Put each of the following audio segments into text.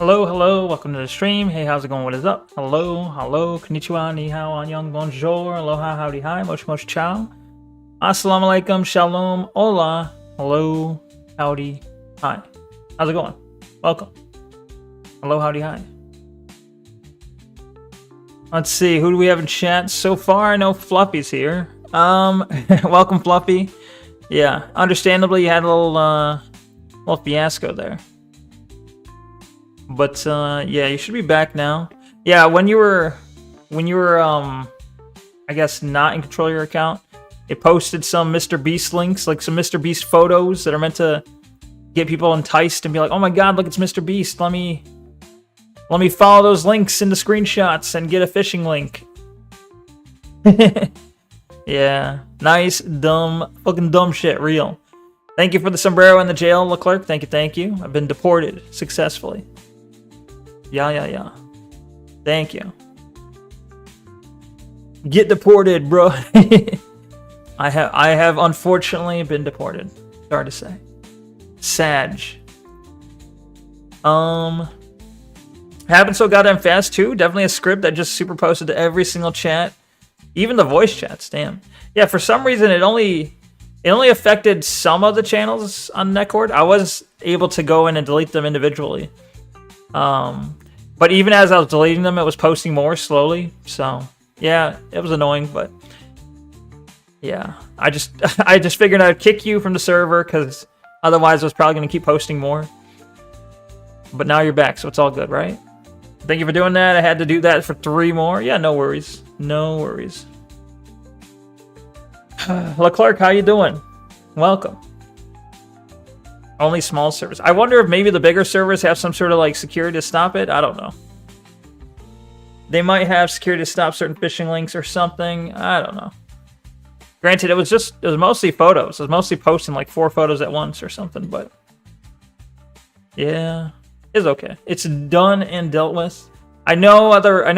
Hello, hello, welcome to the stream. Hey, how's it going? What is up? Hello, hello, konnichiwa, ni hao, annyeong, bonjour, aloha, howdy, hi, mosh mosh chow. Assalamu alaikum, shalom, hola, hello, howdy, hi. How's it going? Welcome. Hello, howdy, hi. Let's see, who do we have in chat so far? I know Fluffy's here. Welcome, Fluffy. Yeah, understandably, you had a little fiasco there. But yeah, you should be back now. Yeah, when you were I guess not in control of your account, it posted some Mr. Beast links, like some Mr. Beast photos that are meant to get people enticed and be like, "Oh my god, look, it's Mr. Beast. Let me follow those links into screenshots and get a phishing link." Yeah, nice, fucking dumb shit, real. Thank you for the sombrero in the jail, Leclerc. Thank you. I've been deported successfully. Yeah. Thank you. Get deported, bro. I have unfortunately been deported. Sorry to say. Sag. Happened so goddamn fast too. Definitely a script that just super posted to every single chat. Even the voice chats, damn. Yeah, for some reason it only affected some of the channels on Neko. I was able to go in and delete them individually. But even as I was deleting them, it was posting more slowly. So yeah, it was annoying, but yeah, I just figured I'd kick you from the server because otherwise I was probably gonna keep posting more. But now you're back, so it's all good, right? Thank you for doing that. I had to do that for 3 more. Yeah, no worries. No worries. Leclerc, how you doing? Welcome. Only small servers. I wonder if maybe the bigger servers have some sort of like security to stop it. I don't know. They might have security to stop certain phishing links or something. I don't know. Granted, it was mostly photos. It was mostly posting like 4 photos at once or something, but yeah, it's okay. It's done and dealt with. I know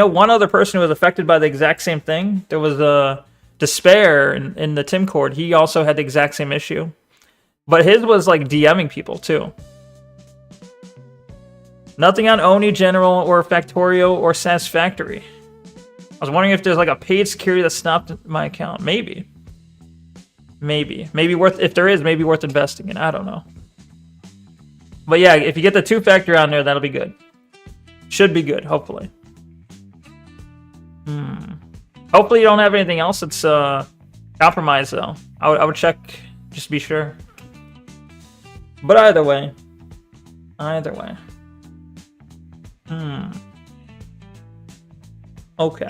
one other person who was affected by the exact same thing. There was a Despair in the Timcord. He also had the exact same issue. But his was like DMing people too. Nothing on Oni General or Factorio or Satisfactory. I was wondering if there's like a paid security that stopped my account. Maybe worth, if there is, maybe worth investing in. I don't know. But yeah, if you get the 2-factor on there, that'll be good. Should be good, hopefully. Hopefully you don't have anything else that's compromised though. I would check just to be sure. But either way. Okay.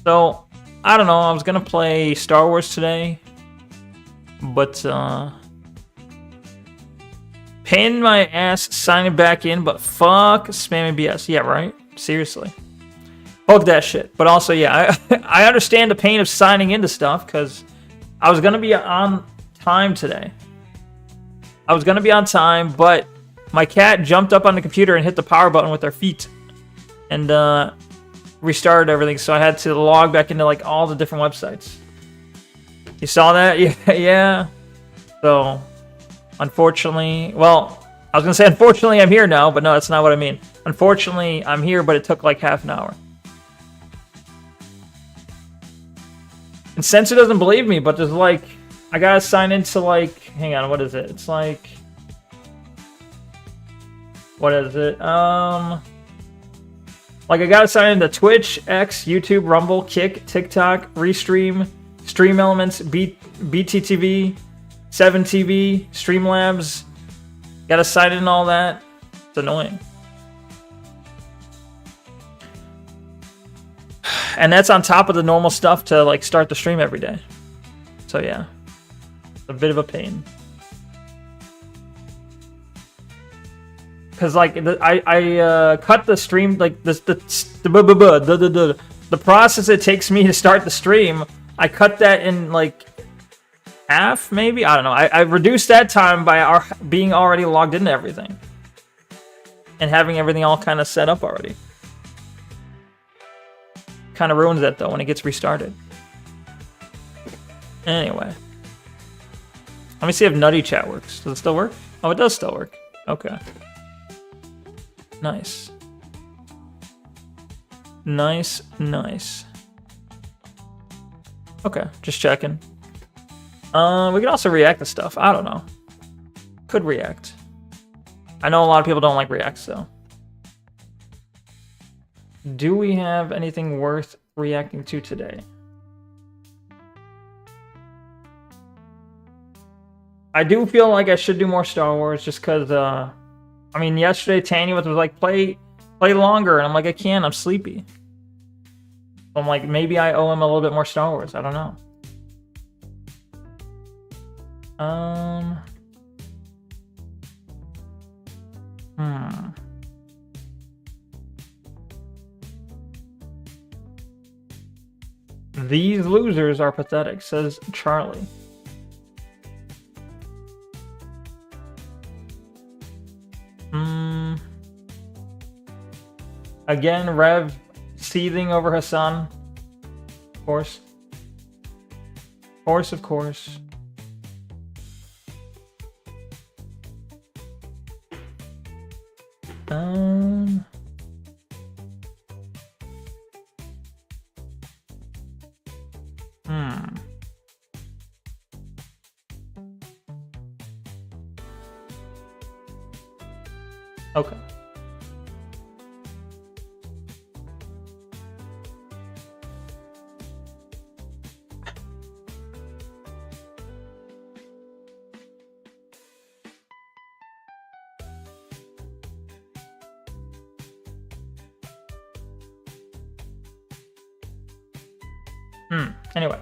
So, I don't know. I was gonna play Star Wars today. But, pain in my ass signing back in, but fuck spamming BS. Yeah, right? Seriously. Fuck that shit. But also, yeah, I understand the pain of signing into stuff, because I was gonna be on time today. But my cat jumped up on the computer and hit the power button with her feet. And restarted everything, so I had to log back into like all the different websites. You saw that? Yeah. So, unfortunately, well, I was gonna say unfortunately I'm here now, but no, that's not what I mean. Unfortunately, I'm here, but it took like half an hour. And Sensor doesn't believe me, but there's like, I gotta sign into like, hang on, what is it? It's like, what is it? Like I gotta sign into Twitch, X, YouTube, Rumble, Kick, TikTok, Restream, Stream Elements, BTTV, 7TV, Streamlabs. Gotta sign in all that. It's annoying. And that's on top of the normal stuff to like start the stream every day. So yeah, it's a bit of a pain. Cause like I cut the stream, like the process it takes me to start the stream, I cut that in like half, maybe, I don't know. I reduced that time by being already logged into everything and having everything all kind of set up already. Kind of ruins that though when it gets restarted. Anyway, let me see if Nutty Chat works. Does it still work? Oh, it does still work. Okay. Nice. Nice, nice. Okay, just checking. We can also react to stuff. I don't know. Could react. I know a lot of people don't like reacts, though. Do we have anything worth reacting to today? I do feel like I should do more Star Wars just because, I mean, yesterday Tanya was like, play longer, and I'm like, I can't, I'm sleepy. So I'm like, maybe I owe him a little bit more Star Wars. I don't know. These losers are pathetic, says Charlie. Again, Rev seething over Hassan. Of course. Of course. Okay. Anyway.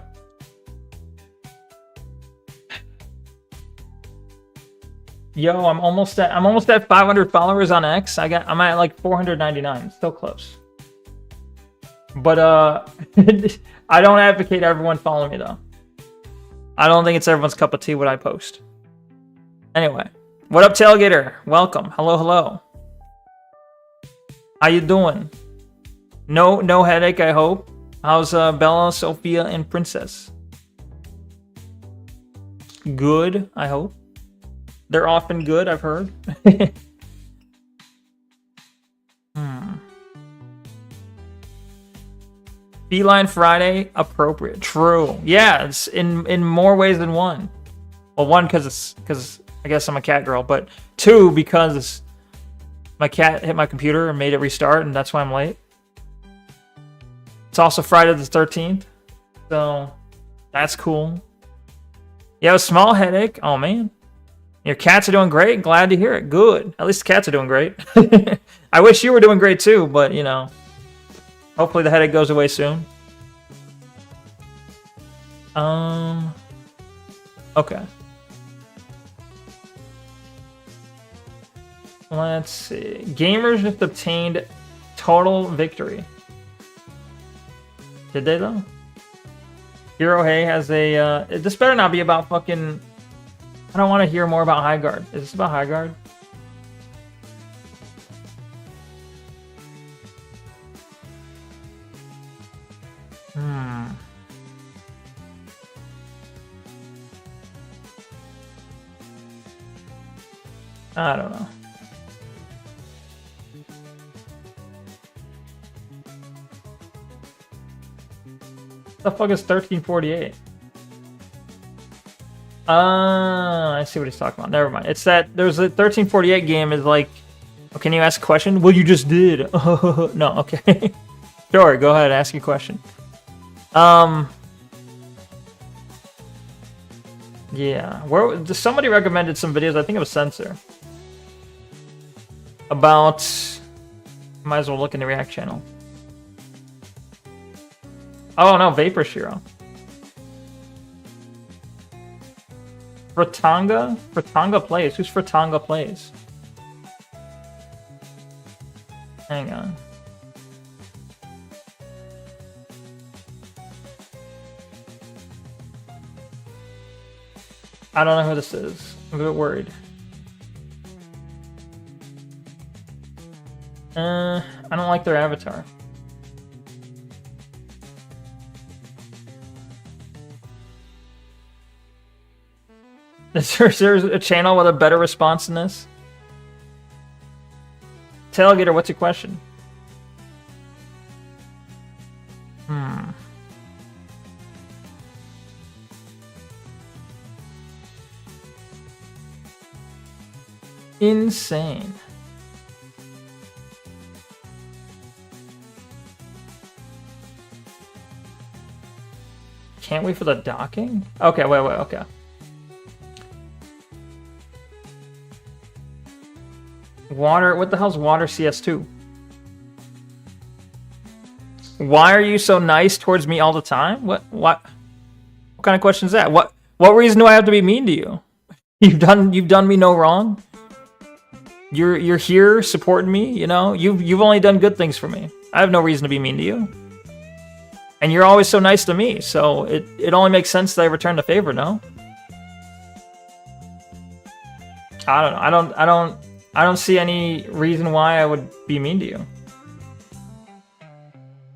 Yo, I'm almost at 500 followers on X. I'm at like 499. Still close. But I don't advocate everyone follow me though. I don't think it's everyone's cup of tea what I post. Anyway, what up, Tailgater? Welcome. Hello. How you doing? No headache, I hope. How's Bella, Sophia, and Princess? Good, I hope. They're often good, I've heard. Feline Friday, appropriate. True. Yeah, it's in more ways than one. Well, one because I guess I'm a cat girl, but two because my cat hit my computer and made it restart, and that's why I'm late. It's also Friday the 13th, so that's cool. You have a small headache. Oh man, your cats are doing great. Glad to hear it. Good. At least the cats are doing great. I wish you were doing great too, but you know, hopefully the headache goes away soon. Okay. Let's see. Gamers just obtained total victory. Did they though? Hero Hey has a. This better not be about fucking. I don't want to hear more about High Guard. Is this about High Guard? I don't know. The fuck is 1348? I see what he's talking about. Never mind. It's that there's a 1348 game is like, oh, can you ask a question? Well, you just did. No, okay. Sure, go ahead, ask your question. Yeah, where somebody recommended some videos. I think it was Censor about. Might as well look in the React channel. Oh no, Vapor Shiro. Fratanga? Fratanga plays. Who's Fratanga plays? Hang on. I don't know who this is. I'm a bit worried. I don't like their avatar. Is there a channel with a better response than this? Tailgater, what's your question? Insane. Can't wait for the docking? Okay, wait, okay. Water, what the hell's water CS2? Why are you so nice towards me all the time? What kind of question is that? What reason do I have to be mean to you? You've done me no wrong. You're here supporting me, you know? You've only done good things for me. I have no reason to be mean to you. And you're always so nice to me, so it only makes sense that I return the favor, no? I don't know. I don't see any reason why I would be mean to you.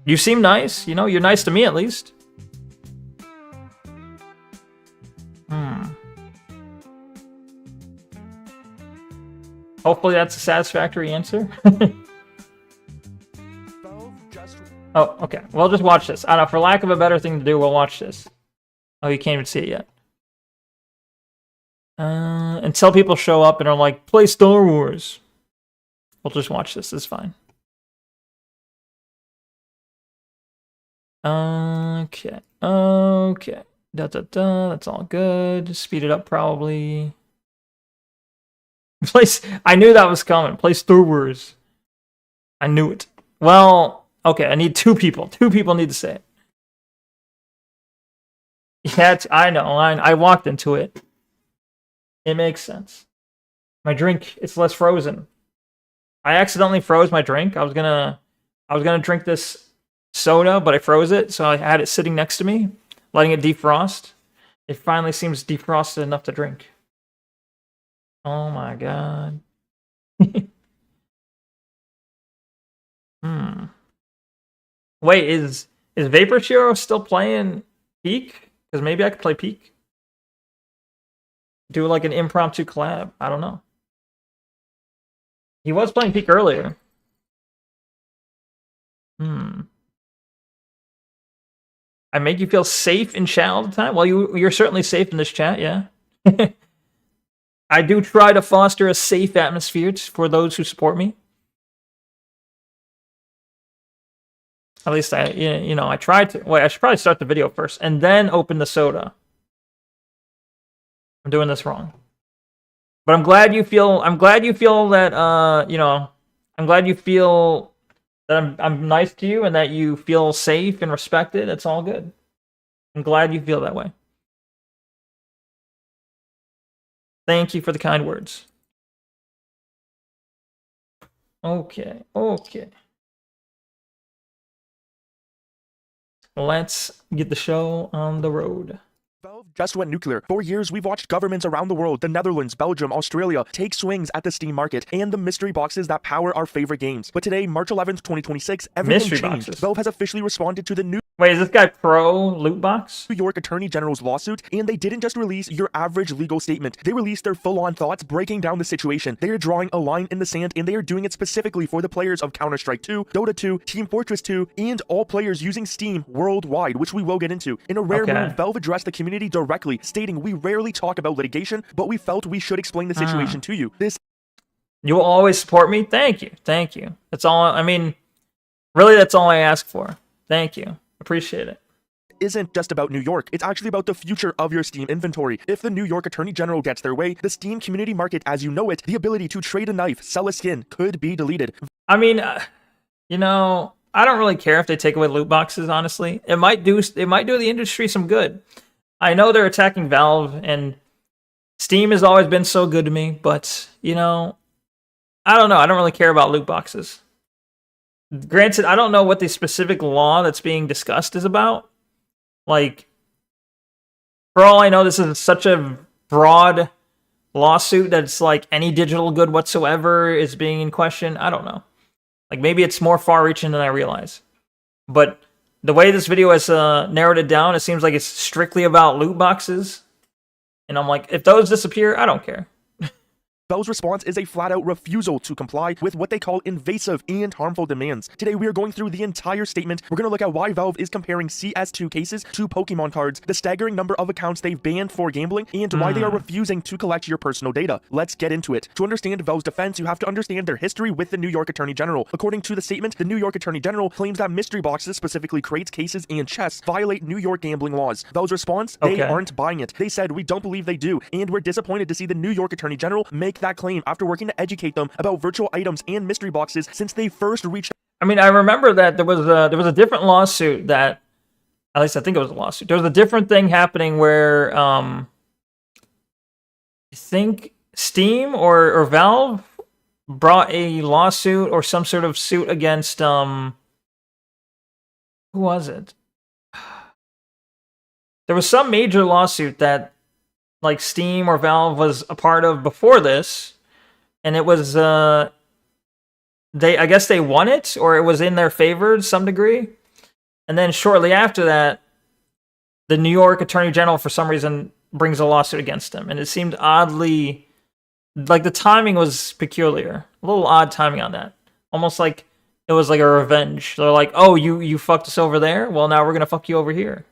You seem nice, you know? You're nice to me at least. Hopefully that's a satisfactory answer. Oh, okay. Well, just watch this. I don't know, for lack of a better thing to do, we'll watch this. Oh, you can't even see it yet. Until people show up and are like, play Star Wars. We'll just watch this. It's fine. Okay. Okay. That's all good. Speed it up, probably. I knew that was coming. Play Star Wars. I knew it. Well, okay. I need 2 people. 2 people need to say it. Yeah, I know. I walked into it. It makes sense. My drink, it's less frozen. I accidentally froze my drink. I was gonna drink this soda, but I froze it, so I had it sitting next to me, letting it defrost. It finally seems defrosted enough to drink. Oh my god. Wait, is Vapor Shiro still playing Peak? Because maybe I could play Peak. Do like an impromptu collab. I don't know. He was playing Peak earlier. I make you feel safe in chat all the time? Well, you're certainly safe in this chat, yeah. I do try to foster a safe atmosphere for those who support me. At least I tried to. Wait, I should probably start the video first and then open the soda. I'm doing this wrong. But I'm glad you feel that I'm glad you feel that I'm nice to you and that you feel safe and respected. It's all good. I'm glad you feel that way. Thank you for the kind words. Okay. Let's get the show on the road. Valve just went nuclear. For years, we've watched governments around the world, the Netherlands, Belgium, Australia, take swings at the Steam market and the mystery boxes that power our favorite games. But today, March 11th, 2026, everything changed. Boxes. Valve has officially responded to the new Wait, is this guy pro loot box? New York Attorney General's lawsuit, and they didn't just release your average legal statement. They released their full-on thoughts breaking down the situation. They are drawing a line in the sand, and they are doing it specifically for the players of Counter-Strike 2, Dota 2, Team Fortress 2, and all players using Steam worldwide, which we will get into. In a rare move, Valve addressed the community directly, stating, "We rarely talk about litigation, but we felt we should explain the situation to you. You will always support me? Thank you. That's all, I mean, really that's all I ask for. Thank you. Appreciate it. Isn't just about New York. It's actually about the future of your Steam inventory. If the New York Attorney General gets their way, the Steam community market as you know it, the ability to trade a knife, sell a skin, could be deleted." I mean, I don't really care if they take away loot boxes, honestly. It might do the industry some good. I know they're attacking Valve, and Steam has always been so good to me, but, I don't know. I don't really care about loot boxes. Granted, I don't know what the specific law that's being discussed is about. Like, for all I know, this is such a broad lawsuit that it's like any digital good whatsoever is being in question. I don't know. Like, maybe it's more far-reaching than I realize. But the way this video has narrowed it down, it seems like it's strictly about loot boxes. And I'm like, if those disappear, I don't care. Valve's response is a flat-out refusal to comply with what they call invasive and harmful demands. Today, we are going through the entire statement. We're going to look at why Valve is comparing CS2 cases to Pokemon cards, the staggering number of accounts they've banned for gambling, and why they are refusing to collect your personal data. Let's get into it. To understand Valve's defense, you have to understand their history with the New York Attorney General. According to the statement, the New York Attorney General claims that mystery boxes, specifically crates, cases, and chests, violate New York gambling laws. Valve's response, they aren't buying it. They said, we don't believe they do, and we're disappointed to see the New York Attorney General make that claim after working to educate them about virtual items and mystery boxes since they first reached. I mean, I remember that there was a different lawsuit that, at least I think it was a lawsuit. There was a different thing happening where I think Steam or Valve brought a lawsuit or some sort of suit against who was it? There was some major lawsuit that like Steam or Valve was a part of before this. And it was, I guess they won it, or it was in their favor to some degree. And then shortly after that, the New York Attorney General, for some reason, brings a lawsuit against them. And it seemed oddly, like the timing was peculiar. A little odd timing on that. Almost like it was like a revenge. They're like, oh, you fucked us over there? Well, now we're going to fuck you over here.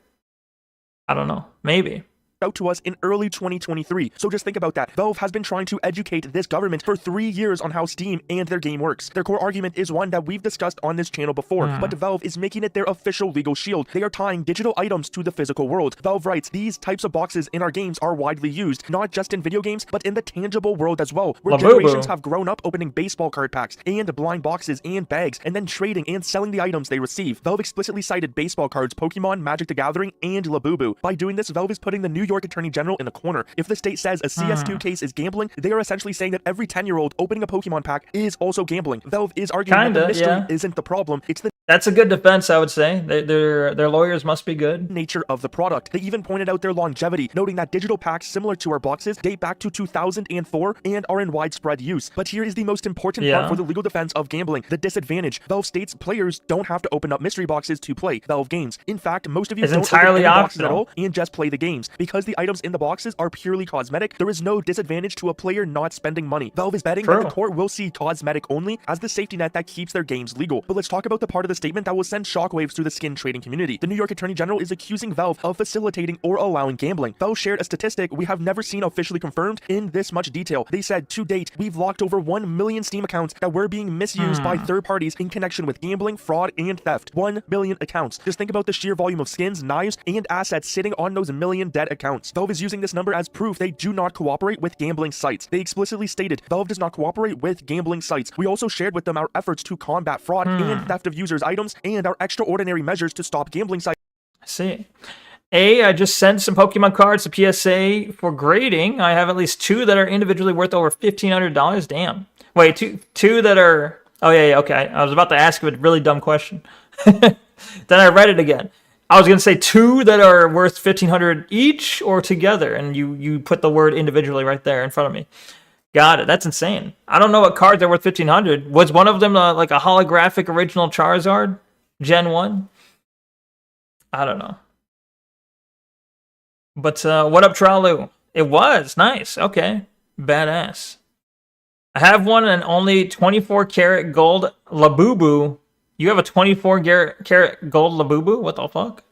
I don't know. Maybe. Out to us in early 2023. So just think about that. Valve has been trying to educate this government for 3 years on how Steam and their game works. Their core argument is one that we've discussed on this channel before, but Valve is making it their official legal shield. They are tying digital items to the physical world. Valve writes, these types of boxes in our games are widely used, not just in video games, but in the tangible world as well, where generations have grown up opening baseball card packs and blind boxes and bags, and then trading and selling the items they receive. Valve explicitly cited baseball cards, Pokemon, Magic the Gathering, and Labubu. By doing this, Valve is putting the New York Attorney General in a corner. If the state says a CS2 case is gambling, they are essentially saying that every 10-year-old opening a Pokemon pack is also gambling. Valve is arguing that the mystery isn't the problem, it's the That's a good defense, I would say. Their lawyers must be good. Nature of the product. They even pointed out their longevity, noting that digital packs similar to our boxes date back to 2004 and are in widespread use. But here is the most important part for the legal defense of gambling, the disadvantage. Valve states players don't have to open up mystery boxes to play Valve games. In fact, most of you don't open any boxes at all and just play the games. Because the items in the boxes are purely cosmetic, there is no disadvantage to a player not spending money. Valve is betting that the court will see cosmetic only as the safety net that keeps their games legal. But let's talk about the part of the statement that will send shockwaves through the skin trading community. The New York Attorney General is accusing Valve of facilitating or allowing gambling. Valve shared a statistic we have never seen officially confirmed in this much detail. They said, to date, we've locked over 1 million Steam accounts that were being misused by third parties in connection with gambling, fraud, and theft. 1 million accounts. Just think about the sheer volume of skins, knives, and assets sitting on those million dead accounts. Valve is using this number as proof they do not cooperate with gambling sites. They explicitly stated Valve does not cooperate with gambling sites. We also shared with them our efforts to combat fraud and theft of users' items and our extraordinary measures to stop gambling sites. I see. I just sent some Pokemon cards to PSA for grading. I have at least 2 that are individually worth over $1,500. Damn. Wait, two that are... Oh, yeah, okay. I was about to ask you a really dumb question. Then I read it again. I was going to say 2 that are worth $1,500 each or together, and you put the word individually right there in front of me. Got it. That's insane. I don't know what cards are worth $1,500. Was one of them like a holographic original Charizard? Gen 1? I don't know. But what up, Tralu? It was. Nice. Okay. Badass. I have one and only 24 karat gold Labubu. You have a 24 karat gold Labubu? What the fuck?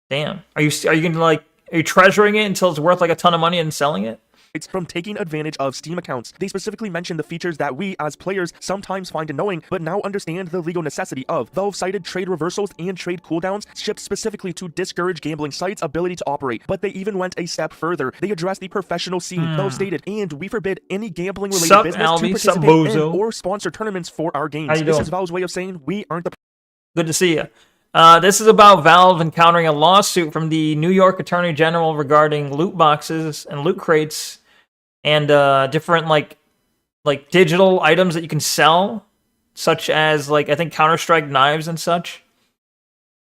Damn. Are you gonna are you treasuring it until it's worth like a ton of money and selling it? It's from taking advantage of Steam accounts. They specifically mentioned the features that we, as players, sometimes find annoying, but now understand the legal necessity of. Valve cited trade reversals and trade cooldowns shipped specifically to discourage gambling sites' ability to operate, but they even went a step further. They addressed the professional scene. Valve stated, and we forbid any gambling-related business to participate in or sponsor tournaments for our games. This is Valve's way of saying we aren't the... Good to see you. This is about Valve encountering a lawsuit from the New York Attorney General regarding loot boxes and loot crates and different like digital items that you can sell, such as I think Counter-Strike knives and such.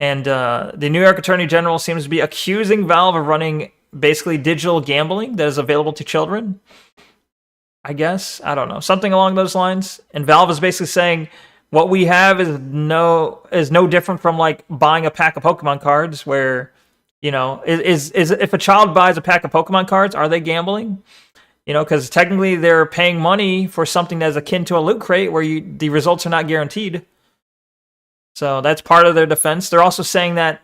And the New York Attorney General seems to be accusing Valve of running basically digital gambling that is available to children. I guess. I don't know. Something along those lines. And Valve is basically saying what we have is no different from buying a pack of Pokemon cards where, is if a child buys a pack of Pokemon cards, are they gambling? because technically they're paying money for something that's akin to a loot crate where the results are not guaranteed. So that's part of their defense. They're also saying that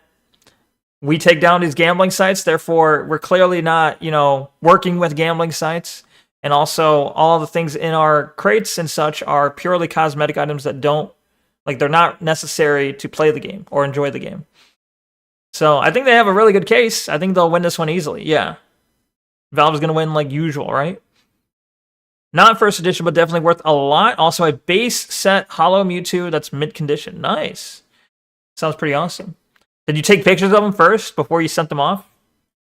we take down these gambling sites, therefore we're clearly not, working with gambling sites. And also all the things in our crates and such are purely cosmetic items that they're not necessary to play the game or enjoy the game. So I think they have a really good case. I think they'll win this one easily. Yeah. Valve's going to win like usual, right? Not first edition, but definitely worth a lot. Also a base set Hollow Mewtwo that's mint condition. Nice. Sounds pretty awesome. Did you take pictures of them first before you sent them off?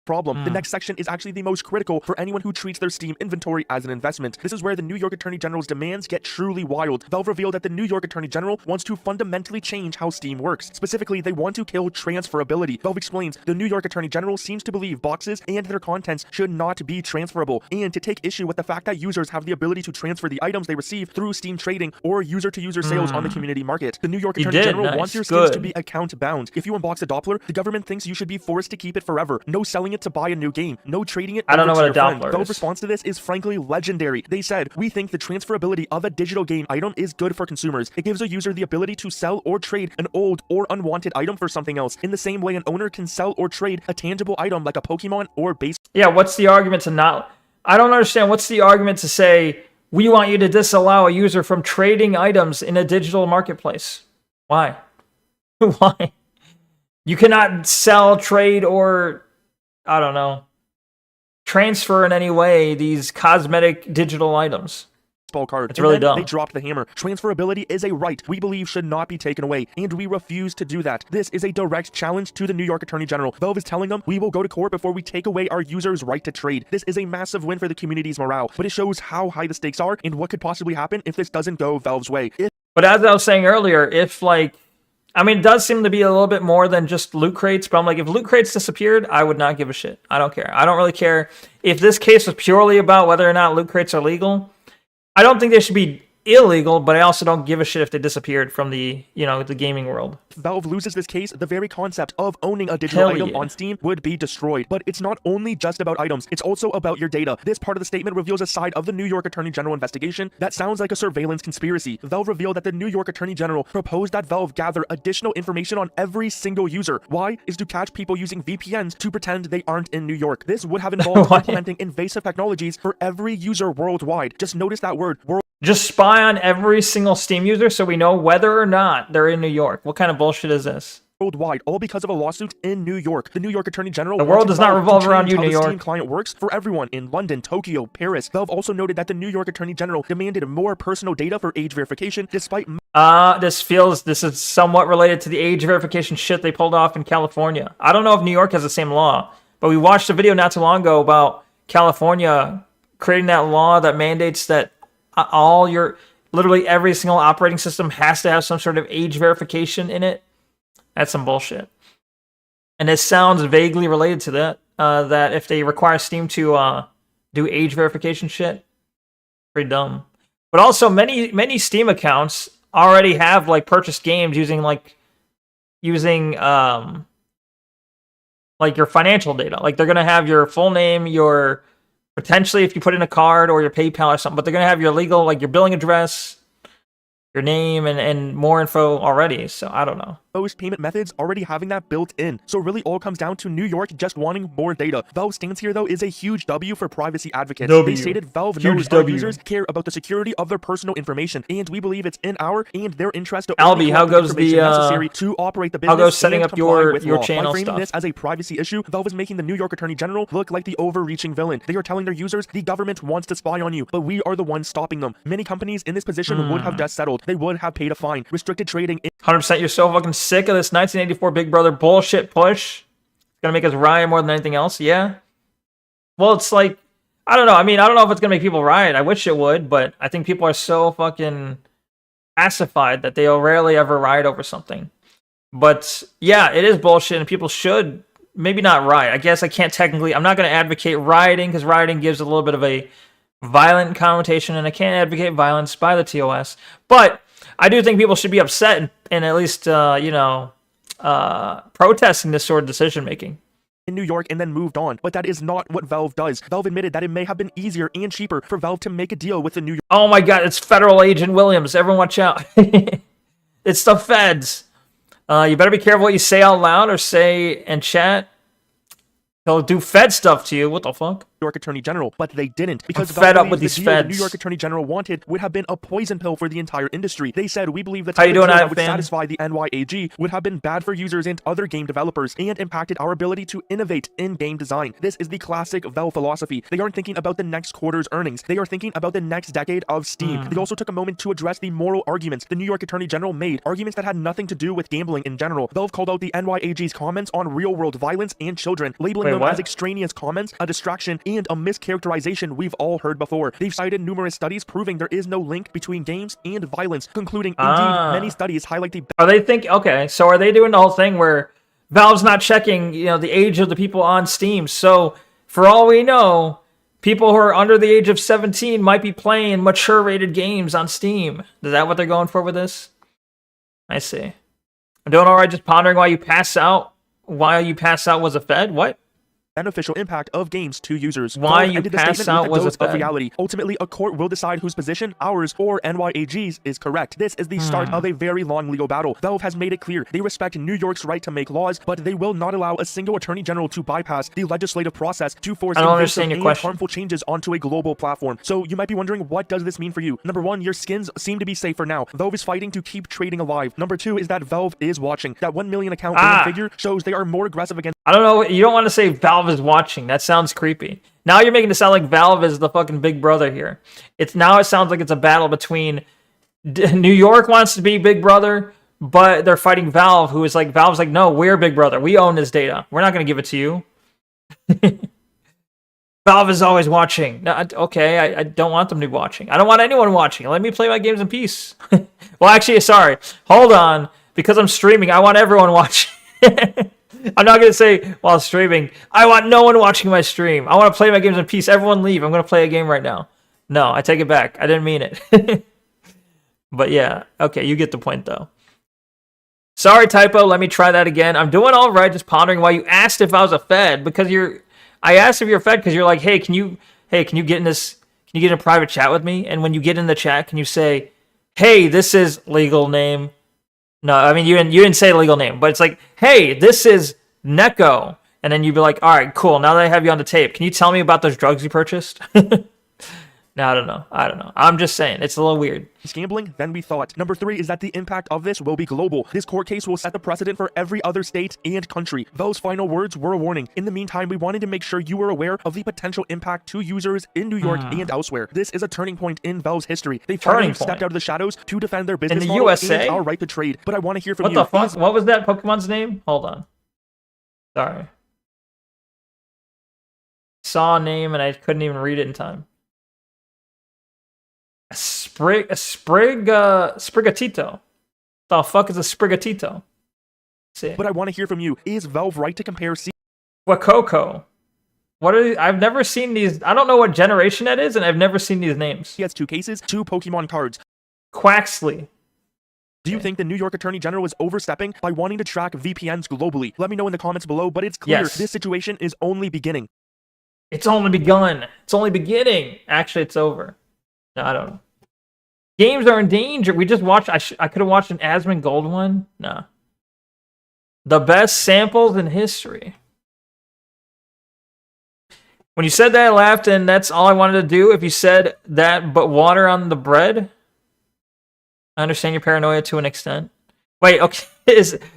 problem. The next section is actually the most critical for anyone who treats their Steam inventory as an investment. This is where the New York Attorney General's demands get truly wild. Valve revealed that the New York Attorney General wants to fundamentally change how Steam works. Specifically, they want to kill transferability. Valve explains, the New York Attorney General seems to believe boxes and their contents should not be transferable, and to take issue with the fact that users have the ability to transfer the items they receive through Steam trading or user-to-user sales on the community market. The New York Attorney General wants your skins to be account-bound. If you unbox a Doppler, the government thinks you should be forced to keep it forever. No selling it to buy a new game. No trading it. I don't know what a Doppler is. Valve's response to this is frankly legendary. They said, we think the transferability of a digital game item is good for consumers. It gives a user the ability to sell or trade an old or unwanted item for something else, in the same way an owner can sell or trade a tangible item like a Pokemon or base. Yeah, what's the argument to not... I don't understand. What's the argument to say, we want you to disallow a user from trading items in a digital marketplace? Why? Why? You cannot sell, trade, or, I don't know, transfer in any way these cosmetic digital items. Baseball card. It's really dumb. They dropped the hammer. Transferability is a right we believe should not be taken away, and we refuse to do that. This is a direct challenge to the New York Attorney General. Valve is telling them we will go to court before we take away our users' right to trade. This is a massive win for the community's morale, but it shows how high the stakes are and what could possibly happen if this doesn't go Valve's way. But as I was saying earlier, if like, I mean, it does seem to be a little bit more than just loot crates, but I'm like, if loot crates disappeared, I would not give a shit. I don't care. I don't really care. If this case was purely about whether or not loot crates are legal, I don't think they should be illegal, but I also don't give a shit if they disappeared from the, the gaming world. If Valve loses this case, the very concept of owning a digital item on Steam would be destroyed. But it's not only just about items, it's also about your data. This part of the statement reveals a side of the New York Attorney General investigation that sounds like a surveillance conspiracy. Valve revealed that the New York Attorney General proposed that Valve gather additional information on every single user. Why? Is to catch people using VPNs to pretend they aren't in New York. This would have involved implementing invasive technologies for every user worldwide. Just notice that word, world. Just spy on every single Steam user so we know whether or not they're in New York. What kind of bullshit is this? Worldwide, all because of a lawsuit in New York. The New York Attorney General. The world does not revolve around you, New York. The Steam client works for everyone in London, Tokyo, Paris. Valve also noted that the New York Attorney General demanded more personal data for age verification, despite. This is somewhat related to the age verification shit they pulled off in California. I don't know if New York has the same law, but we watched a video not too long ago about California creating that law that mandates that literally every single operating system has to have some sort of age verification in it. That's some bullshit. And it sounds vaguely related to that, that if they require Steam to do age verification shit, pretty dumb. But also, many Steam accounts already have like purchased games using your financial data. Like they're gonna have your full name, your potentially if you put in a card or your PayPal or something, but they're gonna have your legal, like your billing address, your name, and more info already. So I don't know. Most payment methods already having that built in. So really all comes down to New York just wanting more data. Valve's stance here though is a huge W for privacy advocates. They stated Valve knows our users care about the security of their personal information, and we believe it's in our and their interest to Albie, how goes the necessary to operate the business. How goes setting up your channel By framing stuff? This as a privacy issue, Valve is making the New York Attorney General look like the overreaching villain. They are telling their users the government wants to spy on you, but we are the ones stopping them. Many companies in this position would have just settled. They would have paid a fine. Restricted trading. 100%. You're so fucking sick of this 1984 Big Brother bullshit push. It's gonna make us riot more than anything else. Yeah. Well, it's like, I don't know. I mean, I don't know if it's gonna make people riot. I wish it would, but I think people are so fucking pacified that they'll rarely ever riot over something. But yeah, it is bullshit, and people should maybe not riot. I guess I can't technically. I'm not gonna advocate rioting because rioting gives a little bit of a violent connotation, and I can't advocate violence by the TOS. But I do think people should be upset and at least, protesting this sort of decision making. in New York and then moved on. But that is not what Valve does. Valve admitted that it may have been easier and cheaper for Valve to make a deal with the New York. Oh my god, it's Federal Agent Williams. Everyone watch out. It's the feds. You better be careful what you say out loud or say in chat. He'll do Fed stuff to you. What the fuck? York Attorney General, but they didn't because I'm fed up with these the feds. New York Attorney General wanted would have been a poison pill for the entire industry. They said, we believe that How you doing, that would fan? satisfy the NYAG would have been bad for users and other game developers and impacted our ability to innovate in game design. This is the classic Valve philosophy. They aren't thinking about the next quarter's earnings. They are thinking about the next decade of Steam. They also took a moment to address the moral arguments the New York Attorney General made, arguments that had nothing to do with gambling in general. Valve called out the NYAG's comments on real-world violence and children, labeling them as extraneous comments, a distraction, and a mischaracterization we've all heard before. They've cited numerous studies proving there is no link between games and violence, concluding, indeed, many studies highlight the... Are they okay, so are they doing the whole thing where Valve's not checking, the age of the people on Steam? So, for all we know, people who are under the age of 17 might be playing mature-rated games on Steam. Is that what they're going for with this? I see. I'm doing alright, just pondering why you pass out. Why you pass out was a Fed? What? Beneficial impact of games to users. Why you pass out was a Fed. Reality. Ultimately, a court will decide whose position, ours or NYAG's, is correct. This is the start of a very long legal battle. Valve has made it clear they respect New York's right to make laws, but they will not allow a single attorney general to bypass the legislative process to force invasive and harmful changes onto a global platform. So you might be wondering, what does this mean for you? Number one, your skins seem to be safe for now. Valve is fighting to keep trading alive. Number two is that Valve is watching. That 1 million account figure shows they are more aggressive against... I don't know. You don't want to say Valve is watching. That sounds creepy. Now you're making it sound like Valve is the fucking big brother here. It sounds like it's a battle between New York wants to be big brother, but they're fighting Valve, Valve's like, no, we're big brother. We own this data. We're not going to give it to you. Valve is always watching. No, okay, I don't want them to be watching. I don't want anyone watching. Let me play my games in peace. Well, actually, sorry. Hold on. Because I'm streaming, I want everyone watching. I'm not going to say while streaming, I want no one watching my stream. I want to play my games in peace. Everyone leave. I'm going to play a game right now. No, I take it back. I didn't mean it. But yeah, okay, you get the point though. Sorry, typo. Let me try that again. I'm doing all right, just pondering why you asked if I was a Fed. Because I asked if you're a Fed because you're like, hey, can you get in this? Can you get in a private chat with me? And when you get in the chat, can you say, hey, this is legal name? No, I mean, you didn't say legal name, but it's like, hey, this is Neko. And then you'd be like, all right, cool. Now that I have you on the tape, can you tell me about those drugs you purchased? No, I don't know. I'm just saying. It's a little weird. Gambling than we thought. Number three is that the impact of this will be global. This court case will set the precedent for every other state and country. Valve's final words were a warning. In the meantime, we wanted to make sure you were aware of the potential impact to users in New York and elsewhere. This is a turning point in Valve's history. They finally stepped out of the shadows to defend their business model and our right to trade. But I want to hear from you. What the fuck? What was that Pokemon's name? Hold on. Sorry. Saw a name and I couldn't even read it in time. Sprigatito. The fuck is a Sprigatito? See. But I want to hear from you. Is Valve right to compare Wakoko? What are these? I've never seen these. I don't know what generation that is, and I've never seen these names. He has two cases, two Pokemon cards. Quaxley. Do you think the New York Attorney General is overstepping by wanting to track VPNs globally? Let me know in the comments below, but it's clear this situation is only beginning. It's only begun. It's only beginning. Actually, it's over. No, I don't know. Games are in danger. We just watched. I could have watched an Asmongold one. Nah. The best samples in history. When you said that, I laughed, and that's all I wanted to do. If you said that, but water on the bread, I understand your paranoia to an extent. Wait, okay,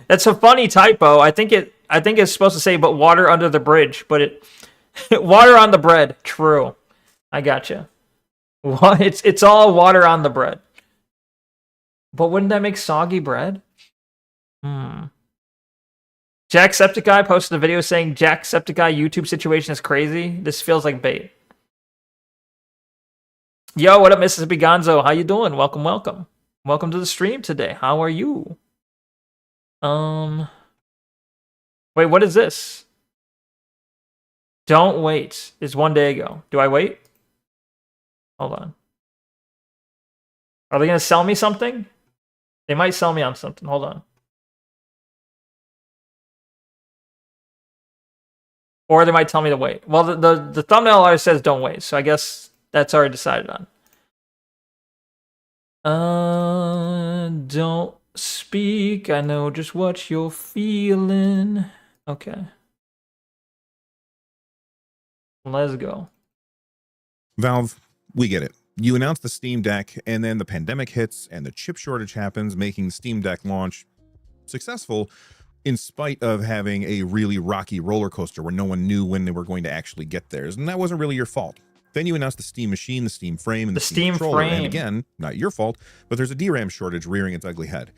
that's a funny typo. I think it's supposed to say, but water under the bridge, but it water on the bread. True, I gotcha. What? It's all water on the bread. But wouldn't that make soggy bread? Jacksepticeye posted a video saying Jacksepticeye YouTube situation is crazy. This feels like bait. Yo, what up, Mississippi Gonzo? How you doing? Welcome, welcome. Welcome to the stream today. How are you? Wait, what is this? Don't wait. It's 1 day ago. Do I wait? Hold on. Are they going to sell me something? They might sell me on something. Hold on. Or they might tell me to wait. Well, the thumbnail always says don't wait, so I guess that's already decided on. Don't speak. I know just what you're feeling. Okay. Let's go. Valve, we get it. You announced the Steam Deck, and then the pandemic hits, and the chip shortage happens, making the Steam Deck launch successful in spite of having a really rocky roller coaster where no one knew when they were going to actually get theirs, and that wasn't really your fault. Then you announced the Steam Machine, the Steam Frame, and the Steam Controller, and again, not your fault, but there's a DRAM shortage rearing its ugly head.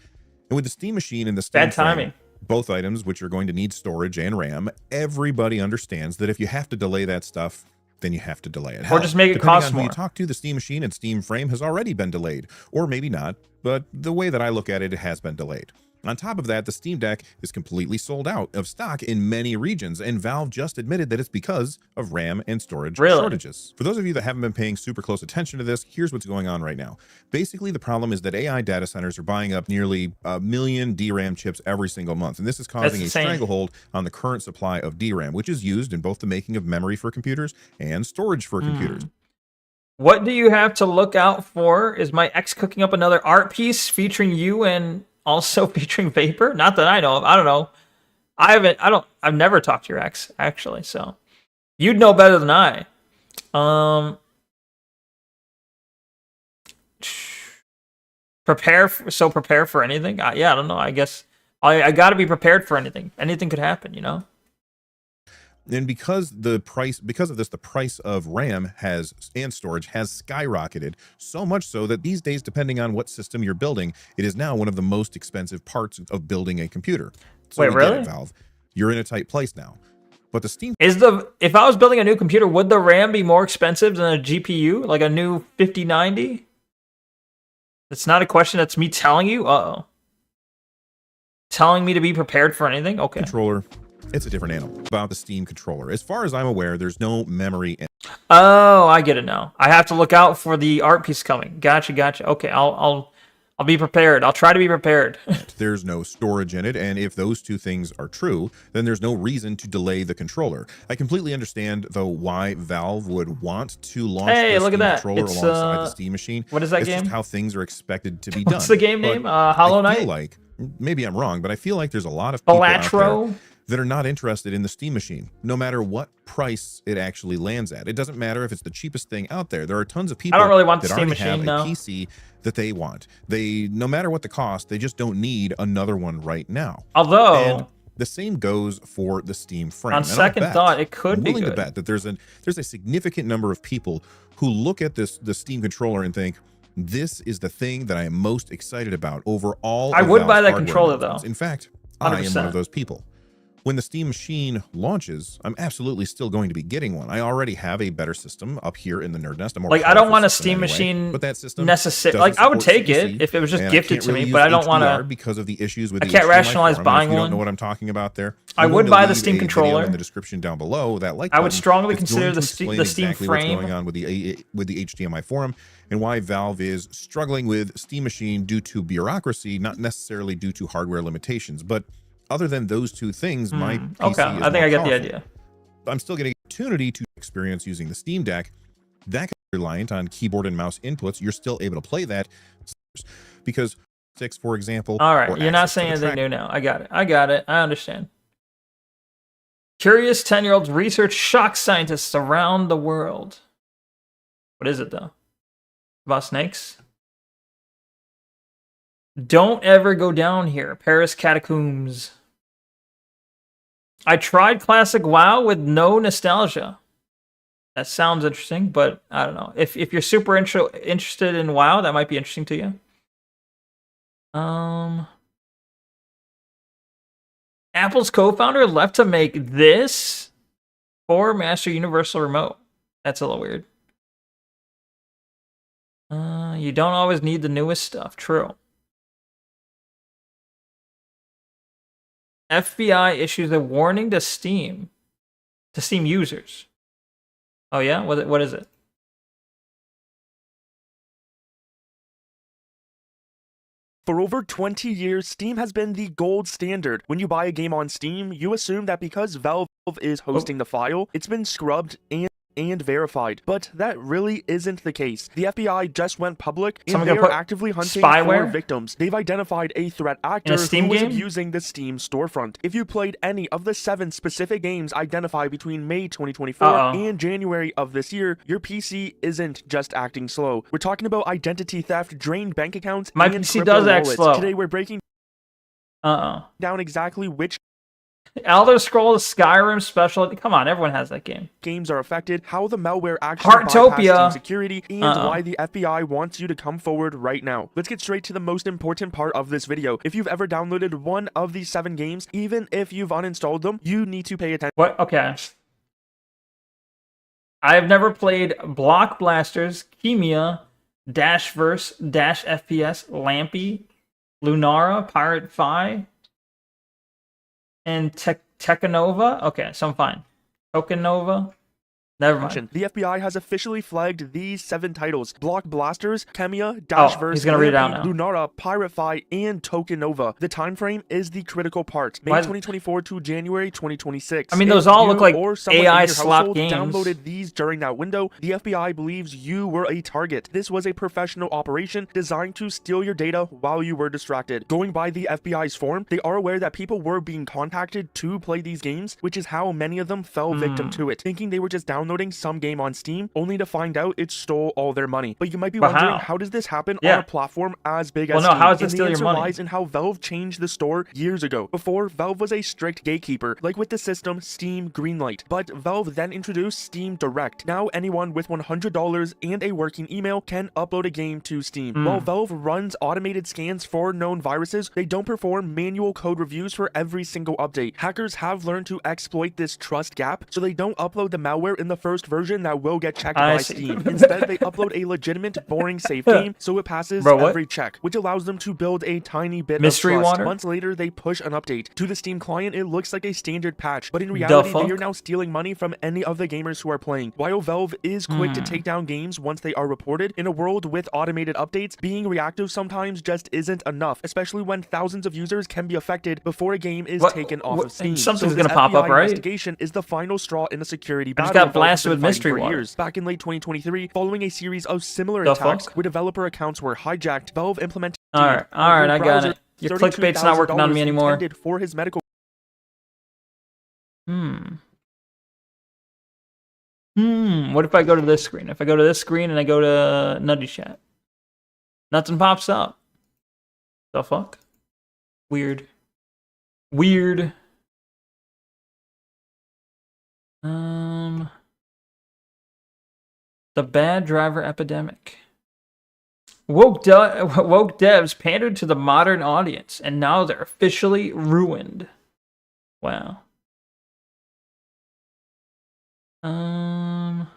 And with the Steam Machine and the Steam Frame, both items which are going to need storage and RAM, everybody understands that if you have to delay that stuff, then you have to delay it. Or just make it cost more. Depending on who you talk to, the Steam Machine and Steam Frame has already been delayed, or maybe not, but the way that I look at it, it has been delayed. On top of that, the Steam Deck is completely sold out of stock in many regions, and Valve just admitted that it's because of RAM and storage shortages. For those of you that haven't been paying super close attention to this, here's what's going on right now. Basically, the problem is that AI data centers are buying up nearly 1 million DRAM chips every single month, and this is causing a stranglehold on the current supply of DRAM, which is used in both the making of memory for computers and storage for computers. What do you have to look out for? Is my ex cooking up another art piece featuring you and also featuring Vapor? Not that I know of. I don't know. I've never talked to your ex, actually, so you'd know better than I. Prepare for anything. Yeah, I don't know. I guess I got to be prepared for anything. Anything could happen, you know. And because of this, the price of RAM and storage has skyrocketed, so much so that these days, depending on what system you're building, it is now one of the most expensive parts of building a computer. So wait, really? Valve, you're in a tight place now. But the Steam if I was building a new computer, would the RAM be more expensive than a GPU, like a new 5090? It's not a question. That's me telling you. Telling me to be prepared for anything. Okay. Controller. It's a different animal. About the Steam controller, as far as I'm aware, there's no memory. Oh, I get it now. I have to look out for the art piece coming. Gotcha. Okay, I'll be prepared. I'll try to be prepared. There's no storage in it, and if those two things are true, then there's no reason to delay the controller. I completely understand, though, why Valve would want to launch the Steam controller alongside the Steam Machine. What is that game? It's just how things are expected to be done. What's the game name? Hollow Knight? I feel like, maybe I'm wrong, but I feel like there's a lot of people out there that are not interested in the Steam Machine, no matter what price it actually lands at. It doesn't matter if it's the cheapest thing out there. There are tons of people I don't really want the that Steam already Machine, have a PC that they want. No matter what the cost, they just don't need another one right now. Although, and the same goes for the Steam Frame. On second thought, it could be good. I'm willing to bet that there's a significant number of people who look at the Steam controller and think, this is the thing that I am most excited about over all. I would buy that controller, though. In fact, 100%. I am one of those people. When the Steam Machine launches, I'm absolutely still going to be getting one. I already have a better system up here in the Nerd Nest. I don't want a Steam Machine, but that system necessarily. Like, I would take it if it was just gifted to me, but I don't want to because of the issues with. I can't rationalize buying one. You don't know what I'm talking about there. I would buy the Steam controller in the description down below. I would strongly consider the Steam Frame. What's going on with the HDMI forum and why Valve is struggling with Steam Machine due to bureaucracy, not necessarily due to hardware limitations, but. Other than those two things, my PC is I think I get the idea. I'm still getting an opportunity to experience using the Steam Deck. That can be reliant on keyboard and mouse inputs. You're still able to play that because 6, for example. All right, you're not saying anything new now. I got it. I understand. Curious 10-year-olds research shocks scientists around the world. What is it, though? About snakes? Don't ever go down here. Paris catacombs. I tried classic WoW with no nostalgia. That sounds interesting, but I don't know. If you're super interested in WoW, that might be interesting to you. Apple's co-founder left to make this for Master Universal Remote. That's a little weird. You don't always need the newest stuff. True. FBI issues a warning to Steam users. Oh yeah, what is it? For over 20 years, Steam has been the gold standard. When you buy a game on Steam, you assume that because Valve is hosting the file. It's been scrubbed and verified, but that really isn't the case. The FBI just went public and they are actively hunting for victims. They've identified a threat actor who was abusing the Steam storefront. If you played any of the 7 specific games identified between May 2024 and January of this year, your PC isn't just acting slow. We're talking about identity theft, drained bank accounts, my and PC crypto does act wallets. slow. Today we're breaking down exactly which Elder Scrolls Skyrim Special. Come on, everyone has that game. Games are affected, how the malware actually bypasses Steam security, and why the FBI wants you to come forward right now. Let's get straight to the most important part of this video. If you've ever downloaded one of these 7 games, even if you've uninstalled them, you need to pay attention. What? Okay. I have never played Block Blasters, Chemia, Dashverse, Dash FPS, Lampy, Lunara, Pirate Fi, and Tekanova. Okay, so I'm fine. Tokenova. Never mind. The FBI has officially flagged these 7 titles: Block Blasters, Chemia, Dashverse, he's gonna read it out now. Lunara, Pirate Fi, and Tokenova. The time frame is the critical part. May 2024 to January 2026. I mean, those all look like AI slop games. Downloaded these during that window. The FBI believes you were a target. This was a professional operation designed to steal your data while you were distracted. Going by the FBI's form, they are aware that people were being contacted to play these games, which is how many of them fell victim to it, thinking they were just downloading some game on Steam, only to find out it stole all their money. But you might be wondering, how does this happen on a platform as big as Steam? How does it steal your money? Lies in how Valve changed the store years ago. Before, Valve was a strict gatekeeper, like with the system Steam Greenlight. But Valve then introduced Steam Direct. Now anyone with $100 and a working email can upload a game to Steam. While Valve runs automated scans for known viruses, they don't perform manual code reviews for every single update. Hackers have learned to exploit this trust gap, so they don't upload the malware in the first version that will get checked by Steam. Instead, they upload a legitimate, boring save game, so it passes every check, which allows them to build a tiny bit of trust. Months later, they push an update. To the Steam client, it looks like a standard patch, but in reality, they are now stealing money from any of the gamers who are playing. While Valve is quick to take down games once they are reported, in a world with automated updates, being reactive sometimes just isn't enough, especially when thousands of users can be affected before a game is taken off of Steam. Something's gonna pop up, right? Investigation is the final straw in the security battle. Got blasted with mystery water. Years. Back in late 2023, following a series of similar attacks where developer accounts were hijacked, Valve implemented Alright, I got it. Your clickbait's not working on me anymore. For his medical What if I go to this screen? If I go to this screen and I go to Nutty Chat, nothing pops up. The fuck? Weird. The bad driver epidemic. Woke devs pandered to the modern audience, and now they're officially ruined. Wow. The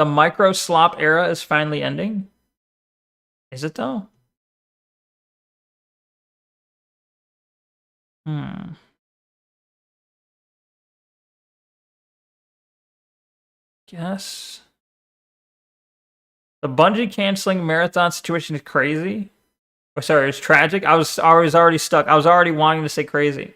micro slop era is finally ending. Is it though? Guess. The Bungie canceling marathon situation is crazy. Oh, sorry, it's tragic. I was already stuck. I was already wanting to say crazy.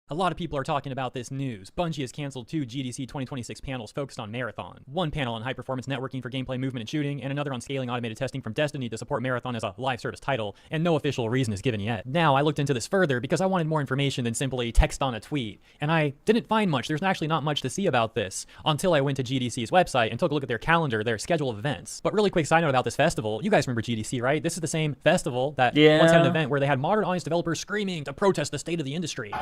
A lot of people are talking about this news. Bungie has canceled 2 GDC 2026 panels focused on Marathon. One panel on high-performance networking for gameplay, movement, and shooting, and another on scaling automated testing from Destiny to support Marathon as a live service title, and no official reason is given yet. Now, I looked into this further because I wanted more information than simply text on a tweet, and I didn't find much. There's actually not much to see about this until I went to GDC's website and took a look at their calendar, their schedule of events. But really quick side note about this festival, you guys remember GDC, right? This is the same festival that once had an event where they had modern audience developers screaming to protest the state of the industry.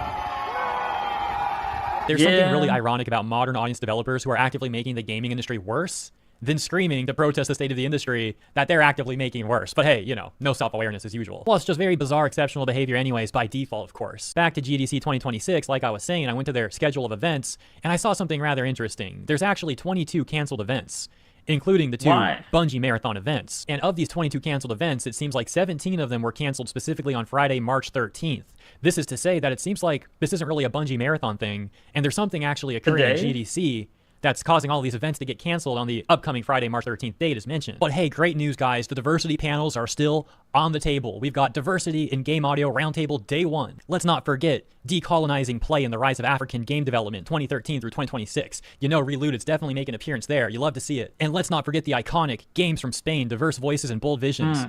There's something really ironic about modern audience developers who are actively making the gaming industry worse than screaming to protest the state of the industry that they're actively making worse. But hey, you know, no self-awareness as usual. Plus, just very bizarre, exceptional behavior anyways, by default, of course. Back to GDC 2026, like I was saying, I went to their schedule of events, and I saw something rather interesting. There's actually 22 canceled events, including the 2 Bungie Marathon events. And of these 22 canceled events, it seems like 17 of them were canceled specifically on Friday, March 13th. This is to say that it seems like this isn't really a Bungie Marathon thing, and there's something actually occurring at GDC that's causing all these events to get canceled on the upcoming Friday, March 13th date as mentioned. But hey, great news, guys. The diversity panels are still on the table. We've got diversity in game audio roundtable day 1. Let's not forget decolonizing play and the rise of African game development 2013 through 2026. You know, Relooted's definitely making an appearance there. You love to see it. And let's not forget the iconic Games from Spain, diverse voices and bold visions.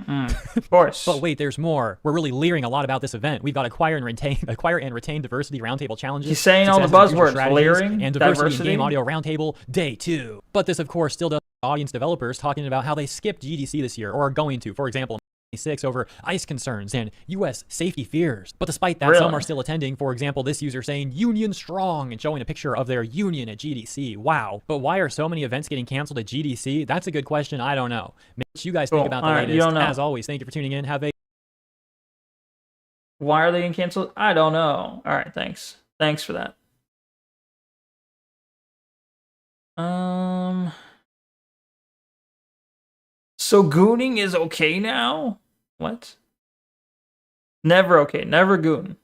Of course. But wait, there's more. We're really leering a lot about this event. We've got acquire and retain diversity roundtable challenges. He's saying all the buzzwords, leering, and diversity in game audio roundtable day 2. But this, of course, still does audience developers talking about how they skipped GDC this year, or are going to. For example, over ICE concerns and U.S. safety fears. But despite that, some are still attending. For example, this user saying Union Strong and showing a picture of their union at GDC. Wow. But why are so many events getting canceled at GDC? That's a good question. I don't know. What you guys think about the latest. As always, thank you for tuning in. Have a... Why are they getting canceled? I don't know. All right, thanks. Thanks for that. So gooning is okay now? What? Never okay. Never goon.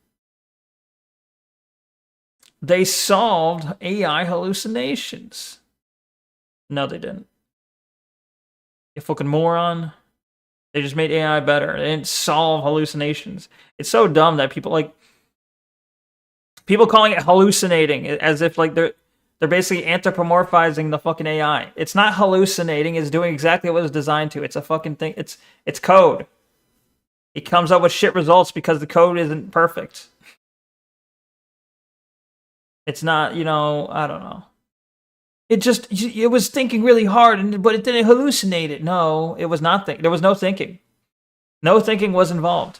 They solved AI hallucinations. No, they didn't. You fucking moron. They just made AI better. They didn't solve hallucinations. It's so dumb that people calling it hallucinating as if like they're basically anthropomorphizing the fucking AI. It's not hallucinating. It's doing exactly what it's designed to. It's a fucking thing. It's code. It comes up with shit results because the code isn't perfect. It's not, I don't know. It was thinking really hard, but it didn't hallucinate it. No, it was not thinking. There was no thinking. No thinking was involved.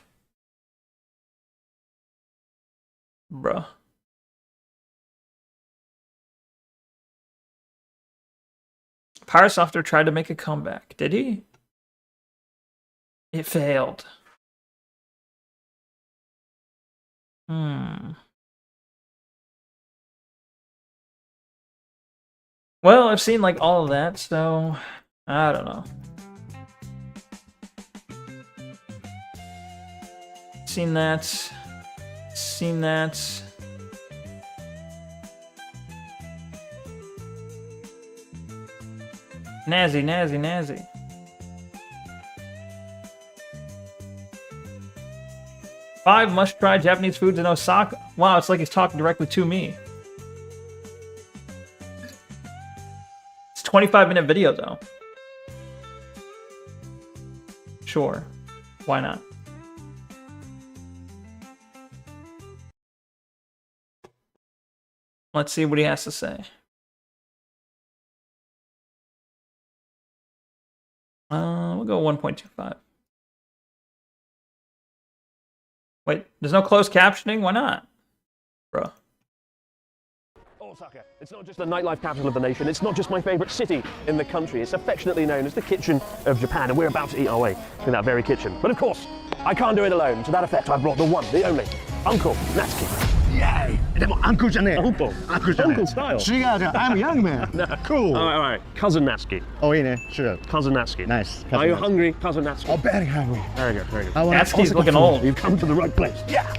Bruh. Pirate Software tried to make a comeback. Did he? It failed. Well, I've seen like all of that, so I don't know. Seen that. Nazi. Five must-try Japanese foods in Osaka. Wow, it's like he's talking directly to me. It's a 25-minute video, though. Sure. Why not? Let's see what he has to say. We'll go 1.25. Wait, there's no closed captioning? Why not? Bro. Osaka. It's not just the nightlife capital of the nation, it's not just my favourite city in the country, it's affectionately known as the kitchen of Japan, and we're about to eat our way in that very kitchen. But of course, I can't do it alone. To that effect, I've brought the one, the only, Uncle Natsuki. Yay! Uncle じゃねえ。Uncle. Uncle じゃねえ。 Uncle style. 違う違う。I'm a young man. No. Cool. All right. Cousin Natsuki. Oh, いいね。Sure. Cousin Natsuki. Nice. Are you Cousin hungry, Cousin Natsuki? Oh, very hungry. Very good, very good. I want Natsuki's looking old. You've come to the right place. Yeah!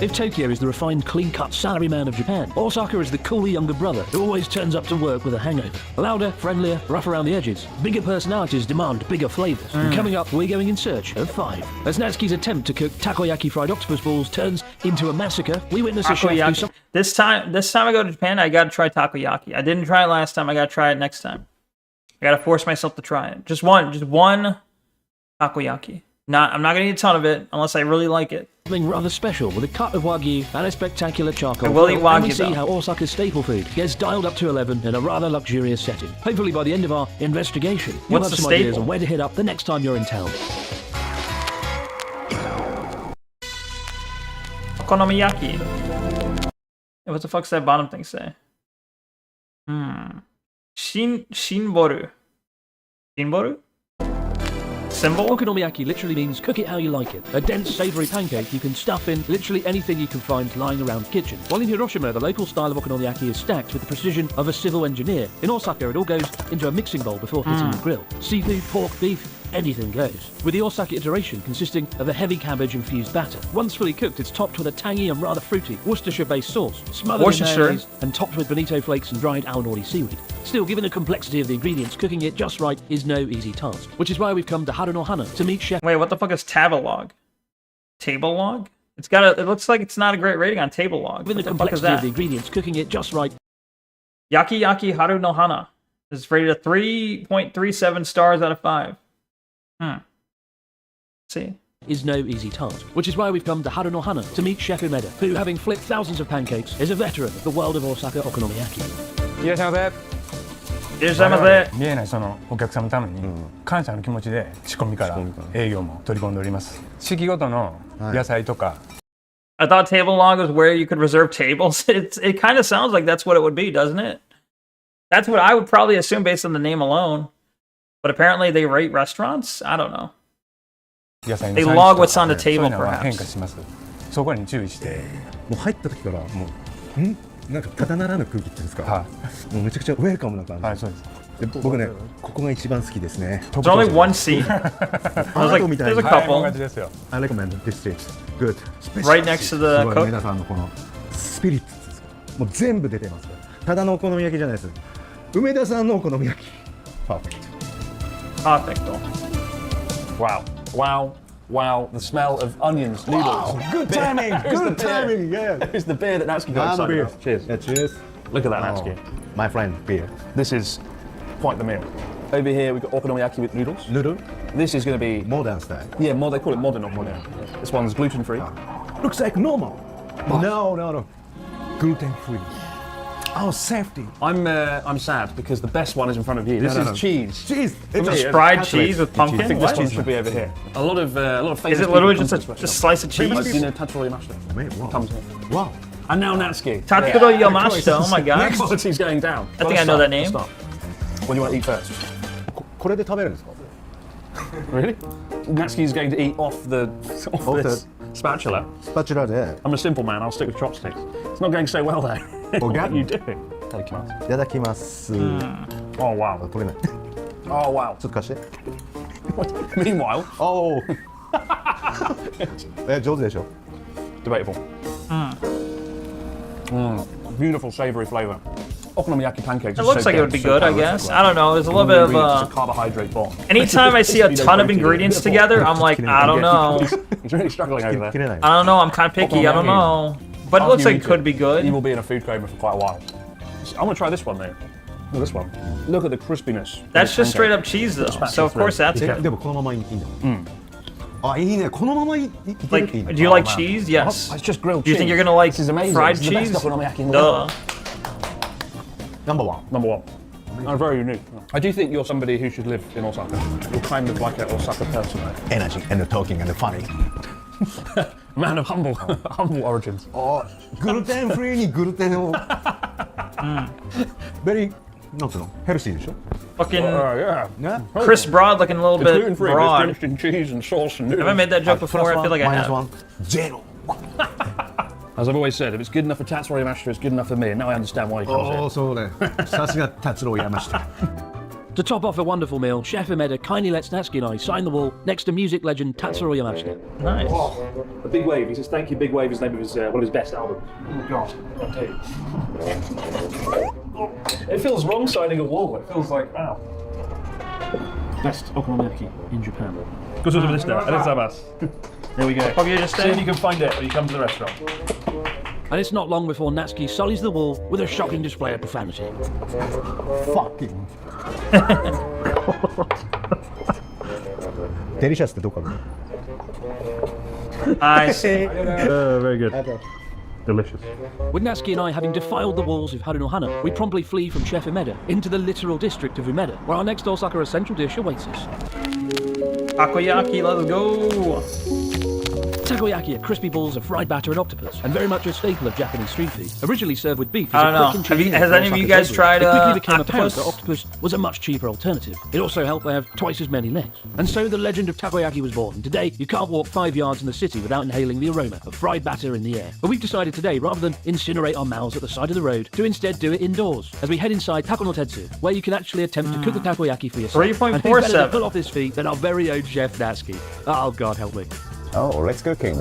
If Tokyo is the refined, clean-cut salaryman of Japan, Osaka is the cooler younger brother who always turns up to work with a hangover. Louder, friendlier, rough around the edges. Bigger personalities demand bigger flavours. And coming up, we're going in search of 5. As Natsuki's attempt to cook takoyaki fried octopus balls turns into a massacre, we witness a chef do something. This time I go to Japan, I gotta try takoyaki. I didn't try it last time, I gotta try it next time. I gotta force myself to try it. Just one takoyaki. I'm not gonna eat a ton of it unless I really like it. Something rather special with a cut of wagyu and a spectacular charcoal. I will eat wagyu, and we see though. how Osaka's staple food gets dialed up to 11 in a rather luxurious setting. Hopefully by the end of our investigation, you'll What's have the some ideas staple? on where to hit up the next time you're in town. Okonomiyaki. Hey, what the fuck's that bottom thing say? Shinboru. Shinboru? Symbol? Okonomiyaki literally means cook it how you like it. A dense, savoury pancake you can stuff in literally anything you can find lying around the kitchen. While in Hiroshima, the local style of okonomiyaki is stacked with the precision of a civil engineer. In Osaka, it all goes into a mixing bowl before hitting the grill. Seafood, pork, beef, anything goes. With the Osaka iteration consisting of a heavy cabbage-infused batter. Once fully cooked, it's topped with a tangy and rather fruity Worcestershire-based sauce, smothered in Worcestershire. mayonnaise and topped with bonito flakes and dried aonori seaweed. Still, given the complexity of the ingredients, cooking it just right is no easy task, which is why we've come to Haru no Hana to meet Chef Wait, what the fuck is Tabalog? Table log? It's got a. It looks like it's not a great rating on Table log. Given What the the fuck is complexity of that? the ingredients, cooking it just right Yaki Yaki Haru no Hana. This is rated a 3.37 stars out of 5. Let's see. is no easy task, which is why we've come to Haru no Hana to meet Chef Umeda, who, having flipped thousands of pancakes, is a veteran of the world of Osaka okonomiyaki. いらっしゃいませ。いらっしゃいませ。見えないそのお客様のために感謝の気持ちで仕込みから営業も取り込んでおります。四季ごとの野菜とか。I thought table log was where you could reserve tables. It kind of sounds like that's what it would be, doesn't it? That's what I would probably assume based on the name alone. But apparently they rate restaurants? I don't know. 野菜の They 産地 log と what's か on the そういう table, のは変化 perhaps. します。そこに注意して。もう入った時からもうなんかただならぬ空気っていうんですか、はもうめちゃくちゃウェルカムな感じ、はい、そうです。で僕ねここが一番好きですね。 There's only one seat. I was like, みたい there's a なはい、こんな couple 感じですよ。I recommend this street. Good. right next to す the ごい cook. 皆さんのこのスピリッツですか、もう全部出てますから。ただのお好み焼きじゃないです。梅田さんのお好み焼き。パーフェクト。 Perfect. Wow. Wow. Wow. The smell of onions, noodles. Good timing. Good timing. Yeah. It's the beer that Natsuki got excited beer. about. Cheers. Yeah, cheers. Look at that, Natsuki. My friend, beer. This is quite the meal. Over here, we've got okonomiyaki with noodles. Noodle. This is going to be, Modern style. yeah, more, they call it modern okonomiyaki. This one's gluten-free. Looks like normal. No. Gluten free. Oh, safety. I'm sad because the best one is in front of you. This No, is no. cheese. Cheese. For me, Fried cheese with I pumpkin? think this What? one should be over here. A lot of famous Is it people literally come just to a this restaurant. just slice of Like, cheese? you know, Tatsuro Yamashita Mate, wow. comes here. Wow. And now Natsuki. Tatsuro Yamashita, oh my god. Quality's going down. I think I know that name. What do you want to eat first? これで食べるんですか？ Really? Natsuki's going to eat off this spatula. スパチュラで I'm a simple man, I'll stick with chopsticks. It's not going so well there. What are you doing? Take him out. いただきます。 Oh wow. 取れない。 Oh wow. ちょっと貸して。 Meanwhile, おお。上手でしょ。 debatable. Beautiful savoury flavour. Okonomiyaki pancakes. It looks like it would be good, I guess. I don't know. There's a little bit It's a of carbohydrate bomb. anytime I see a ton of ingredients together, I'm like, I don't know. He's really struggling over 切 there. れない。I don't know. I'm kind of picky. I don't know. But it looks like it could be You good. will be in a food coma for quite a while. I want to try this one, mate. Look at this one. Look at the crispiness. of That's this just straight pancake. up cheese, though. So of course that's え good. でもこのままいいんだ。あ、いいね。このままいけるってい Like, いね。 do you like man. cheese? Oh, Yes. it's just grilled Do you cheese. think you're gonna like This is amazing. fried It's the best cheese? okonomiyaki in the Duh. world. Number one. Number one. And very unique. I do think you're somebody who should live in Osaka. You're kind of like an Osaka person. Energy and the talking and the funny. Man of humble, humble origins. あ、グルテンフリーにグルテンを。Very なんつうのヘルシーでしょ。 Fucking Yeah. ね。 Chris Broad looking a little It's bit gluten-free, but broad. it's drenched in cheese and sauce and Have I noodles. made that joke before? I feel like I minus have. one. Zero. As I've always said, if it's good enough for Tatsuro Yamashita, it's good enough for me. And now I understand why he comes お here. お、そうね。さすが達郎山下。 To top off a wonderful meal, Chef Umeda kindly lets Natsuki and I sign the wall next to music legend Tatsuro Yamashita. Nice. The Big Wave. He says, "Thank you, Big Wave." Is the name of his one of his best albums. Oh my god! I'll tell you. It feels wrong signing a wall. It feels like wow. Best okonomiyaki in Japan. Go to the list now. There we go. Fuck you just See if saying? you can find it when you come to the restaurant. And it's not long before Natsuki sullies the wall with a shocking display of profanity. Fucking. デリシャスってどこかな I see. Very good. Delicious. With Natsuki and I having defiled the walls of Haru no Hana, we promptly flee from Chef Umeda into the literal district of Umeda, where our next Osaka essential dish awaits us. Takoyaki, let's go. Takoyaki are crispy balls of fried batter and octopus, and very much a staple of Japanese street food. Originally served with beef, I don't know. Has any of you guys tried it quickly became apparent octopus? that octopus was a much cheaper alternative. It also helped they have twice as many legs. And so the legend of takoyaki was born. Today, you can't walk 5 yards in the city without inhaling the aroma of fried batter in the air. But we've decided today, rather than incinerate our mouths at the side of the road, to instead do it indoors, as we head inside Takonotetsu, where you can actually attempt to cook the takoyaki for yourself. 3.47. And who better to pull off this feat than our very own Chef Natsuki. Oh, God help me. Oh, let's cooking.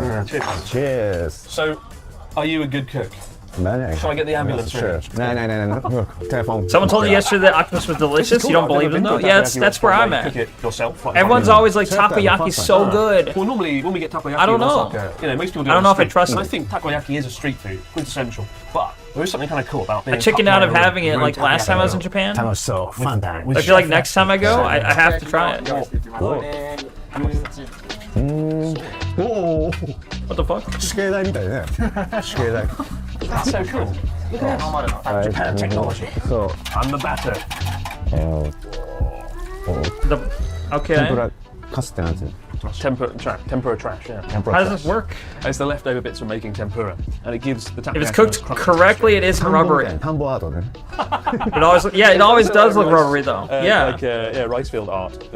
Cheers. So, are you a good cook? No. Shall I get the ambulance ready? No. Look, telephone. Someone told you yesterday that octopus was delicious. You don't believe them though? Yeah, that's where I'm Cook at. it yourself. Everyone's always like takoyaki's so good. Well, normally when we get takoyaki I don't in know. Osaka, you know, most people do I don't it know on if I the street. trust And it. I think takoyaki is a street food, quintessential. But there is something kind of cool about being I chickened out of up there having it with like last time I was in takoyaki. Japan. That was so fun time. I feel like next time I go, I have to try it. Oh, What the fuck? 死刑台みたいね。死刑台。 That's so cool. Look at that. Japan technology. So, And the batter. The, okay. 天ぷらかすってなんていうの？ Tempura trash, yeah. How does this work? It's the leftover bits from making tempura. And it gives the takoyaki If it's cooked crunchy correctly, it isn't 田んぼみた rubbery. いな田んぼアートね。 It always, yeah, it always does look rubbery though. Yeah, Like rice field art.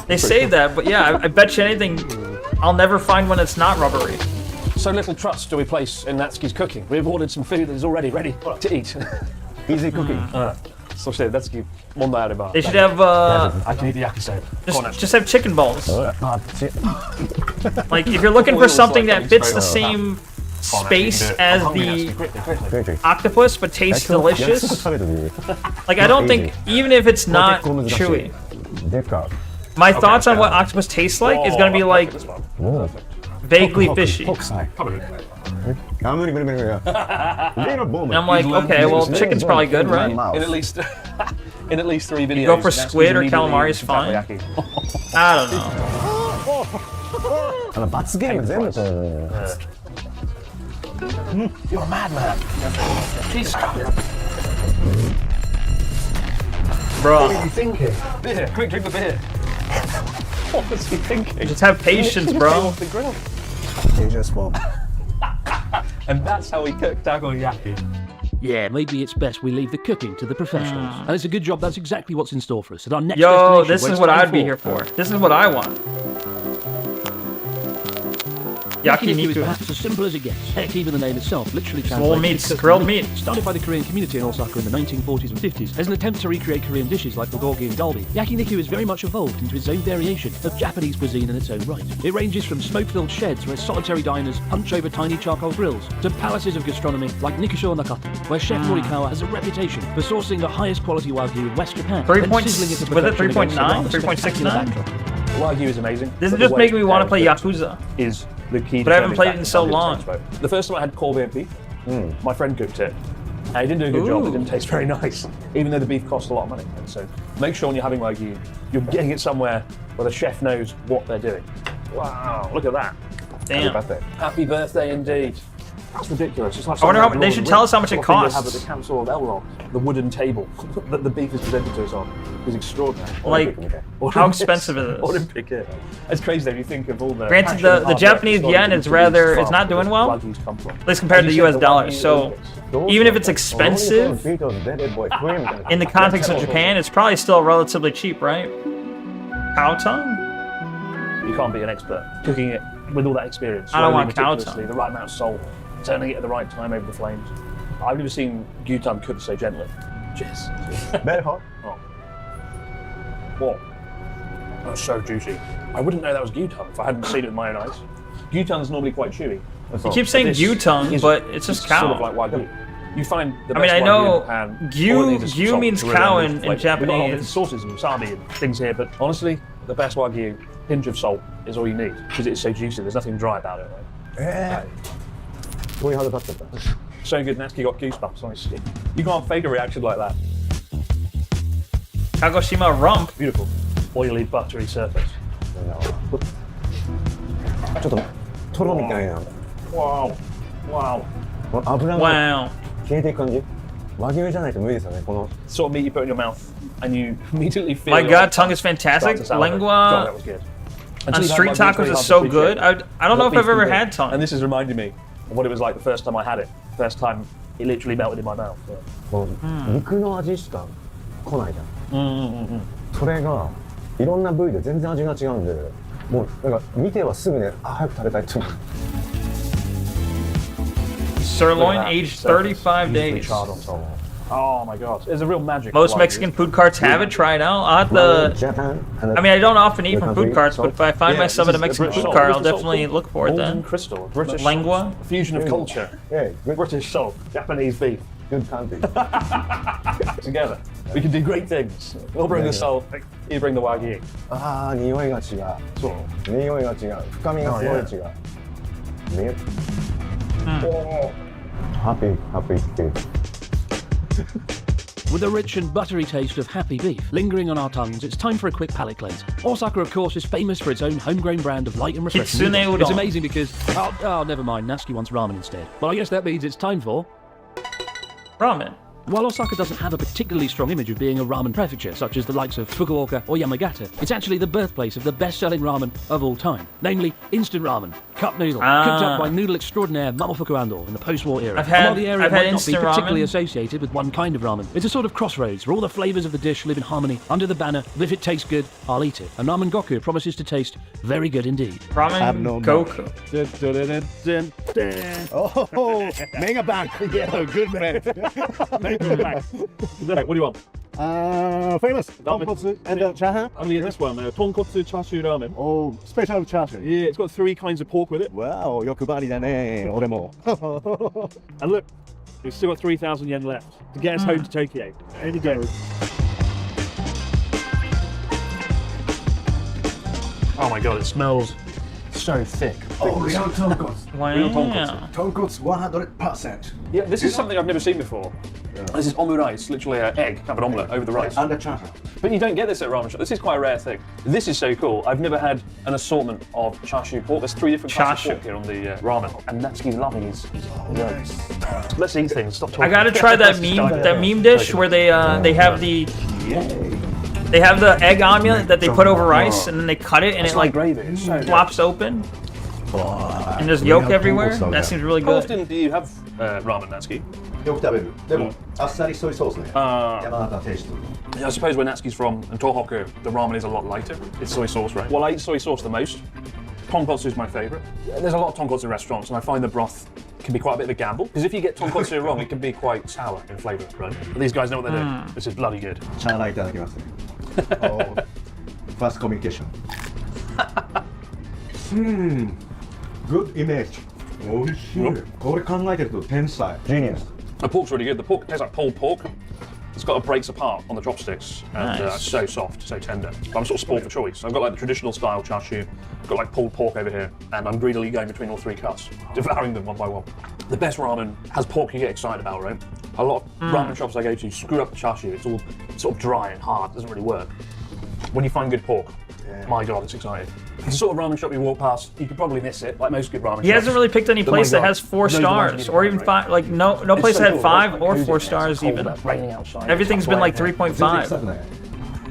they say that, but yeah, I bet you anything, I'll never find one that's not rubbery. So little trust do we place in Natsuki's cooking. We've ordered some food that is already ready to eat. Easy cooking. そしてNatsuki 問題あれば They should have, I can eat the yakisoba. just have chicken balls. あっち。 Like, if you're looking for something that fits the same space as the octopus but tastes 焼き delicious, そば食べてみる。 like, I don't think, even if it's not chewy, でか。 my thoughts on what octopus tastes like is gonna be like vaguely fishy. 北斎。あ、無理。例のボー And I'm like, okay, well, chicken's probably good, right? In at least in at least 3 videos. Go for Natsuki's squid or immediately calamari is eaten fine. takoyaki. I don't know. 罰ゲーム全部そうだね。 You're a madman. Jesus. Bro, What are you thinking? Beer. Quick, drink the beer. What was he thinking? just have patience, bro. Off the grill. And that's how we cook takoyaki. Yeah, maybe it's best we leave the cooking to the professionals. And it's a good job that's exactly what's in store for us at our next Yo, destination. this is what I'd be here for. This is what I want. Yakiniku is Yakiniku. perhaps as simple as it gets. Heck, even the name itself literally Small translates meats, to cooked grilled meat. meat. Started by the Korean community in Osaka in the 1940s and 50s as an attempt to recreate Korean dishes like bulgogi and galbi, yakiniku has very much evolved into its own variation of Japanese cuisine in its own right. It ranges from smoke-filled sheds where solitary diners punch over tiny charcoal grills to palaces of gastronomy like Nikusho Nakata, where Chef Morikawa has a reputation for sourcing the highest quality wagyu in West Japan. 3 and points, sizzling it to was it perfection against a 3.9? rather spectacular 3.69? backdrop. Wagyu is amazing. This is but the just way making me want to it's play cooked Yakuza. Is the key. But I haven't determining played it factor in so how good it long. tastes, right? The first time I had Kobe beef, my friend cooked it. And he didn't do a good job. It didn't taste very nice, even though the beef cost a lot of money. And so make sure when you're having Wagyu, you're getting it somewhere where the chef knows what they're doing. Wow, look at that. Damn. Happy birthday indeed. That's ridiculous. It's like I wonder something how- they Lord should of the tell Rings. us how much it Sort of thing they costs. have at the Council of Elrond, the wooden table that the beef is presented to us on is extraordinary. Like, how expensive is this? Olympic, yeah. It's crazy though. You think of all the. Granted, passion the and hard work Japanese that's gone yen into is rather- these it's not doing well. Wagyu's come from. At least compared to As the you said, US dollar. Wagyu So Olympics. even if it's expensive, in the context of Japan, it's probably still relatively cheap, right? Cow tongue? You can't be an expert cooking it with all that experience. I don't Slowly, want cow meticulously, tongue. the right amount of salt, turning it at the right time over the flames. I've never seen gyutan cooked so gently. Cheers. Very hot. Oh. What? That's so juicy. I wouldn't know that was gyutan if I hadn't seen it with my own eyes. Gyutan's normally quite chewy. You keep saying This gyu tongue, is but it's just cow. Sort of like Wagyu. You find the I mean, best I Wagyu know in Japan, gyu- all it needs is some gyu salt means to really cow elevate in the flavour. We've got a lot of Japanese. different sauces and wasabi and things here, but honestly, the best Wagyu, pinch of salt is all you need because it's so juicy. There's nothing dry about it. Right? So good, Natsuki got goosebumps on his skin. You can't fake a reaction like that. Kagoshima rump. Beautiful, oily, buttery surface. ちょっとトロみたいな Wow, wow. 油が Wow. 消えていく感じ和牛じゃないと無理ですよねこの Sort of meat you put in your mouth and you immediately feel. My your God, tongue is start fantastic. to salivate. God, Lingua that was good. On street tacos is so good. I don't know if I've ever had tongue. And this is reminding me of what it was like the first time I had it. First time it literally melted in my mouth. こう肉の味しか来ないじゃん。それがいろんな部位で全然味が違うんで、もうなんか見てはすぐね、あ、早く食べたいって思う。Sirloin aged 35 days. Oh my god, there's a real magic. Most Mexican food carts have it. Try it out. I'll have the. I mean, I don't often eat from food carts, but if I find myself at a Mexican food cart, I'll definitely look for it then. Crystal, British Lengua. Fusion of culture. Yeah, British salt, Japanese beef. good country. Together, we can do great things. We'll bring the salt, you bring the wagyu. ああ、匂いが違う。そう。匂いが違う。深みがすごい違う。ね。Happy beef. With the rich and buttery taste of happy beef lingering on our tongues, it's time for a quick palate cleanse. Osaka, of course, is famous for its own homegrown brand of light and refreshing Kitsune noodles. It's udon. amazing because... Oh, never mind. Natsuki wants ramen instead. Well, I guess that means it's time for... Ramen. While Osaka doesn't have a particularly strong image of being a ramen prefecture, such as the likes of Fukuoka or Yamagata, it's actually the birthplace of the best-selling ramen of all time, namely instant ramen, cup noodle, cooked up by noodle extraordinaire Momofuku Ando in the post-war era. I've had- While the area I've had might not be instant particularly ramen. associated with one kind of ramen, it's a sort of crossroads where all the flavours of the dish live in harmony under the banner of if it tastes good, I'll eat it. And Ramen Goku promises to taste very good indeed. Ramen no Goku. Oh, Mega Bank. Yeah, good man. What do you want? Famous. Tonkotsu and chahan. I'm gonna get this one, tonkotsu chashu ramen. Oh, special chashu. Yeah, it's got 3 kinds of pork with it. Wow, 欲張りだね、俺も。 And look, we've still got 3,000 yen left to get us home to Tokyo. Here you go. Oh my god, it smells so thick. Oh, real tonkotsu. Wow. Tonkotsu 100%. Yeah, this is something I've never seen before. This is omurice, literally an egg, kind of an omelette over the rice. And the chahan. But you don't get this at ramen shop. This is quite a rare thing. This is so cool. I've never had an assortment of chashu pork. There's 3 different kinds of pork here on the ramen. And Natsuki's loving his Let's eat things. Stop talking. I gotta try that meme dish where they have the egg omelet that they put over rice and then they cut it and it like gravy. It's so good. flops open and there's yolk everywhere. That seems really How good. often do you have ramen, Natsuki? よく食べる。でも、あっさりソイソースね。山形テイスト。 I suppose where Natsuki's from and Tohoku, the ramen is a lot lighter. It's soy sauce, right? Well, I eat soy sauce the most. Tonkotsu is my favourite. There's a lot of tonkotsu restaurants, and I find the broth can be quite a bit of a gamble. Because if you get tonkotsu wrong, it can be quite sour in flavour, right? But these guys know what they're doing. This is bloody good. チャーラいただきますね。Oh, fast communication. Good image. おいしい。これ考えてると天才。Genius. The pork's really good. The pork tastes like pulled pork. It's got it breaks apart on the chopsticks and Nice. so soft, so tender. But I'm sort of spoiled for choice. I've got like the traditional style chashu, I've got like pulled pork over here, and I'm greedily going between all 3 cuts, devouring them one by one. The best ramen has pork you get excited about, right? A lot of ramen shops I go to screw up the chashu. It's all sort of dry and hard. Doesn't really work. When you find good pork, my god, it's exciting. It's the sort of ramen shop you walk past, you could probably miss it, like most good ramen shops. He hasn't really picked any But my place that God, has 4 those reminds me stars of or home, even right? 5. Like no It's place so that had cool. 5 It's or cozy 4 in there. stars It's cold, even. it's raining outside. Everything's It's been like bright in here.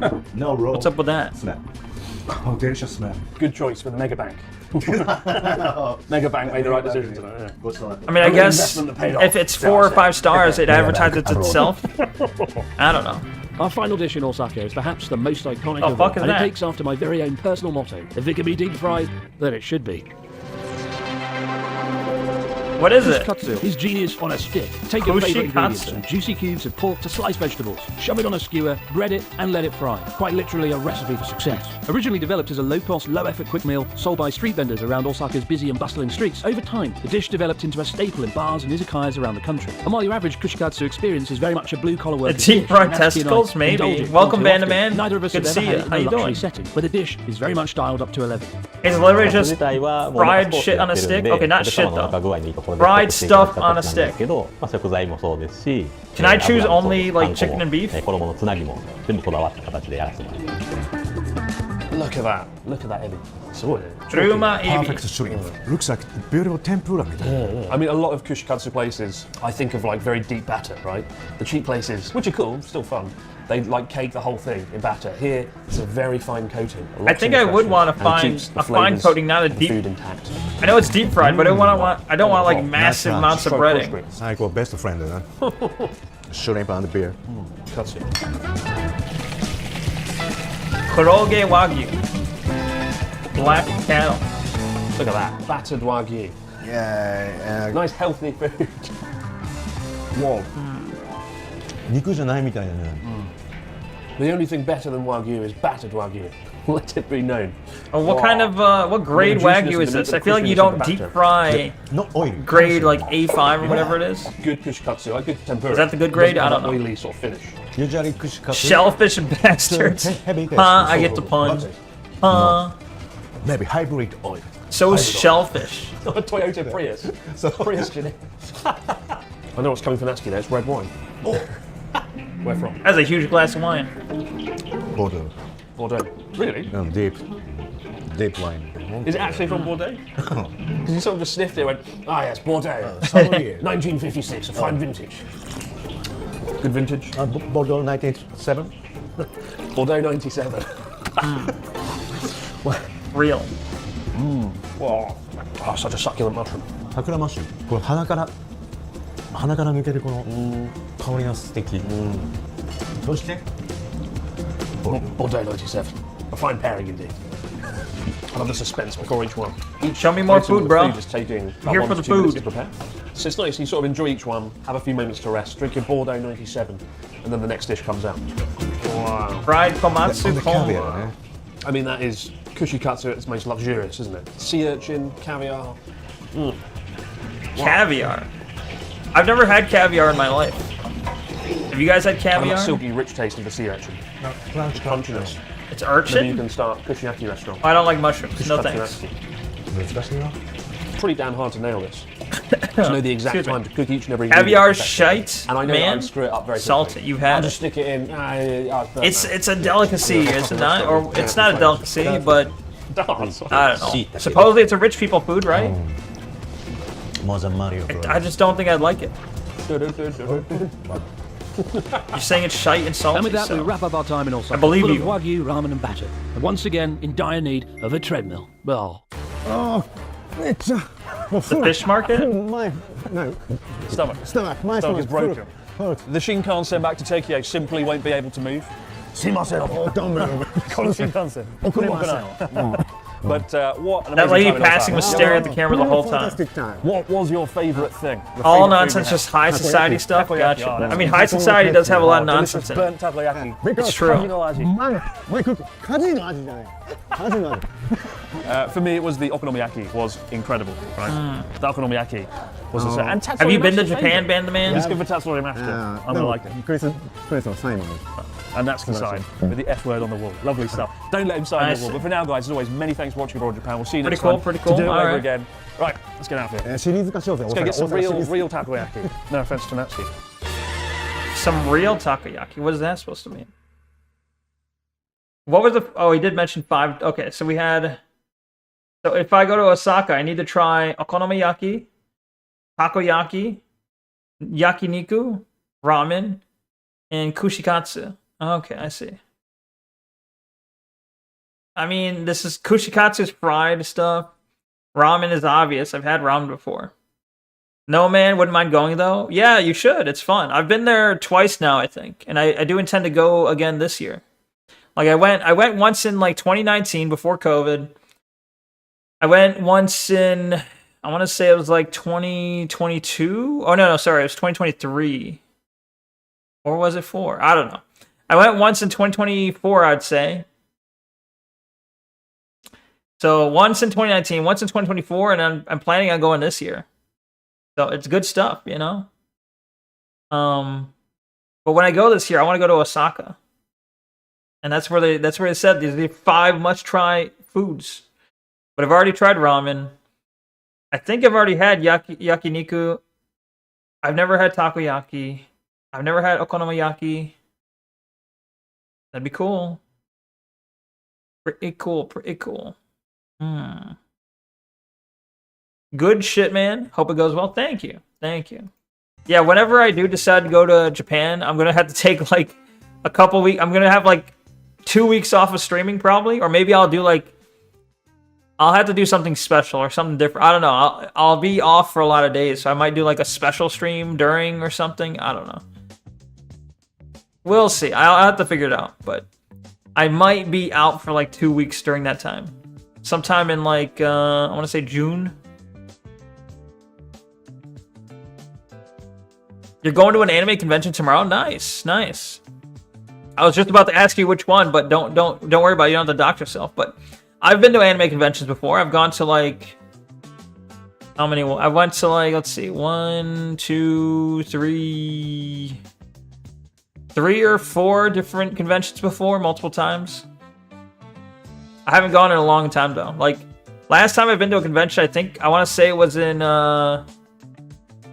3.5. No roll. What's up with that? Snap. Oh, delicious smell. Good choice for the Mega Bank. Mega Bank made the right decision tonight. Yeah. I mean, I guess investment that paid off. if it's 4 or 5 stars, it advertises itself. I don't know. Our final dish in Osaka is perhaps the most iconic Oh, of all, fuck is and it that? takes after my very own personal motto: if it can be deep fried, then it should be. What is it? Kushikatsu is genius on a stick. Take your favourite ingredients Kushikatsu. from juicy cubes of pork to sliced vegetables, shove it on a skewer, bread it, and let it fry. Quite literally a recipe for success. Originally developed as a low-cost, low-effort quick meal sold by street vendors around Osaka's busy and bustling streets, over time, the dish developed into a staple in bars and izakayas around the country. And while your average kushikatsu experience is very much a blue-collar worker, Deep fried testicles, maybe. Welcome, Banda Man. Neither of us Good have to ever see had ya. it in How a you luxury doing? setting, where the dish is very much dialed up to 11. It's literally just fried shit on a stick. Okay, not shit though. Fried stuff on a stick. Can I choose only like chicken and beef? Look at that. Look at that ebi. So Truma Perfect ebi. shrimp. Looks like beautiful tempura. I mean, a lot of kushikatsu places, I think of like very deep batter, right? The cheap places, which are cool, still fun, they like cake the whole thing in batter. Here, it's a very fine coating. I think I would want a fine coating, not a deep. Food intact. I know it's deep fried, but I don't want like massive amounts of breading. I got best friend, shrimp and beer. Katsu. Kuroge Wagyu. Black cattle. Look at that. Battered wagyu. Yeah. Nice healthy food. Wow. 肉じゃないみたいだね。 The only thing better than wagyu is battered wagyu. Let it be known. What kind of what grade Wagyu is this? I feel like you don't deep fry Not oil. grade like A5 or whatever it is. Good kushikatsu, like good tempura. Is that the good grade? I don't know. Oily sort of finish. Usually kushikatsu. Shellfish bastards. Huh, I get the pun. Maybe hybrid oil. So is shellfish. Not a Toyota Prius. Prius genetics. I know what's coming for Natsuki there. It's red wine. Oh. Where from? That's a huge glass of wine. Bordeaux. Bordeaux. Really? Deep wine. Is it actually from Bordeaux? Because you sort of just sniffed it and went, ah yes, Bordeaux. 1956, a fine vintage. Good vintage? Bordeaux 97. Bordeaux 97. Real. Wow. Oh, such a succulent mushroom. 桜マッシュ。これ鼻から抜けるこの香りが素敵。そして Bordeaux 97. A fine pairing indeed. I love the suspense before each one. Show me more food, bro. Food is taking about Here 1 for to the 2 minutes food. to prepare. So it's nice, you sort of enjoy each one, have a few moments to rest, drink your Bordeaux 97, and then the next dish comes out. Wow. Fried komatsu キャビアだね。 I mean, that is kushikatsu at its most luxurious, isn't it? Sea urchin, caviar. Caviar. I've never had caviar in my life. Have you guys had And caviar? that silky, rich taste of the sea urchin. Crunchiness. It's Maybe you urchin? can start kushiyaki restaurant. I don't like mushrooms. No Kushikatsu thanks. Natsuki. 難しいな。 Pretty damn hard to nail this. To know the exact Excuse me. time to cook each and every Caviar ingredient perfectly. shite, And I know man. I'd screw it up very quickly. Salty. You've I'll had just it. stick it in. It's a delicacy, is it not? Or it's not a delicacy, but Dance. I don't know. Supposedly it's a rich people food, right? More than Mario Bros. I just don't think I'd like it. You're saying it's shite and salty. And with that, we so- wrap up our time in Osaka. I believe full you. of Wagyu, ramen, and batter. And once again, in dire need of a treadmill. Oh. めっちゃ。もう The fish market? My no Stomach. stomach. My Stomach is full. broken. The Shinkansen back to Tokyo simply won't be able to move. すいません。Oh, don't move. この Shinkansen. 遅れましたよ。 But what an That amazing lady time in passing Osaka. was staring at the camera the whole time. Fantastic time. What was your favourite thing? The All favourite food nonsense, you just high society stuff. Takoyaki. Gotcha. Oh, I mean, high society does have a lot of had? nonsense Delicious in it. burnt takoyaki. It's true. My cook. カジの味じゃない。カジの味。 For me, it was the okonomiyaki was incredible. Right? The okonomiyaki was and Tatsuri Have you been to Mashita's Japan, favourite. Bandman? Let's give it Tatsuri Mashita. I'm gonna like it. クリスのサイモン。 And that's the sign with the F word on the wall. Lovely stuff. Don't let him sign Nice. the wall. But for now, guys, as always, many thanks for watching Abroad Japan. We'll see you Pretty next cool, time pretty cool. to do it All over right. again. Right, let's get out of here. シリーズ化しようぜ。 Let's go get some real takoyaki. No offense to Natsuki. Some real takoyaki. What is that supposed to mean? What was the? Oh, he did mention 5. Okay, so we had. So if I go to Osaka, I need to try okonomiyaki, takoyaki, yakiniku, ramen, and kushikatsu. Okay, I see. I mean, this is kushikatsu's fried stuff. Ramen is obvious. I've had ramen before. No, man, wouldn't mind going though. Yeah, you should. It's fun. I've been there twice now, I think, and I do intend to go again this year. Like I went once in like 2019 before COVID. I went once in, I want to say it was like 2022. Oh no, sorry, it was 2023. Or was it 4? I don't know. I went once in 2024, I'd say. So once in 2019, once in 2024, and I'm planning on going this year. So it's good stuff, you know. But when I go this year, I want to go to Osaka, and that's where they said these are the 5 must-try foods. But I've already tried ramen. I think I've already had yakiniku. I've never had takoyaki. I've never had okonomiyaki. That'd be cool. Pretty cool, pretty cool. Good shit, man. Hope it goes well. Thank you. Thank you. Yeah, whenever I do decide to go to Japan, I'm going to have to take like a couple weeks. I'm going to have like 2 weeks off of streaming probably. Or maybe I'll do like, I'll have to do something special or something different. I don't know. I'll be off for a lot of days. So I might do like a special stream during or something. I don't know. We'll see. I'll have to figure it out. But I might be out for like 2 weeks during that time. Sometime in like, I want to say June. You're going to an anime convention tomorrow? Nice, nice. I was just about to ask you which one, but don't worry about it. You don't have to dox yourself. But I've been to anime conventions before. I've gone to like, how many? I went to like, let's see, 1, 2, 3 or 4 different conventions before, multiple times. I haven't gone in a long time though. Like last time I've been to a convention, I want to say it was in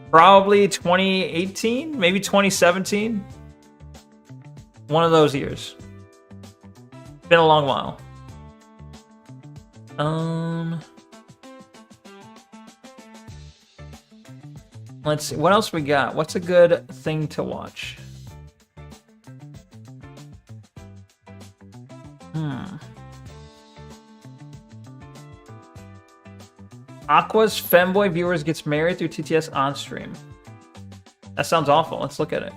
probably 2018, maybe 2017. One of those years. Been a long while. Let's see. What else we got? What's a good thing to watch? Aqua's femboy viewers gets married through TTS on stream. That sounds awful. Let's look at it.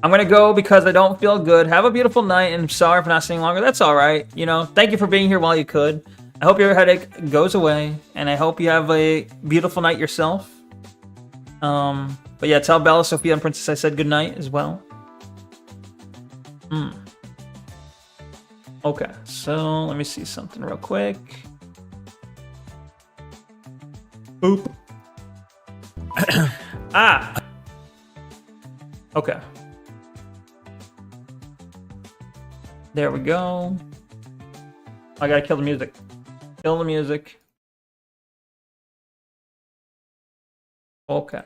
I'm gonna go because I don't feel good. Have a beautiful night, and I'm sorry for not staying longer. That's all right. You know, thank you for being here while you could. I hope your headache goes away, and I hope you have a beautiful night yourself. But yeah, tell Bella, Sophia, and Princess I said good night as well. Okay, so let me see something real quick. Boop. Ah. Okay. There we go. I gotta kill the music. Kill the music. Okay.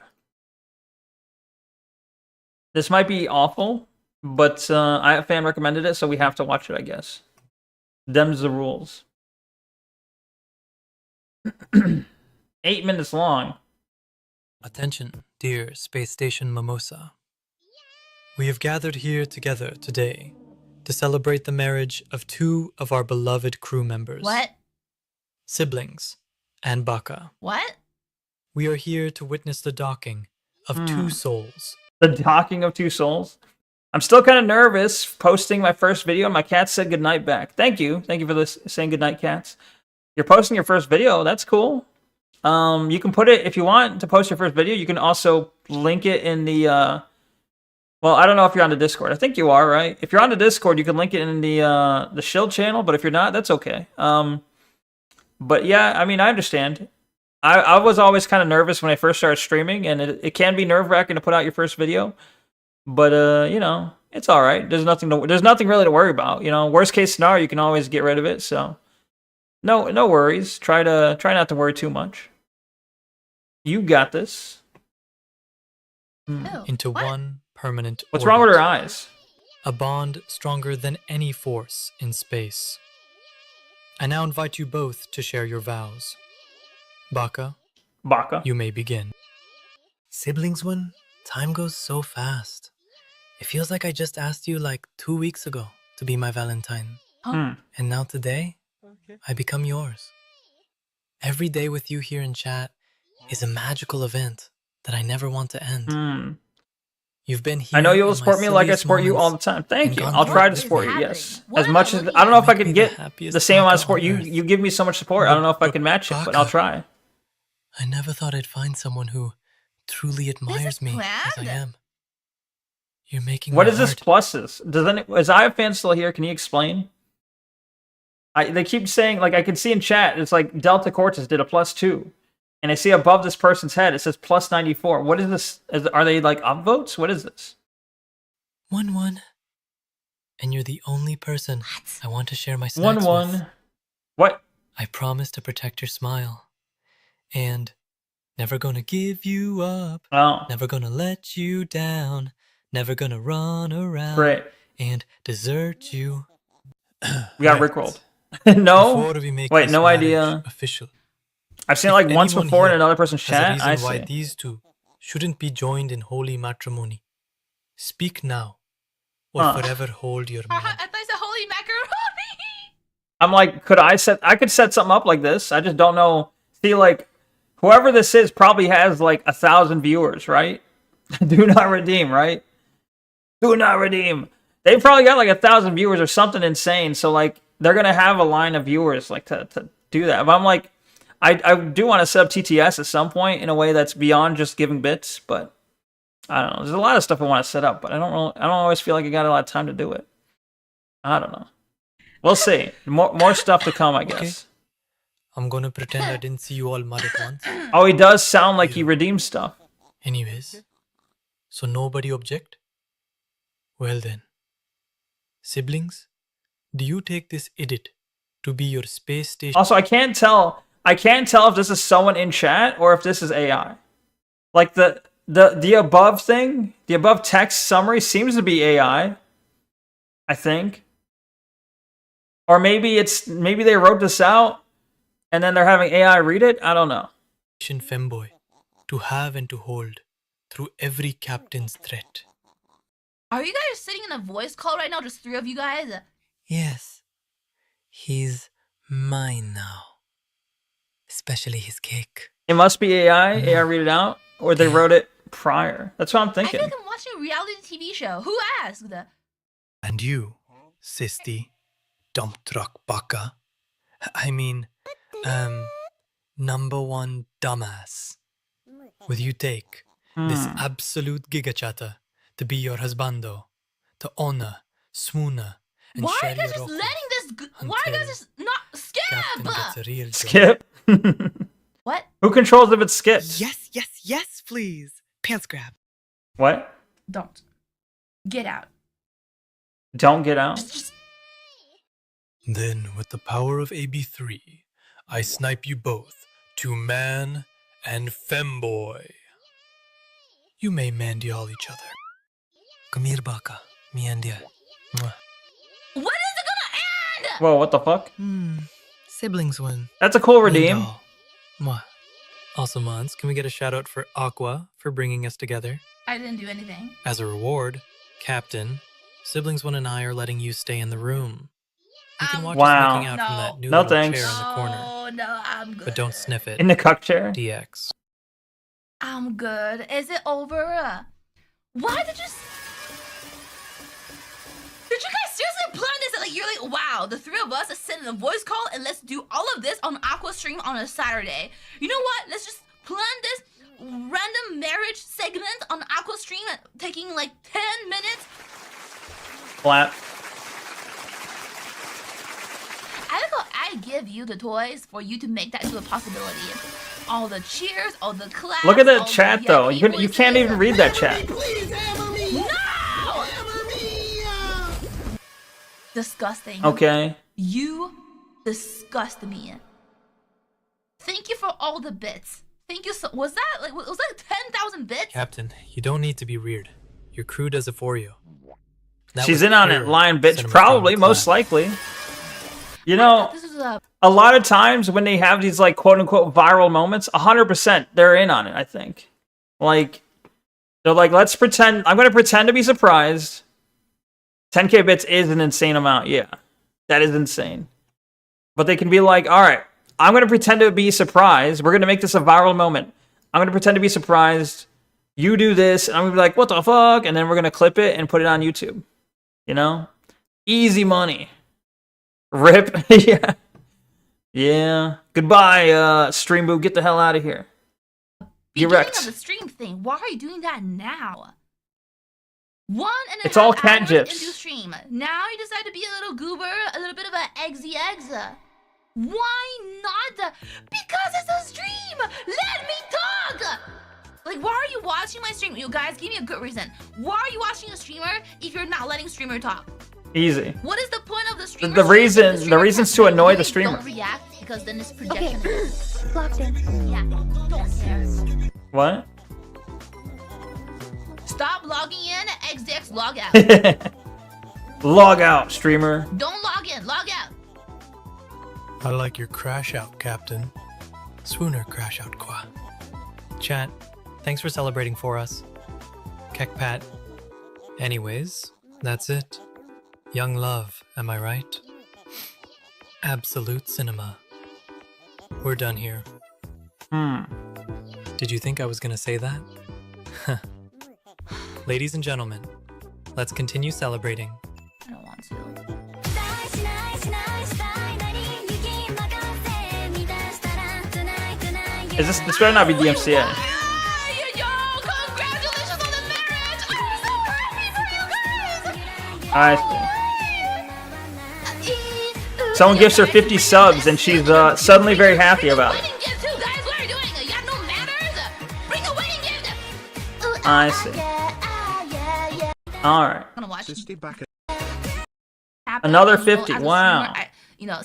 This might be awful, but a fan recommended it, so we have to watch it, I guess. Them's the rules. 8 minutes long. Attention, dear Space Station Mimosa. We have gathered here together today to celebrate the marriage of 2 of our beloved crew members. What? Siblings, and Baka. What? We are here to witness the docking of 2 souls. The docking of 2 souls? I'm still kind of nervous posting my first video, and my cat said goodnight back. Thank you. Thank you for this, saying goodnight, cats. You're posting your first video. That's cool. You can put it, if you want to post your first video, you can also link it in the, well, I don't know if you're on the Discord. I think you are, right? If you're on the Discord, you can link it in the Shield channel, but if you're not, that's okay. But yeah, I mean, I understand. I was always kind of nervous when I first started streaming, and it can be nerve-wracking to put out your first video. But, you know, it's all right. There's nothing really to worry about. You know, worst case scenario, you can always get rid of it. So, no worries. Try not to worry too much. You got this. Into one permanent What's wrong with orbit. her eyes? A bond stronger than any force in space. I now invite you both to share your vows. Baka, you may begin. Siblings one, time goes so fast. It feels like I just asked you like 2 weeks ago to be my Valentine. And now today, I become yours. Every day with you here in chat is a magical event that I never want to end. You've been here. I know you'll support me like I support you all the time. Thank you. I'll try to support you, yes. As much as, I don't know if I can get the same amount of support. You give me so much support, I don't know if I can match it, but I'll try. I never thought I'd find someone who truly admires me as I am. You're making What my is this heart- pluses? Is I fan still here? Can you explain? They keep saying, like, I can see in chat, it's like Delta Cortes did a +2. And I see above this person's head, it says +94. What is this? Are they like upvotes? What is this? 1-1. And you're the only person I want to share my snacks with. 1-1. What? I promise to protect your smile. And never gonna give you up. Oh, Never gonna let you down. Never gonna run around great. and desert you. We got rickrolled. No? Before we make Wait, this no marriage idea. official, I've seen it if like once anyone before in here another person's has a chat. reason I why see. these two shouldn't be joined in holy matrimony, speak now or Huh. forever hold your I man. thought you said holy macaroni. I'm like, I could set something up like this. I just don't know. See, like, whoever this is probably has like 1,000 viewers, right? Do not redeem, right? Do not redeem. They probably got like 1,000 viewers or something insane. So like, they're gonna have a line of viewers like to do that. But I'm like, I do want to set up TTS at some point in a way that's beyond just giving bits. But I don't know. There's a lot of stuff I want to set up, but I don't always feel like I got a lot of time to do it. I don't know. We'll see. More stuff to come, I guess. Okay. I'm gonna pretend I didn't see you all mad at once. Oh, he does sound like he redeems stuff. Anyways, so nobody object? Well then, siblings, do you take this idiot to be your space station? Also, I can't tell if this is someone in chat or if this is AI. Like the above thing, the above text summary seems to be AI. I think. Or maybe they wrote this out and then they're having AI read it. I don't know. Femboy, to have and to hold through every captain's threat. Are you guys sitting in a voice call right now? Just three of you guys? Yes, he's mine now. Especially his cake. It must be AI. AI read it out, or they wrote it prior. That's what I'm I feel thinking. like I'm watching a reality TV show. Who asked? And you, Sisty, dump truck baka. I mean, number one dumbass. Will you take this absolute gigachatter to be your husbando, to honor, swoona, and Why are share you guys your just rojo letting this? Why are you guys just not Captain gets skip? a real joy. Skip. What? Who controls if it's skipped? Yes, please. Pants grab. What? Don't. Get out. Don't get out. Then, with the power of AB3, I snipe you both to man and femboy. You may mandial each other. Kamir baka, miandia. When is it gonna end? Whoa, what the fuck? Siblings win. That's a cool redeem. Mean Mwah. Also, Mons, can we get a shout out for Aqua for bringing us together? I didn't do anything. As a reward, Captain, Siblings One and I are letting you stay in the room. You can watch Wow. us making out from that new No little thanks. chair in the corner. Oh no, I'm good. But don't sniff it. In the cuck chair. DX. I'm good. Is it over? Why did you? Did you guys seriously plan this? Like you're like, wow, the three of us are sitting in a voice call and let's do all of this on Aqua stream on a Saturday. You know what? Let's just plan this random marriage segment on Aqua stream, taking like 10 minutes. Flat. I like how I give you the toys for you to make that into a possibility. All the cheers, all the claps. Look at all the chat VIP though. You can't voices. even read that chat. No! Disgusting. Okay. You disgust me. Thank you for all the bits. Thank you so. Was that 10,000 bits? Captain, you don't need to be weird. Your crew does it for you. That She's was in on pure it, Lion bitch. cinematography Probably, clap. most likely. You know, This is a lot of times when they have these like quote unquote viral moments, 100% they're in on it. I think, like, they're like, let's pretend. I'm gonna pretend to be surprised. 10K bits is an insane amount. Yeah, that is insane. But they can be like, all right, I'm gonna pretend to be surprised. We're gonna make this a viral moment. I'm gonna pretend to be surprised. You do this, and I'm gonna be like, what the fuck? And then we're gonna clip it and put it on YouTube. You know, easy money. Rip. Yeah. Yeah. Goodbye, Stream Boo. Get the hell out of here. Get beginning wrecked. of the stream thing. Why are you doing that now? 1.5 It's all cat hours gifs. into stream. Now you decide to be a little goober, a little bit of an eggsy eggs. Why not? Because it's a stream. Let me talk. Like, why are you watching my stream? You guys, give me a good reason. Why are you watching a streamer if you're not letting streamer talk? Easy. What is the point of the streamer? The stream if reason's streamer to can't annoy the really streamer. Don't react because then it's projection. Locked in. Yeah, don't care. What? Stop logging in, XDX log out. Log out, streamer. Don't log in, log out. I like your crash out, Captain. Swooner crash out, qua. Chat, thanks for celebrating for us. Kekpat. Anyways, that's it. Young love, am I right? Absolute cinema. We're done here. Did you think I was gonna say that? Ladies and gentlemen, let's continue celebrating. I don't want to. Is this better not be DMCA? I see. Someone gives her 50 subs and she's suddenly very happy about it. I see. Alright. Another 50. Wow. You know,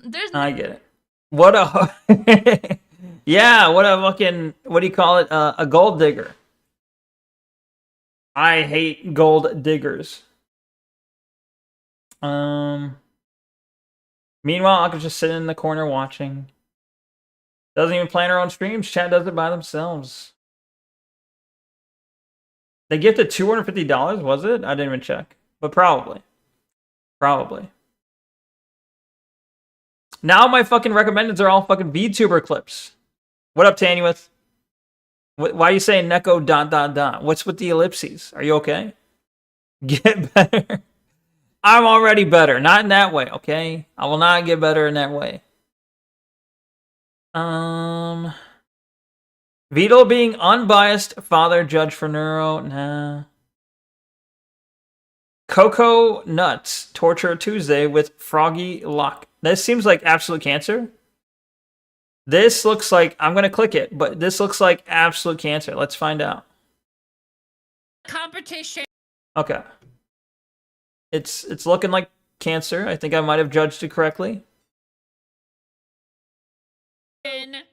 there's. I get it. What a. Yeah, what a fucking. What do you call it? A gold digger. I hate gold diggers. Meanwhile, I could just sit in the corner watching. Doesn't even plan her own streams. Chat does it by themselves. They gifted $250, was it? I didn't even check. But probably. Probably. Now my fucking recommendeds are all fucking VTuber clips. What up, Tanuith? Why are you saying Neko ... What's with the ellipses? Are you okay? Get better. I'm already better. Not in that way, okay? I will not get better in that way. Vito being unbiased father judge for neuro. Nah. Cocoa Nuts Torture Tuesday with Froggy Lock. This seems like absolute cancer. This looks like, I'm going to click it, but this looks like absolute cancer. Let's find out. Competition. Okay. It's looking like cancer. I think I might have judged it correctly.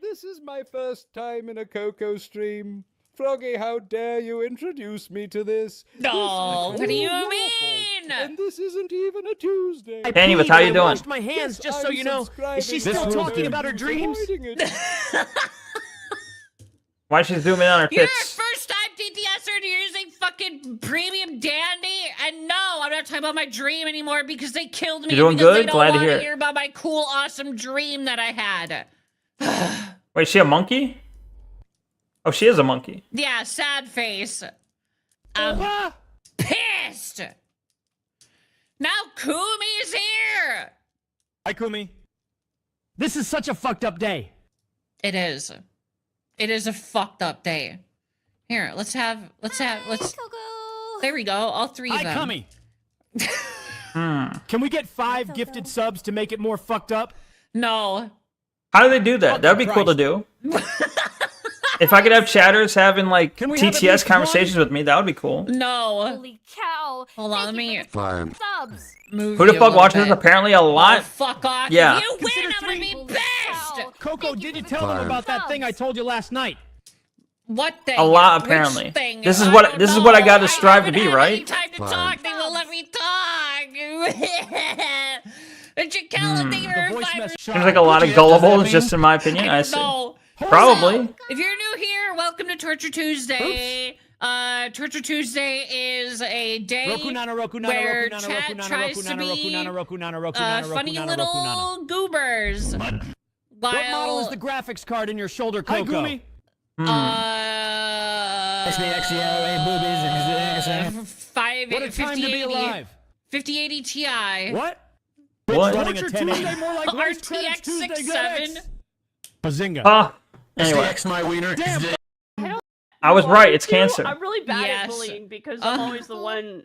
This is my first time in a Coco stream. Froggy, how dare you introduce me to this? No, what do you mean? And this isn't even a Tuesday. Penny, with how you doing? I washed my hands, just so you know. Is she still talking about her dreams? Why is she zooming on her You're tits? first time TTSer using fucking premium dandy, and no, I'm not talking about my dream anymore because they killed me. You're doing because good? They don't Glad to want hear it. hear about my cool, awesome dream that I had. Wait, is she a monkey? Oh, she is a monkey. Yeah, sad face. I'm pissed. Now Kumi's here. Hi, Kumi. This is such a fucked up day. It is. It is a fucked up day. Here, let's. There we go. All three of Hi, them. Kumi. Can we get 5 gifted subs to make it more fucked up? No. How do they do that? That would be cool to do. If I could have chatters having like Can we have at TTS least conversations with me, that would be cool. No. Holy cow. Hold on, let me Subs. move Who the you a fuck little watches this? bit. Apparently a lot. Oh, fuck off. Yeah. If you win, I'm gonna be pissed. Coco, did you tell them about that thing I told you last night? What thing? A lot, Which apparently. thing? This is I what don't I got to know. strive to be, I haven't had any right? time to talk. They won't let me talk. But you count the five. Seems like a lot of gullibles, just in my opinion. I see. No. Probably. If you're new here, welcome to Torture Tuesday. Torture Tuesday is a day where chat tries to be funny little goobers. What model is the graphics card in your shoulder, Coco? Hmm. 5080 Ti. What? What? Running a 1080. More like RTX 67. Bazinga. Anyway. my wiener. I was right. It's cancer. I'm really bad Yes. at bullying because I'm always the one.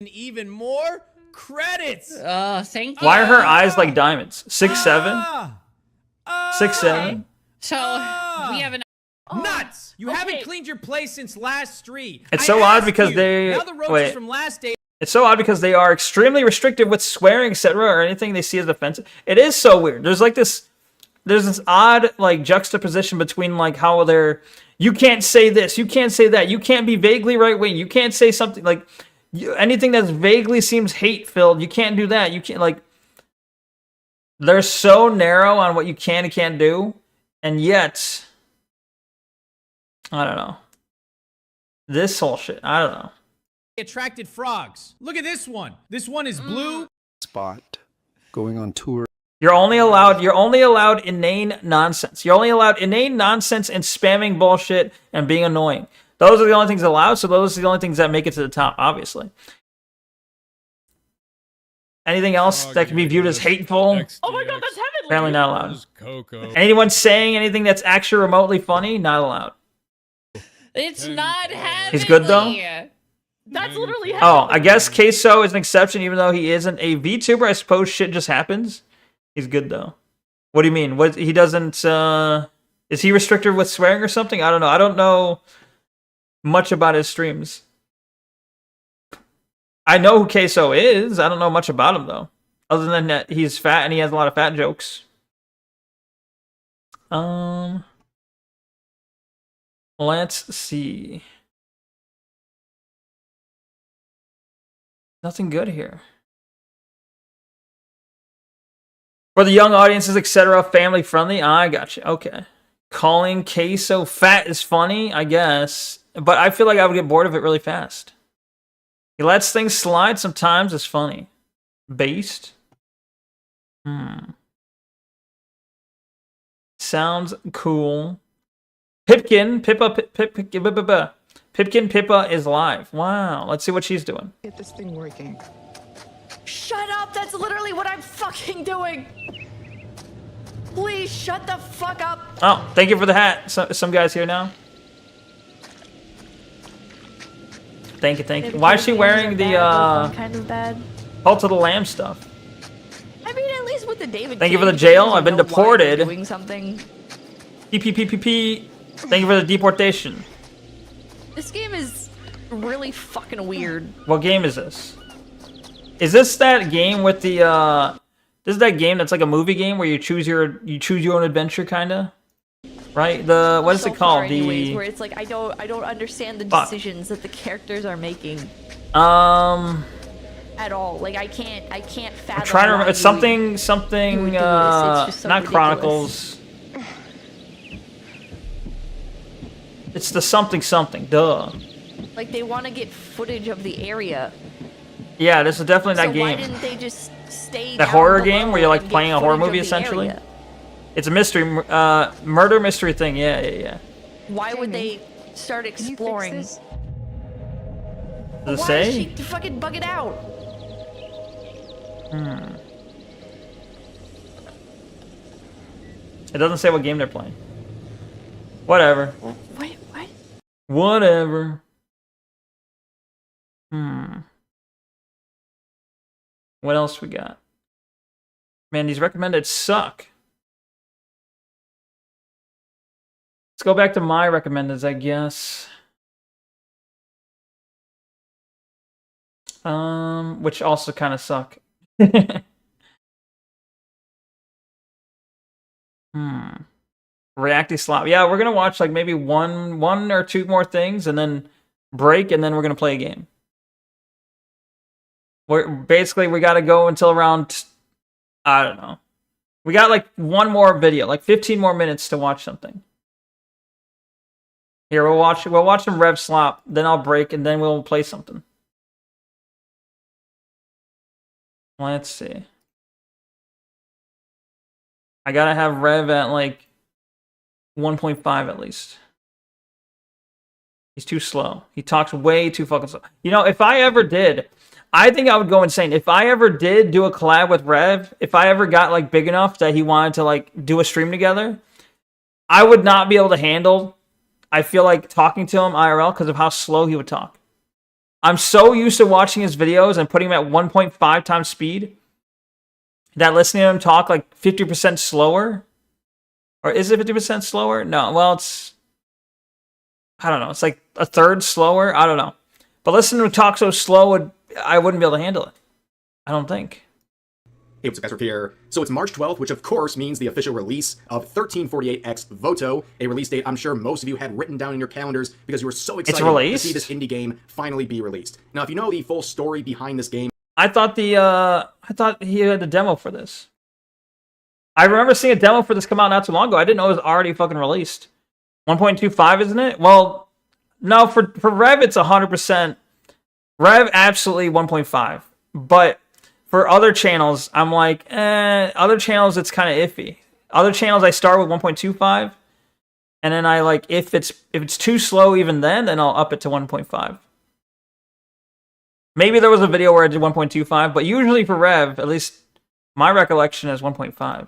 Even more credits. Thank you. Why are her eyes like diamonds? 6'7"? 6'7"? So we have an Nuts! You haven't cleaned your place since last street. It's I so odd asked because you. they Now the roaches wait. from last day. It's so odd because they are extremely restrictive with swearing, etc., or anything they see as offensive. It is so weird. There's this odd like juxtaposition between like how they're, you can't say this, you can't say that, you can't be vaguely right wing, you can't say something like anything that vaguely seems hate filled, you can't do that, you can't, like, they're so narrow on what you can and can't do, and yet I don't know. This whole shit, I don't know. Attracted frogs. Look at this one. This one is blue. Spot going on tour. You're only allowed inane nonsense. You're only allowed inane nonsense and spamming bullshit and being annoying. Those are the only things allowed, so those are the only things that make it to the top, obviously. Anything else that can be viewed as hateful? Oh my god, that's heavenly! Apparently not allowed. Anyone saying anything that's actually remotely funny? Not allowed. It's not heavenly. He's good though? That's literally heavenly. Oh, I guess Queso is an exception, even though he isn't a VTuber. I suppose shit just happens. He's good though. What do you mean? What, he doesn't is he restricted with swearing or something? I don't know. I don't know much about his streams. I know who Queso is. I don't know much about him though. Other than that he's fat and he has a lot of fat jokes. Let's see. Nothing good here. For the young audiences, etc., family friendly. I got you. Okay. Calling Queso fat is funny, I guess. But I feel like I would get bored of it really fast. He lets things slide sometimes. It's funny. Based. Sounds cool. Pipkin Pippa is live. Wow. Let's see what she's doing. Get this thing working. Shut up! That's literally what I'm fucking doing! Please shut the fuck up! Oh, thank you for the hat. Some guys here now. Thank you. Why is she wearing the kind of bad. Cult of the Lamb stuff? I mean, at least with the David. Thank you for the jail. I've been deported. Doing something. PPPPP. Thank you for the deportation. This game is really fucking weird. What game is this? Is this that game with the this is that game that's like a movie game where you choose your own adventure kinda? Right? The what is it called? Anyways, where it's like I don't understand the decisions that the characters are making. At all. Like I can't fathom. I'm trying to remember. It's something not Chronicles. It's the something, duh. Like they want to get footage of the area. Yeah, this is definitely that game. Why didn't they just stay the horror game where you're like playing a horror movie essentially? Area? It's a mystery, murder mystery thing. Yeah. Why would they start exploring? Does it say? Why is she fucking bug it out? It doesn't say what game they're playing. Whatever. Wait, what? Whatever. What else we got? Man, these recommended suck. Let's go back to my recommendeds, I guess. Which also kind of suck. Reacty slop. Yeah, we're gonna watch like maybe one or two more things and then break, and then we're gonna play a game. We gotta go until around, I don't know. We got like one more video, like 15 more minutes to watch something. Here, we'll watch some Rev Slop, then I'll break, and then we'll play something. Let's see. I gotta have Rev at like 1.5 at least. He's too slow. He talks way too fucking slow. You know, if I ever did, I think I would go insane. If I ever did do a collab with Rev, if I ever got like big enough that he wanted to like do a stream together, I would not be able to handle, I feel like, talking to him IRL because of how slow he would talk. I'm so used to watching his videos and putting him at 1.5 times speed that listening to him talk like 50% slower. Or is it 50% slower? No, well, it's, I don't know. It's like a third slower. I don't know. But listening to him talk so slow I wouldn't be able to handle it. I don't think. Hey, what's up, guys? We're here. So it's March 12th, which of course means the official release of 1348X Voto, a release date I'm sure most of you had written down in your calendars because you were so excited to see this indie game finally be released. Now, if you know the full story behind this game, I thought he had a demo for this. I remember seeing a demo for this come out not too long ago. I didn't know it was already fucking released. 1.25, isn't it? Well, no, for Rev it's 100%. Rev absolutely 1.5, but for other channels, I'm like, other channels, it's kind of iffy. Other channels, I start with 1.25, and then I like, if it's too slow even then I'll up it to 1.5. Maybe there was a video where I did 1.25, but usually for Rev, at least my recollection is 1.5.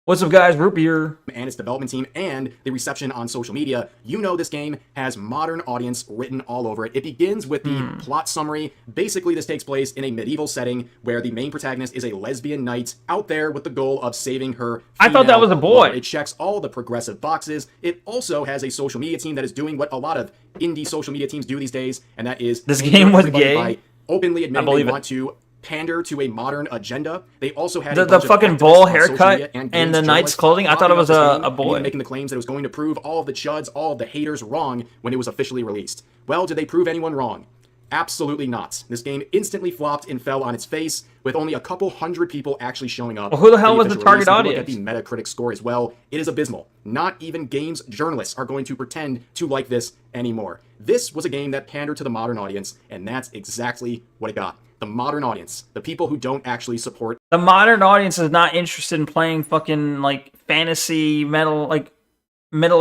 What's up, guys? Root beer. And its development team and the reception on social media, you know this game has modern audience written all over it. It begins with the plot summary. Basically, this takes place in a medieval setting where the main protagonist is a lesbian knight out there with the goal of saving her I thought that was a boy. It checks all the progressive boxes. It also has a social media team that is doing what a lot of indie social media teams do these days, and that is this game was gay. By openly admitting they want to pander to a modern agenda. They also had the fucking bowl haircut and the knight's clothing. I thought it was a boy. Making the claims that it was going to prove all of the chuds, all of the haters wrong when it was officially released. Well, did they prove anyone wrong? Absolutely not. This game instantly flopped and fell on its face, with only a couple hundred people actually showing up. Well, who the hell was the target audience? Look at the Metacritic score as well. It is abysmal. Not even games journalists are going to pretend to like this anymore. This was a game that pandered to the modern audience, and that's exactly what it got. The modern audience, the people who don't actually support. The modern audience is not interested in playing fucking like fantasy Middle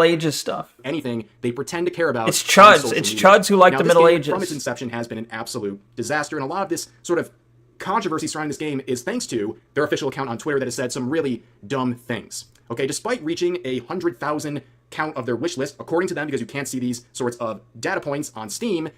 Ages stuff. Anything they pretend to care about. It's chuds. It's chuds who like the Middle Ages. From its inception has been an absolute disaster, and a lot of this sort of controversy surrounding this game is thanks to their official account on Twitter that has said some really dumb things. Okay, despite reaching a 100,000 count of their wish list, according to them, because you can't see these sorts of data points on Steam,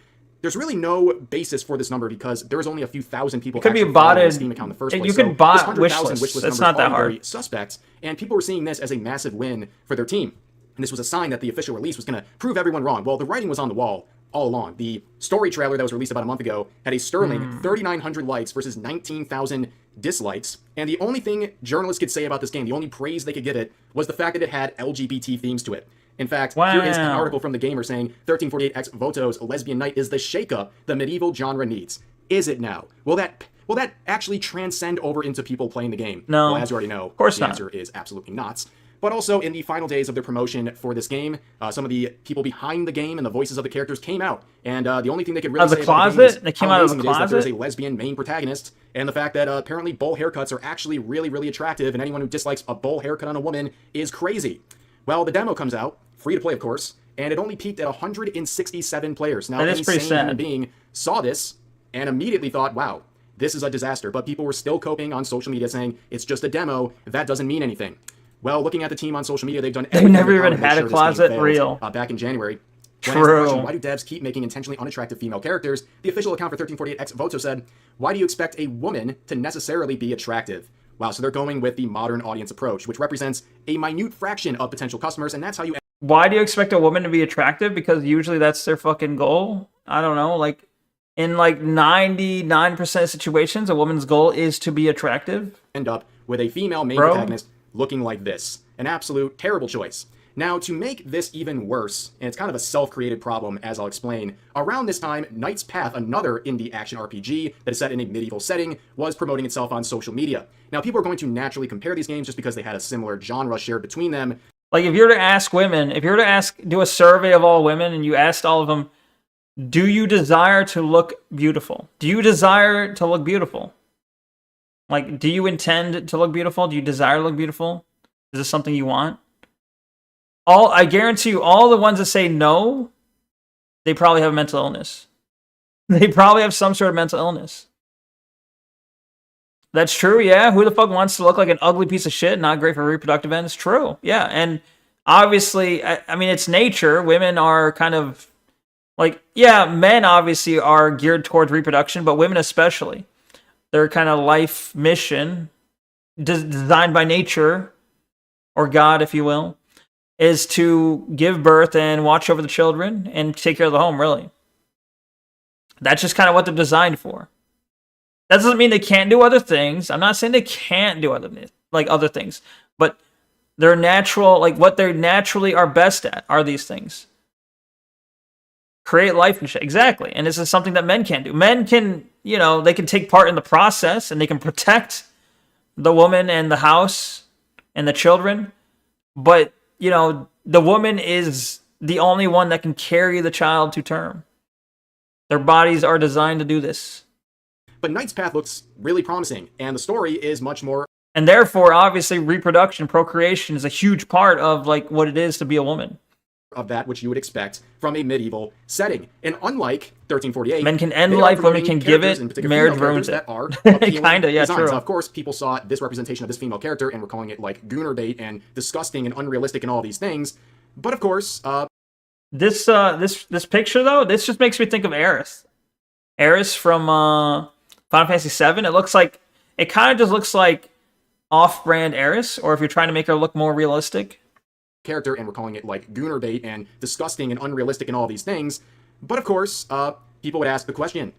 there's really no basis for this number because there is only a few thousand people could be following the Steam account in the first place. You can bot wish lists. That's not that hard. Very suspect, and people were seeing this as a massive win for their team. And this was a sign that the official release was going to prove everyone wrong. Well, the writing was on the wall all along. The story trailer that was released about a month ago had a sterling 3,900 likes versus 19,000 dislikes. And the only thing journalists could say about this game, the only praise they could give it, was the fact that it had LGBT themes to it. In fact, here is an article from The Gamer saying 1348X Voto's lesbian knight is the shakeup the medieval genre needs. Is it now? Will that actually transcend over into people playing the game? No. Well, as you already know, of course the answer is absolutely not. But also, in the final days of their promotion for this game, some of the people behind the game and the voices of the characters came out. And the only thing they could really say about the game is they came out of the closet? that there's a lesbian main protagonist, and the fact that apparently bowl haircuts are actually really, really attractive, and anyone who dislikes a bowl haircut on a woman is crazy. Well, the demo comes out, free to play, of course, and it only peaked at 167 players. Now, any sane human being saw this and immediately thought, wow, this is a disaster. But people were still coping on social media saying, it's just a demo, that doesn't mean anything. Well, looking at the team on social media, they've done everything. They never even had a closet reel. Back in January. True. When asked the question, why do devs keep making intentionally unattractive female characters? The official account for 1348X Voto said, why do you expect a woman to necessarily be attractive? Wow, so they're going with the modern audience approach, which represents a minute fraction of potential customers, and that's how you... Why do you expect a woman to be attractive? Because usually that's their fucking goal. I don't know, like, in like 99% of situations, a woman's goal is to be attractive. End up with a female main protagonist looking like this. An absolute terrible choice. Now, to make this even worse, and it's kind of a self-created problem, as I'll explain, around this time, Knight's Path, another indie action RPG that is set in a medieval setting, was promoting itself on social media. Now, people are going to naturally compare these games just because they had a similar genre shared between them. Like, if you were to ask women, do a survey of all women, and you asked all of them, do you desire to look beautiful? Do you desire to look beautiful? Like, do you intend to look beautiful? Do you desire to look beautiful? Is this something you want? I guarantee you, all the ones that say no, they probably have a mental illness. They probably have some sort of mental illness. That's true, yeah. Who the fuck wants to look like an ugly piece of shit, not great for reproductive ends? True, yeah. And obviously, I mean, it's nature. Women are kind of like, yeah, men obviously are geared towards reproduction, but women especially. Their kind of life mission, designed by nature, or God, if you will, is to give birth and watch over the children and take care of the home, really. That's just kind of what they're designed for. That doesn't mean they can't do other things. I'm not saying they can't do other things, but they're natural, like what they naturally are best at are these things. Create life and shit. Exactly. And this is something that men can't do. Men can, they can take part in the process and they can protect the woman and the house and the children. But, the woman is the only one that can carry the child to term. Their bodies are designed to do this. But Knight's Path looks really promising, and the story is much more... And therefore, obviously, reproduction, procreation is a huge part of like what it is to be a woman. Of that which you would expect from a medieval setting. And unlike 1348, men can end life, women can give it, marriage ruins it. That are Kinda, yeah, designs. true. Now, of course, people saw this representation of this female character and were calling it like gooner bait and disgusting and unrealistic and all these things. But of course, this picture though, this just makes me think of Aerith. Aerith from Final Fantasy VII. It kind of just looks like off-brand Aerith, or if you're trying to make her look more realistic. Character, and we're calling it like gooner bait and disgusting and unrealistic and all these things. But of course, people would ask the question,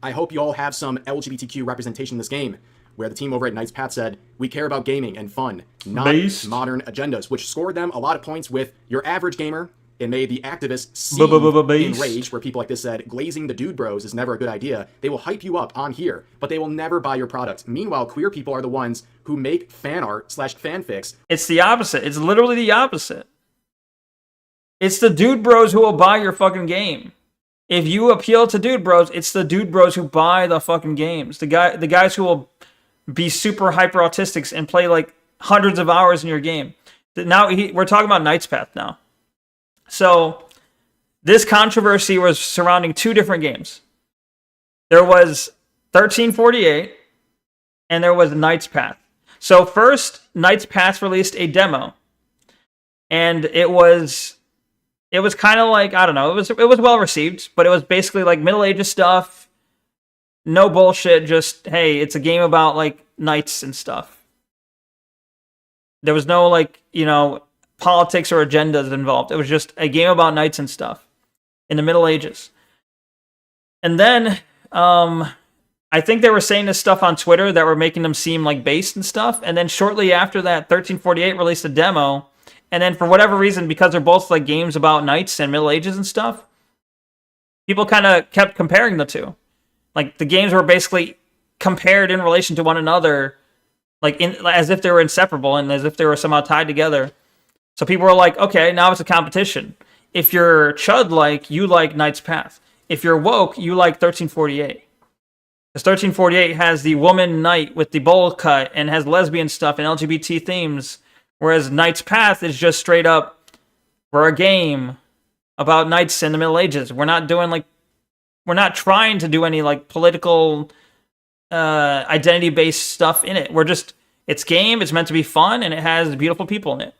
I hope you all have some LGBTQ representation in this game, where the team over at Knight's Path said, we care about gaming and fun, not modern agendas, which scored them a lot of points with your average gamer. It made the activists see in rage, where people like this said, glazing the dude bros is never a good idea. They will hype you up on here, but they will never buy your product. Meanwhile, queer people are the ones who make fan art / fanfics. It's the opposite. It's literally the opposite. It's the dude bros who will buy your fucking game. If you appeal to dude bros, it's the dude bros who buy the fucking games. The guys who will be super hyper autistics and play like hundreds of hours in your game. Now we're talking about Knight's Path now. So this controversy was surrounding two different games. There was 1348 and there was Knight's Path. So first, Knight's Path released a demo, and it was kind of like, I don't know, it was well received, but it was basically like Middle Ages stuff, no bullshit, just hey, it's a game about like knights and stuff. There was no like, politics or agendas involved. It was just a game about knights and stuff in the Middle Ages. And then I think they were saying this stuff on Twitter that were making them seem like based and stuff. And then shortly after that, 1348 released a demo. And then for whatever reason, because they're both like games about knights and Middle Ages and stuff, people kind of kept comparing the two. Like the games were basically compared in relation to one another, like as if they were inseparable and as if they were somehow tied together. So people were like, okay, now it's a competition. If you're chud-like, you like Knight's Path. If you're woke, you like 1348. Because 1348 has the woman knight with the bowl cut and has lesbian stuff and LGBT themes, whereas Knight's Path is just straight up, we're a game about knights in the Middle Ages. We're not trying to do any like political identity-based stuff in it. It's game, it's meant to be fun, and it has beautiful people in it.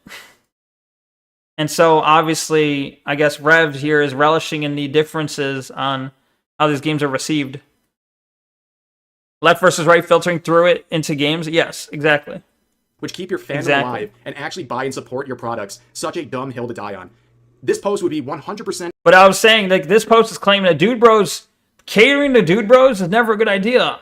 And so, obviously, I guess Rev here is relishing in the differences on how these games are received. Left versus right filtering through it into games? Yes, exactly. Which keep your fandom alive and actually buy and support your products. Such a dumb hill to die on. This post would be 100%... But I was saying, like, this post is claiming that Dude Bros... Catering to Dude Bros is never a good idea.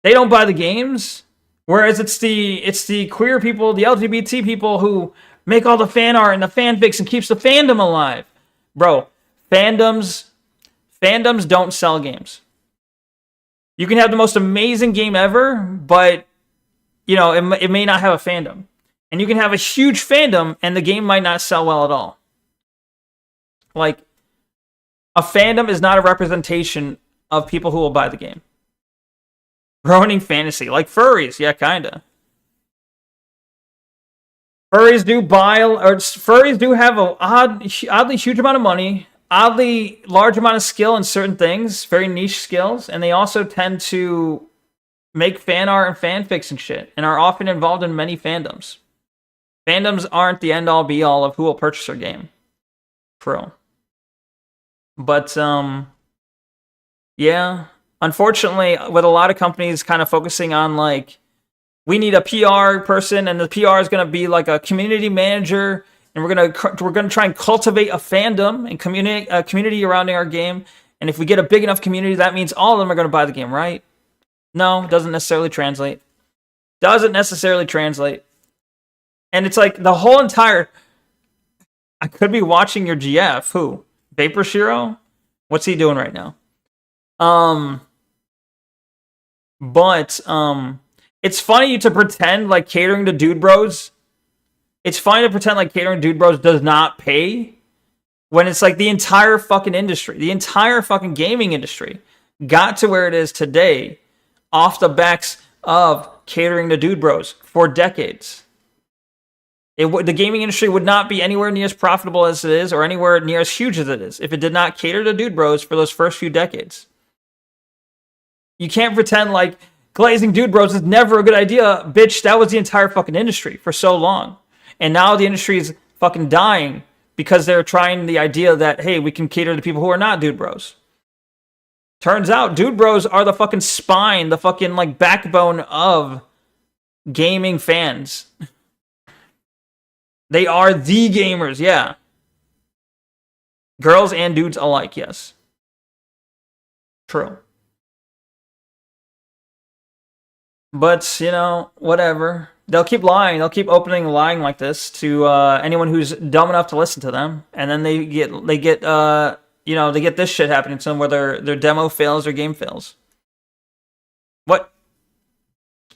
They don't buy the games. Whereas it's the queer people, the LGBT people who make all the fan art and the fanfics and keeps the fandom alive. Bro, fandoms don't sell games. You can have the most amazing game ever, but it may not have a fandom. And you can have a huge fandom and the game might not sell well at all. Like, a fandom is not a representation of people who will buy the game. Ruining fantasy, like furries, yeah, kinda. Furries do have an oddly huge amount of money, oddly large amount of skill in certain things, very niche skills, and they also tend to make fan art and fanfics and shit, and are often involved in many fandoms. Fandoms aren't the end-all be-all of who will purchase their game. True. But, yeah. Unfortunately, with a lot of companies kind of focusing on, like, we need a PR person, and the PR is going to be like a community manager, and we're going to try and cultivate a fandom and community around our game. And if we get a big enough community, that means all of them are going to buy the game, right? No, doesn't necessarily translate. Doesn't necessarily translate. And it's like the whole entire... I could be watching your GF. Who? Vapor Shiro? What's he doing right now? But it's funny to pretend like catering to Dude Bros. It's funny to pretend like catering to Dude Bros does not pay when it's like the entire fucking industry, the entire fucking gaming industry got to where it is today off the backs of catering to Dude Bros for decades. The gaming industry would not be anywhere near as profitable as it is or anywhere near as huge as it is if it did not cater to Dude Bros for those first few decades. You can't pretend like glazing Dude Bros is never a good idea. Bitch, that was the entire fucking industry for so long. And now the industry is fucking dying because they're trying the idea that, hey, we can cater to people who are not Dude Bros. Turns out Dude Bros are the fucking spine, the fucking like backbone of gaming fans. They are the gamers, yeah. Girls and dudes alike, yes. True. But, you know, whatever. They'll keep lying. They'll keep opening and lying like this to anyone who's dumb enough to listen to them. And then they get this shit happening to them where their demo fails or game fails. What?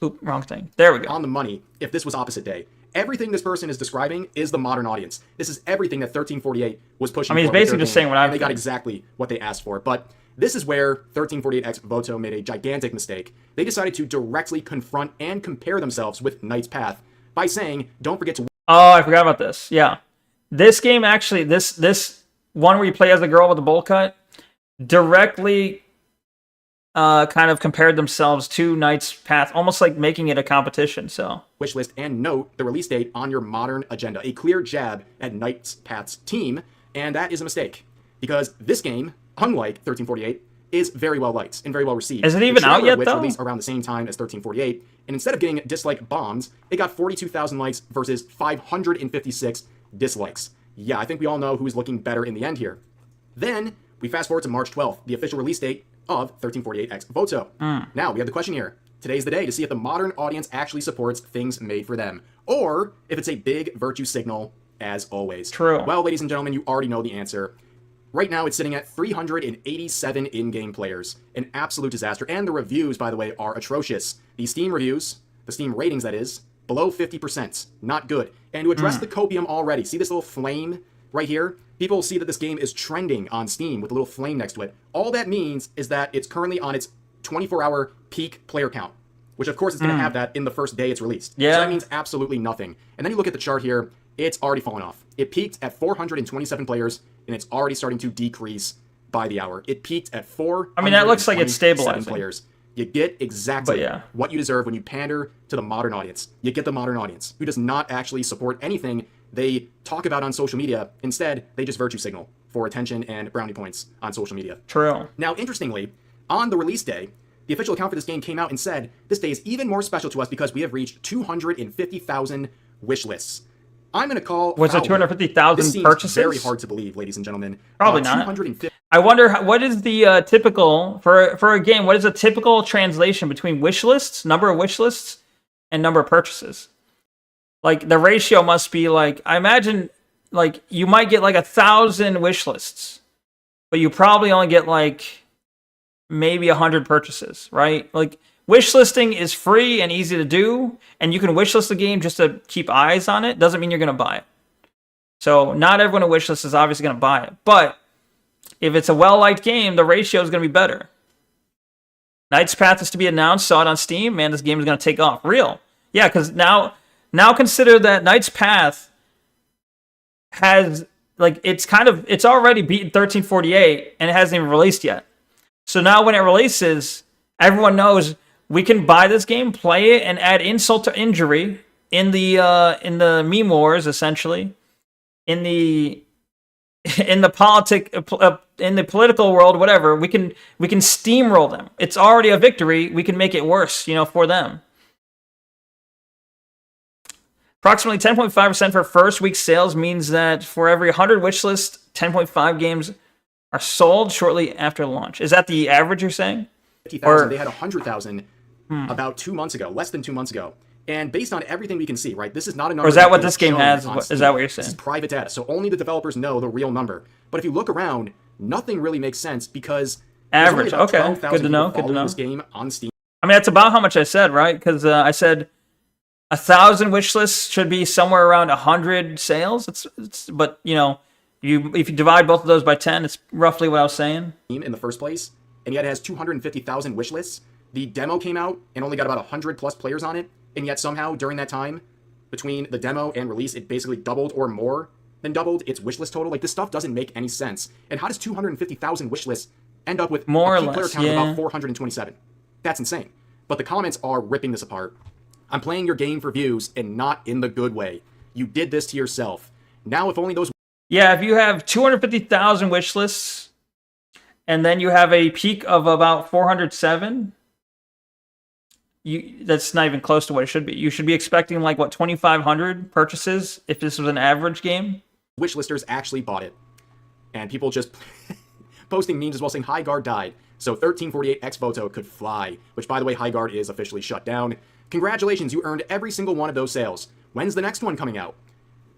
Oop, wrong thing. There we go. On the money, if this was opposite day. Everything this person is describing is the modern audience. This is everything that 1348 was pushing for. I mean, he's basically just saying what I'm saying. They got exactly what they asked for. But this is where 1348X Voto made a gigantic mistake. They decided to directly confront and compare themselves with Knight's Path by saying, don't forget to... Oh, I forgot about this. Yeah. This game actually, this one where you play as the girl with the bowl cut, directly kind of compared themselves to Knight's Path, almost like making it a competition. So wishlist and note the release date on your modern agenda. A clear jab at Knight's Path's team, and that is a mistake because this game, unlike 1348, is very well liked and very well received. Is it even out yet, which though? Released around the same time as 1348, and instead of getting dislike bombs, it got 42,000 likes versus 556 dislikes. Yeah, I think we all know who's looking better in the end here. Then we fast forward to March 12th, the official release date of 1348X Voto. Now, we have the question here. Today's the day to see if the modern audience actually supports things made for them, or if it's a big virtue signal, as always. True. Well, ladies and gentlemen, you already know the answer. Right now, it's sitting at 387 in-game players. An absolute disaster. And the reviews, by the way, are atrocious. The Steam reviews, the Steam ratings, that is, below 50%. Not good. And to address the copium already, see this little flame right here? People see that this game is trending on Steam with a little flame next to it. All that means is that it's currently on its 24-hour peak player count, which of course is going to have that in the first day it's released. Yeah. So that means absolutely nothing. And then you look at the chart here, it's already fallen off. It peaked at 427 players, and it's already starting to decrease by the hour. It peaked at 4. I mean, that looks like it's stabilizing. Players. You get exactly what you deserve when you pander to the modern audience. You get the modern audience, who does not actually support anything they talk about on social media. Instead, they just virtue signal for attention and brownie points on social media. True. Now, interestingly, on the release day, the official account for this game came out and said, this day is even more special to us because we have reached 250,000 wish lists. I'm going to call... Was it 250,000 purchases? Very hard to believe, ladies and gentlemen. Probably not. I wonder what is the typical for a game. What is a typical translation between wish lists, number of wish lists, and number of purchases? Like the ratio must be like, I imagine like you might get like 1,000 wish lists, but you probably only get like maybe 100 purchases, right? Like wish listing is free and easy to do, and you can wish list a game just to keep eyes on it. Doesn't mean you're gonna buy it. So not everyone who wish list is obviously gonna buy it, but if it's a well-liked game, the ratio is going to be better. Knight's Path is to be announced. Saw it on Steam. Man, this game is going to take off. Real. Yeah, because now consider that Knight's Path has, like, it's already beaten 1348, and it hasn't even released yet. So now when it releases, everyone knows we can buy this game, play it, and add insult to injury in the meme wars, essentially. In the political world, whatever, we can steamroll them. It's already a victory. We can make it worse, for them. Approximately 10.5% for first week sales means that for every 100 wish list, 10.5 games are sold shortly after launch. Is that the average you're saying? 50,000. They had 100,000 about 2 months ago, less than 2 months ago. And based on everything we can see, right, this is not a number. Or is that what is this game shown has? on Steam. Is that what you're This is saying? private data, so only the developers know the real number. But if you look around, nothing really makes sense because Average. there's only about Okay. 12,000 Good to know. people Good to following know. this game on Steam. I mean, that's about how much I said, right? Because I said 1,000 wish lists should be somewhere around 100 sales. But you know, if you divide both of those by 10, it's roughly what I was saying. In the first place, and yet it has 250,000 wish lists. The demo came out and only got about 100 plus players on it, and yet somehow during that time, between the demo and release, it basically doubled or more than doubled its wish list total. Like, this stuff doesn't make any sense. And how does 250,000 wish lists end up with More a or peak player less, count of yeah. about 427? That's insane. But the comments are ripping this apart. I'm playing your game for views and not in the good way. You did this to yourself. Now, if only those... Yeah, if you have 250,000 wish lists, and then you have a peak of about 407, that's not even close to what it should be. You should be expecting like, what, 2,500 purchases if this was an average game? Wishlisters actually bought it. And people just posting memes as well saying Highguard died. So 1348X Photo could fly, which by the way, Highguard is officially shut down. Congratulations, you earned every single one of those sales. When's the next one coming out?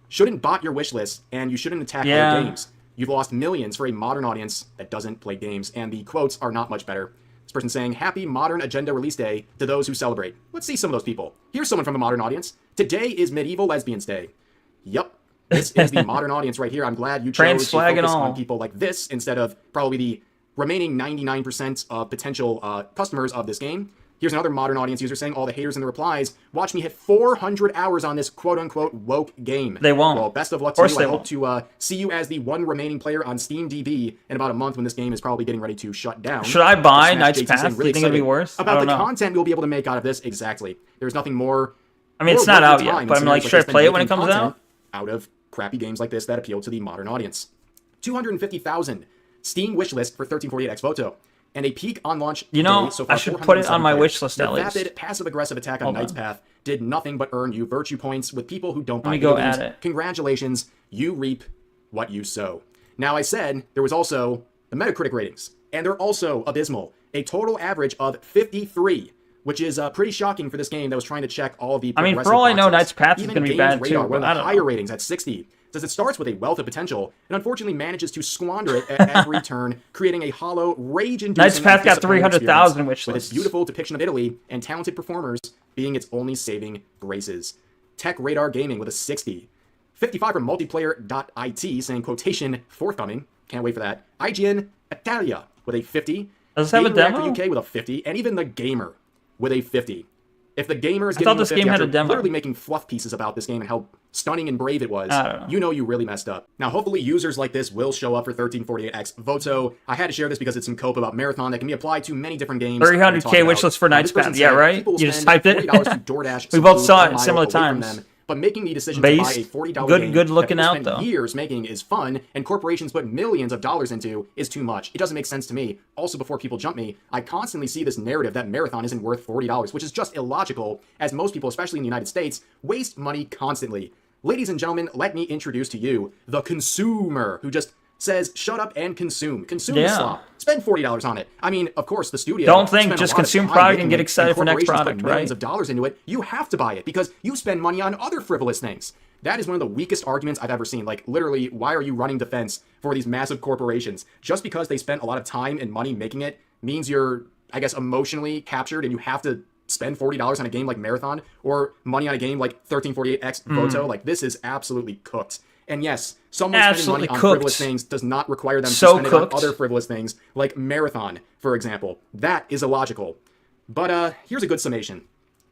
Shouldn't bot your wish list, and you shouldn't attack other games. You've lost millions for a modern audience that doesn't play games, and the quotes are not much better. This person saying, happy Modern Agenda release day to those who celebrate. Let's see some of those people. Here's someone from the modern audience. Today is Medieval Lesbians Day. Yup. This is the modern audience right here. I'm glad you chose to focus on people like this instead of probably the remaining 99% of potential customers of this game. Here's another modern audience user saying, all the haters in the replies, watch me hit 400 hours on this quote-unquote woke game. They won't. Well, best of luck to you. I hope to see you as the one remaining player on Steam DB in about a month when this game is probably getting ready to shut down. Should I buy Smash Knight's JT Path? saying, Do you think it'll be worse? About the content we'll be able to make out of this, exactly. There's nothing more... I mean, it's not out yet, but I'm like, should I play it when it comes out? Out of crappy games like this that appeal to the modern audience. 250,000 Steam wishlist for 1348X Photo. And a peak on launch day so far, I should put it on my wish list at least. The vapid, passive-aggressive attack on Knight's Path did nothing but earn you virtue points with people who don't buy Let me go at it. Congratulations, you reap what you sow. Now, I said there was also the Metacritic ratings, and they're also abysmal. A total average of 53, which is pretty shocking for this game that was trying to check all the I mean, for all I know, Knight's Path is going to be bad Radar, too. one of the higher ratings at 60. Says it starts with a wealth of potential and unfortunately manages to squander it at every turn, creating a hollow, rage-inducing... Knight's Path got 300,000 wish with lists. its beautiful depiction of Italy and talented performers being its only saving graces. Tech Radar Gaming with a 60. 55 from multiplayer.it saying quotation forthcoming. Can't wait for that. IGN Italia with a 50. Does it have a Gaming demo? Reactor UK with a 50. And even The Gamer with a 50. If The Gamer is I getting thought this a 50 game had a after demo. literally making fluff pieces about this game and how stunning and brave it was, I don't know. you know you really messed up. Now, hopefully users like this will show up for 1348X Voto. I had to share this because it's some cope about Marathon that can be applied to many different games. 300K wishlist for Knight's Path. Yeah, right? You just typed it. We both saw it at similar times. But making the decision to buy a Based. $40 Good- game good looking that people out, spent though. years making is fun, and corporations put millions of dollars into is too much. It doesn't make sense to me. Also, before people jump me, I constantly see this narrative that Marathon isn't worth $40, which is just illogical, as most people, especially in the United States, waste money constantly. Ladies and gentlemen, let me introduce to you the consumer, who just says, shut up and consume. Consume the Yeah. slop. Spend $40 on it. I mean, of course, the studio... Don't think spent a just lot of consume time product making and get it, excited for next corporations product, put millions right? of dollars into it. You have to buy it because you spend money on other frivolous things. That is one of the weakest arguments I've ever seen. Like, literally, why are you running defense for these massive corporations? Just because they spent a lot of time and money making it means you're, I guess, emotionally captured and you have to spend $40 on a game like Marathon or money on a game like 1348X Voto. Like, this is absolutely cooked. And yes, someone spending money on frivolous things does not require them to spend it on other frivolous things like Marathon, for example. That is illogical. But here's a good summation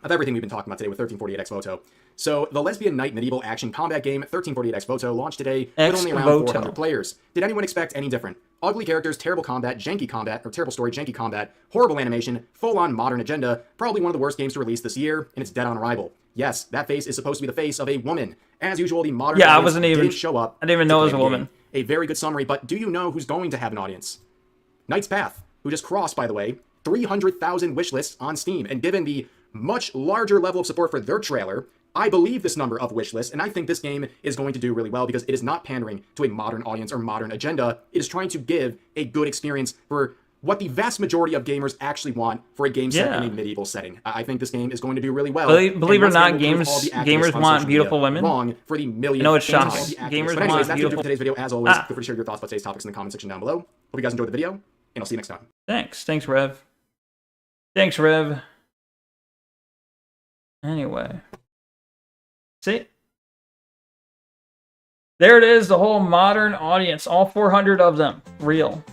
of everything we've been talking about today with 1348X Voto. So, the Lesbian Knight medieval action combat game 1348X Voto launched today with only around 400 players. Did anyone expect any different? Ugly characters, terrible combat, janky combat, or terrible story, janky combat, horrible animation, full-on modern agenda, probably one of the worst games to release this year, and it's dead on arrival. Yes, that face is supposed to be the face of a woman. As usual, the modern audience didn't show up. I didn't even know it was a woman. A very good summary, but do you know who's going to have an audience? Knight's Path, who just crossed, by the way, 300,000 wishlists on Steam, and given the much larger level of support for their trailer, I believe this number of wish lists, and I think this game is going to do really well because it is not pandering to a modern audience or modern agenda. It is trying to give a good experience for what the vast majority of gamers actually want for a game set in a medieval setting. I think this game is going to do really well. Believe it or not, gamers want beautiful women. Wrong for the millionth. You know it's shocking. Gamers but anyways, that's it for today's video. As always, feel free to share your thoughts about today's topics in the comment section down below. Hope you guys enjoyed the video, and I'll see you next time. Thanks, Rev. Thanks, Rev. Anyway. See? There it is, the whole modern audience. All 400 of them. Real.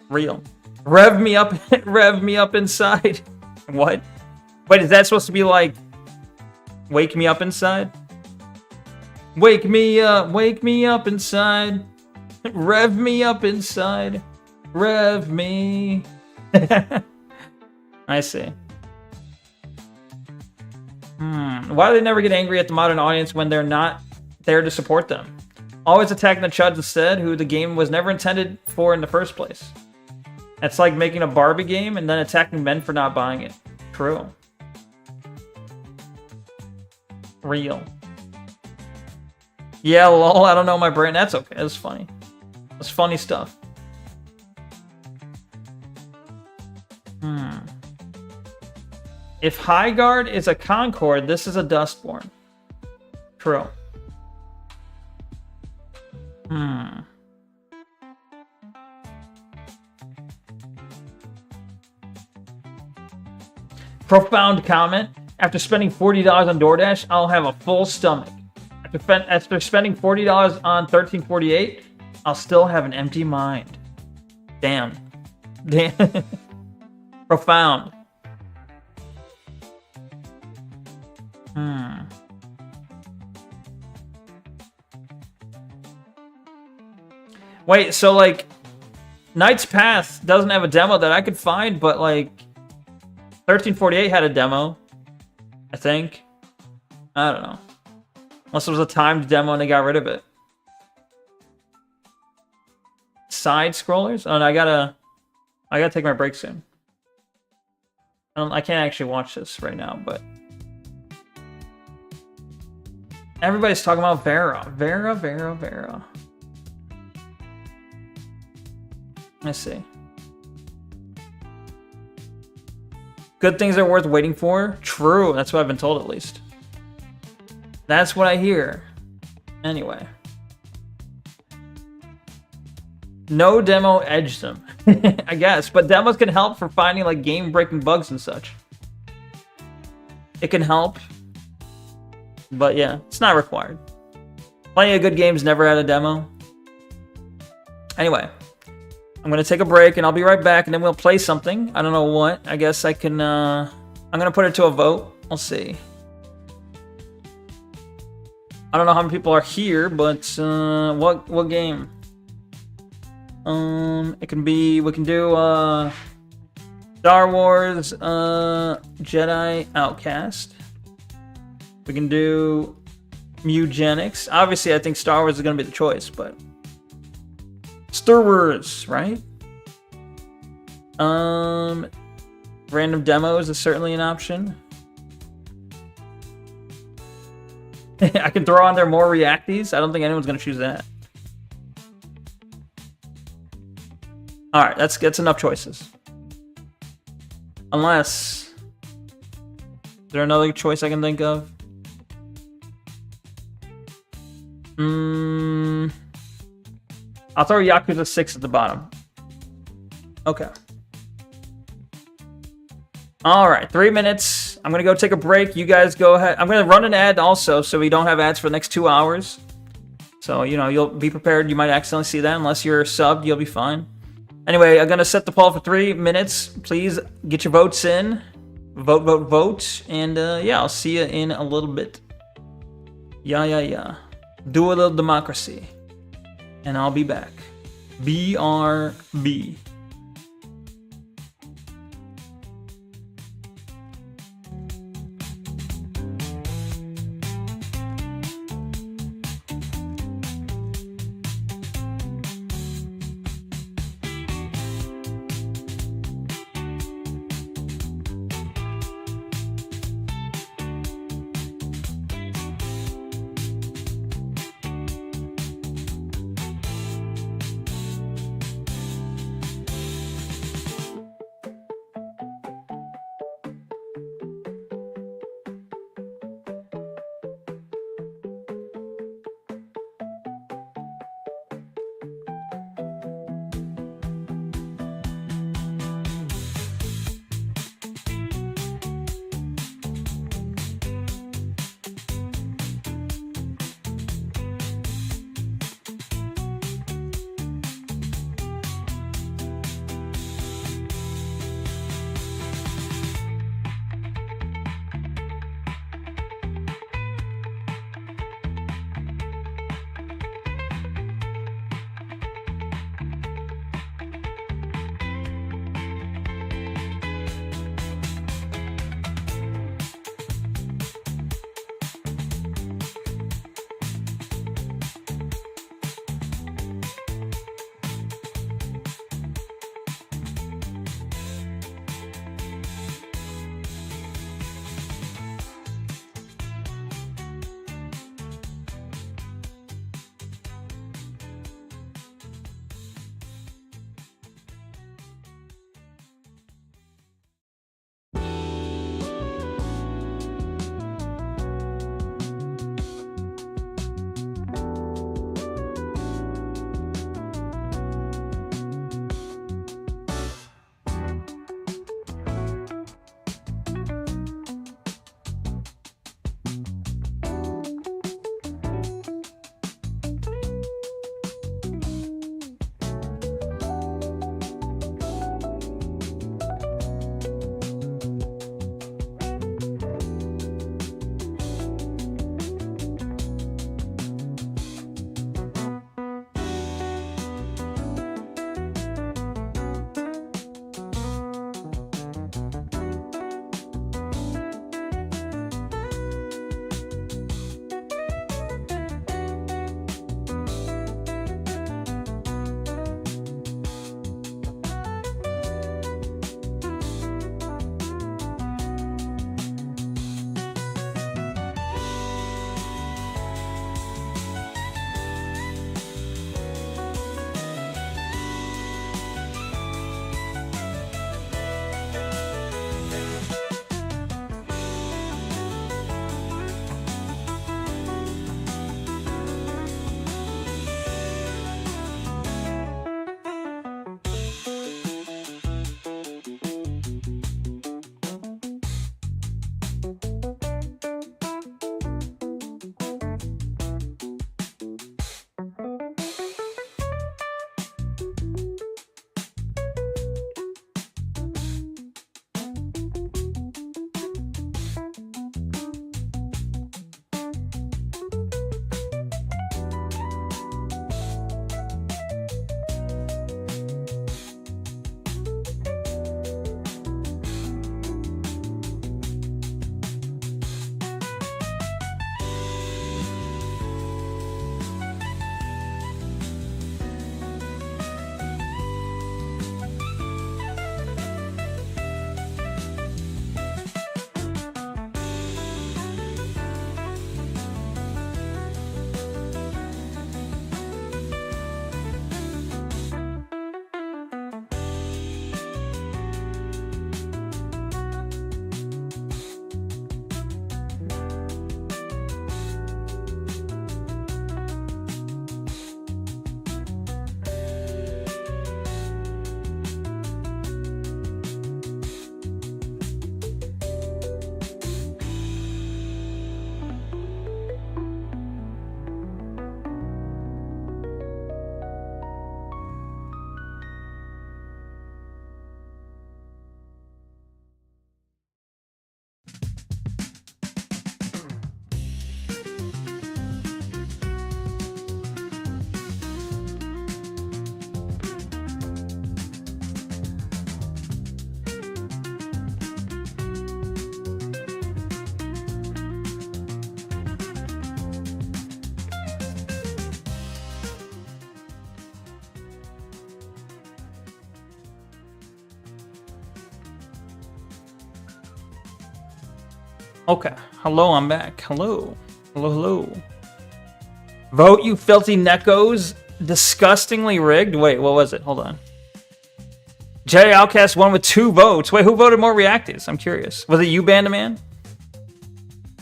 Rev me up, rev me up inside. What? Wait, is that supposed to be like, wake me up inside? Wake me up inside. Rev me up inside. Rev me. I see. Why do they never get angry at the modern audience when they're not there to support them? Always attacking the chuds instead, who the game was never intended for in the first place. It's like making a Barbie game and then attacking men for not buying it. True. Real. Yeah, lol, I don't know my brain. That's okay. That's funny. That's funny stuff. If Highguard is a Concord, this is a Dustborn. True. Profound comment. After spending $40 on DoorDash, I'll have a full stomach. After spending $40 on 1348, I'll still have an empty mind. Damn. Profound. Wait, so like Knight's Path doesn't have a demo that I could find, but like 1348 had a demo, I think. I don't know. Unless it was a timed demo and they got rid of it. Side scrollers? Oh, no, I gotta take my break soon. I can't actually watch this right now, but everybody's talking about Vera. Vera. I see. Good things are worth waiting for? True, that's what I've been told at least. That's what I hear. Anyway. No demo edged them, I guess. But demos can help for finding like game-breaking bugs and such. It can help. But yeah, it's not required. Plenty of good games never had a demo. Anyway. I'm going to take a break and I'll be right back and then we'll play something. I don't know what. I guess I can... I'm going to put it to a vote. We'll see. I don't know how many people are here, but what game? It can be... We can do Star Wars Jedi Outcast. We can do Mugenics. Obviously, I think Star Wars is going to be the choice, but... Star Wars, right? Random demos is certainly an option. I can throw on there more reacties. I don't think anyone's gonna choose that. All right, that's enough choices. Unless, is there another choice I can think of? I'll throw Yakuza 6 at the bottom. Okay. Alright, 3 minutes. I'm going to go take a break. You guys go ahead. I'm going to run an ad also, so we don't have ads for the next 2 hours. So, you know, you'll be prepared. You might accidentally see that. Unless you're subbed, you'll be fine. Anyway, I'm going to set the poll for 3 minutes. Please get your votes in. Vote. And, yeah, I'll see you in a little bit. Yeah. Do a little democracy. And I'll be back. BRB. Okay. Hello, I'm back. Hello. Hello, hello. Vote, you filthy Nekos. Disgustingly rigged. Wait, what was it? Hold on. Jay Outcast won with 2 votes. Wait, who voted more reactives? I'm curious. Was it you, Bandaman?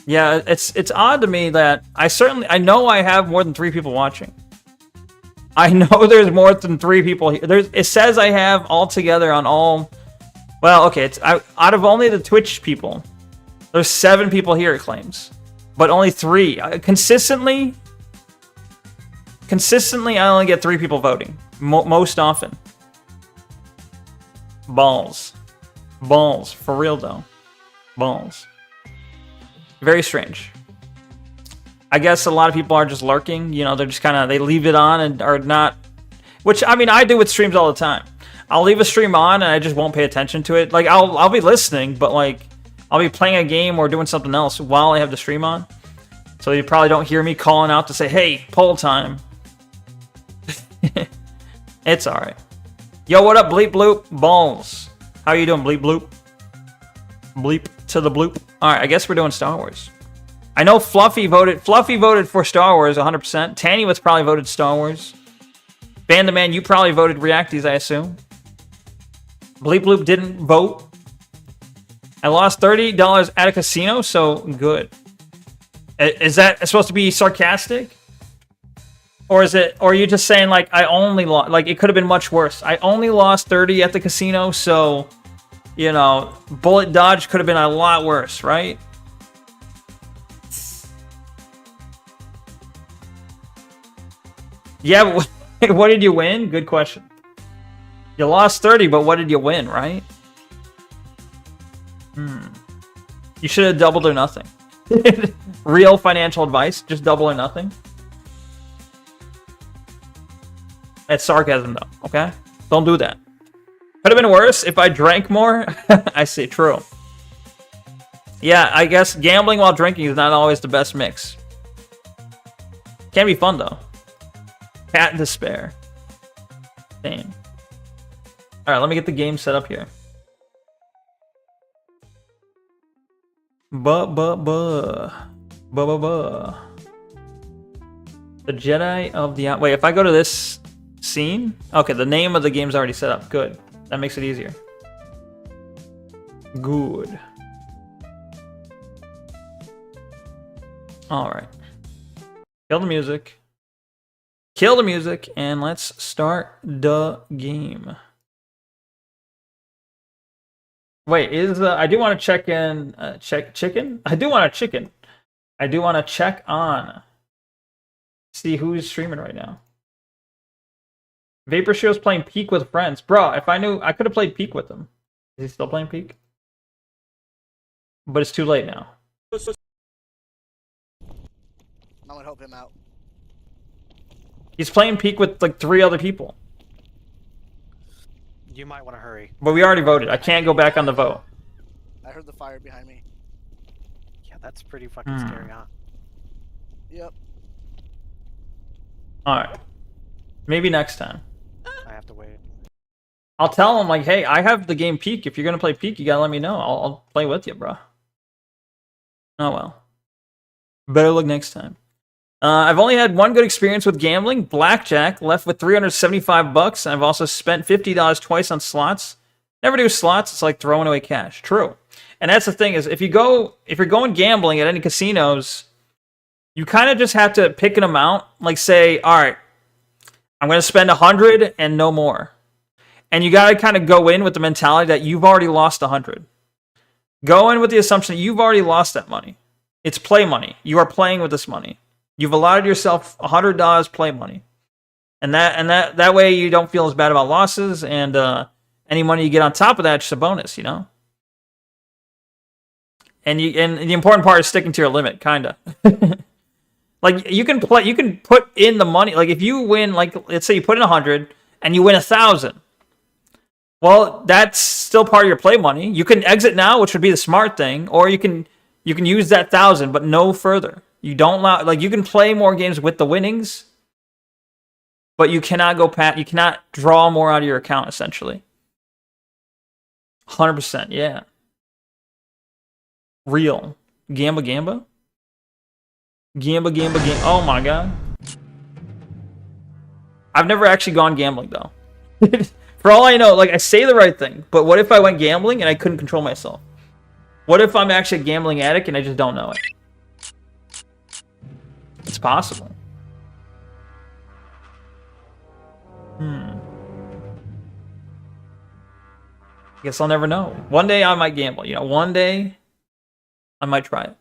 Yeah, it's odd to me that I know I have more than 3 people watching. I know there's more than 3 people here. It says I have altogether on all. Well, okay, it's out of only the Twitch people. There's 7 people here, it claims, but only 3. Consistently, I only get 3 people voting most often. Balls, for real though, balls. Very strange. I guess a lot of people are just lurking. You know, they're just kind of, they leave it on and are not. Which, I mean, I do with streams all the time. I'll leave a stream on and I just won't pay attention to it. Like, I'll be listening, but like, I'll be playing a game or doing something else while I have the stream on. So you probably don't hear me calling out to say, hey, poll time. It's alright. Yo, what up, Bleep Bloop? Balls. How you doing, Bleep Bloop? Bleep to the bloop. Alright, I guess we're doing Star Wars. I know Fluffy voted for Star Wars 100%. Tanny was probably voted Star Wars. Bandaman, you probably voted Reacties, I assume. Bleep Bloop didn't vote. I lost $30 at a casino, so good. Is that supposed to be sarcastic? Or are you just saying, like, I only lost, like, it could have been much worse. I only lost 30 at the casino, so, you know, bullet dodge could have been a lot worse, right? Yeah, but what did you win? Good question. You lost 30, but what did you win, right? You should have doubled or nothing. Real financial advice, just double or nothing. It's sarcasm, though, okay? Don't do that. Could have been worse if I drank more. I see, true. Yeah, I guess gambling while drinking is not always the best mix. Can be fun, though. Cat despair. Damn. Alright, let me get the game set up here. The Jedi of the... Wait, if I go to this scene? Okay, the name of the game's already set up. Good. That makes it easier. Good. Alright. Kill the music. Kill the music, and let's start the game. Wait, I do want to check in, chicken? I do want a chicken. I do want to check on, see who's streaming right now. Vapor Shield's playing Peak with friends. Bro, if I knew, I could have played Peak with him. Is he still playing Peak? But it's too late now. I would help him out. He's playing Peak with like 3 other people. You might want to hurry. But we already voted. I can't go back on the vote. I heard the fire behind me. Yeah, that's pretty fucking scary, huh? Yep. Alright. Maybe next time. I have to wait. I'll tell him, like, hey, I have the game Peak. If you're going to play Peak, you got to let me know. I'll play with you, bro. Oh, well. Better luck next time. I've only had one good experience with gambling. Blackjack, left with $375. I've also spent $50 twice on slots. Never do slots. It's like throwing away cash. True. And that's the thing is, if you're going gambling at any casinos, you kind of just have to pick an amount. Like say, all right, I'm going to spend 100 and no more. And you got to kind of go in with the mentality that you've already lost 100. Go in with the assumption that you've already lost that money. It's play money. You are playing with this money. You've allotted yourself $100 play money, and that way you don't feel as bad about losses, and any money you get on top of that is just a bonus, you know. And the important part is sticking to your limit, kinda. Like you can put in the money. Like if you win, like let's say you put in 100 and you win 1,000. Well, that's still part of your play money. You can exit now, which would be the smart thing, or you can use that 1,000, but no further. You don't allow, like you can play more games with the winnings, but you cannot you cannot draw more out of your account essentially. 100%, yeah. Real. Gamba Gamba? Gamba Gamba Gamba. Oh my god. I've never actually gone gambling though. For all I know, like I say the right thing, but what if I went gambling and I couldn't control myself? What if I'm actually a gambling addict and I just don't know it? It's possible. Guess I'll never know. One day I might gamble. You know, one day I might try it.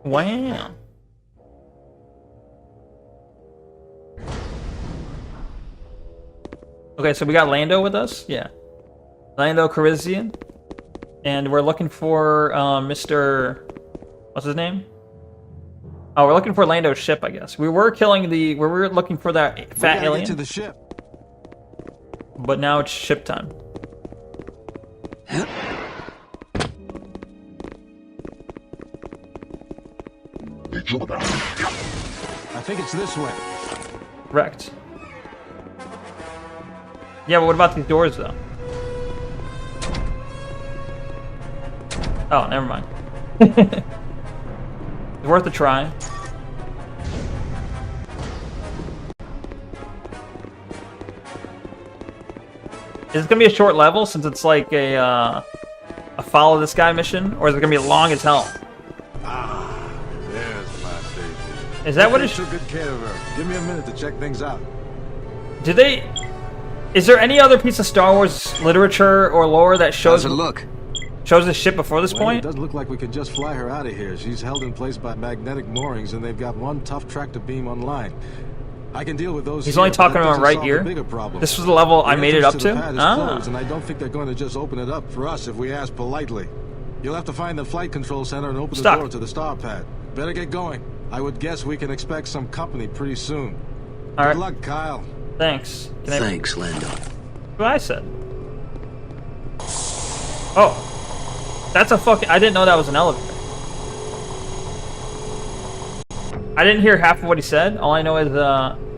Wow. Okay, so we got Lando with us? Yeah. Lando Calrissian. And we're looking for Mr... What's his name? Oh, we're looking for Lando's ship, I guess. We were killing the... We were looking for that fat alien. Get to the ship. But now it's ship time. I think it's this way. Correct. Yeah, but what about these doors, though? Oh, never mind. It's worth a try. Is it gonna be a short level since it's like a follow this guy mission, or is it gonna be long as hell? Ah, there's my baby. Is that what it took good care of her? Give me a minute to check things out. Do they? Is there any other piece of Star Wars literature or lore that shows shows this ship before this point? It doesn't look like we could just fly her out of here. She's held in place by magnetic moorings, and they've got one tough tractor beam online. I can deal with those. He's only talking about right here. This was the level I made it up to. Closed, and I don't think they're going to just open it up for us if we ask politely. You'll have to find the flight control center and open the door to the star pad. Better get going. I would guess we can expect some company pretty soon. Good luck, Kyle. Thanks. Thanks, Lando. What I said. Oh, that's a fucking. I didn't know that was an elevator. I didn't hear half of what he said. All I know is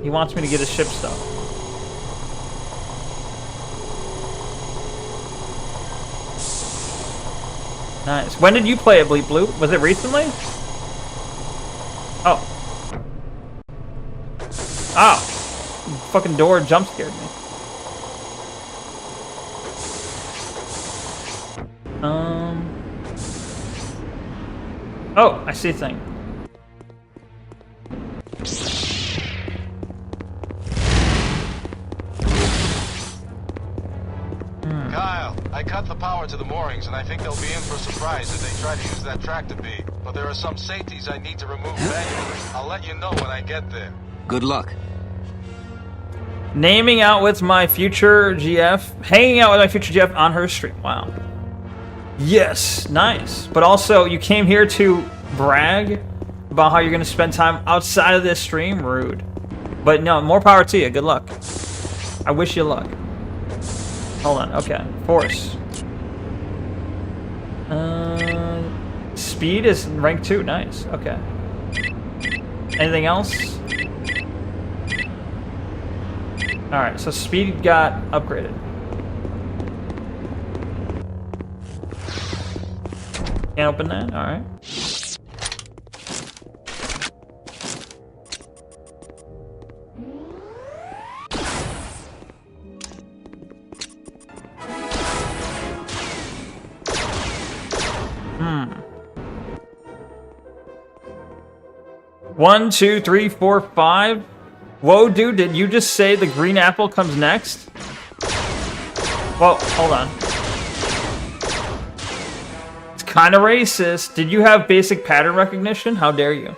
he wants me to get his ship stuff. Nice. When did you play it, Bleep Bloop? Was it recently? Oh. Oh. Fucking door jump scared me. Oh, I see a thing. Kyle, I cut the power to the moorings, and I think they'll be in for a surprise if they try to use that tractor beam. But there are some safeties I need to remove manually. I'll let you know when I get there. Good luck. Naming out with my future GF. Hanging out with my future GF on her stream. Wow. Yes, nice. But also, you came here to brag about how you're going to spend time outside of this stream? Rude. But no, more power to you. Good luck. I wish you luck. Hold on. Okay. Force. Speed is rank 2. Nice. Okay. Anything else? Alright, so speed got upgraded. Can't open that? Alright. One, two, three, four, five. Whoa, dude, did you just say the green apple comes next? Well, hold on. It's kind of racist. Did you have basic pattern recognition? How dare you?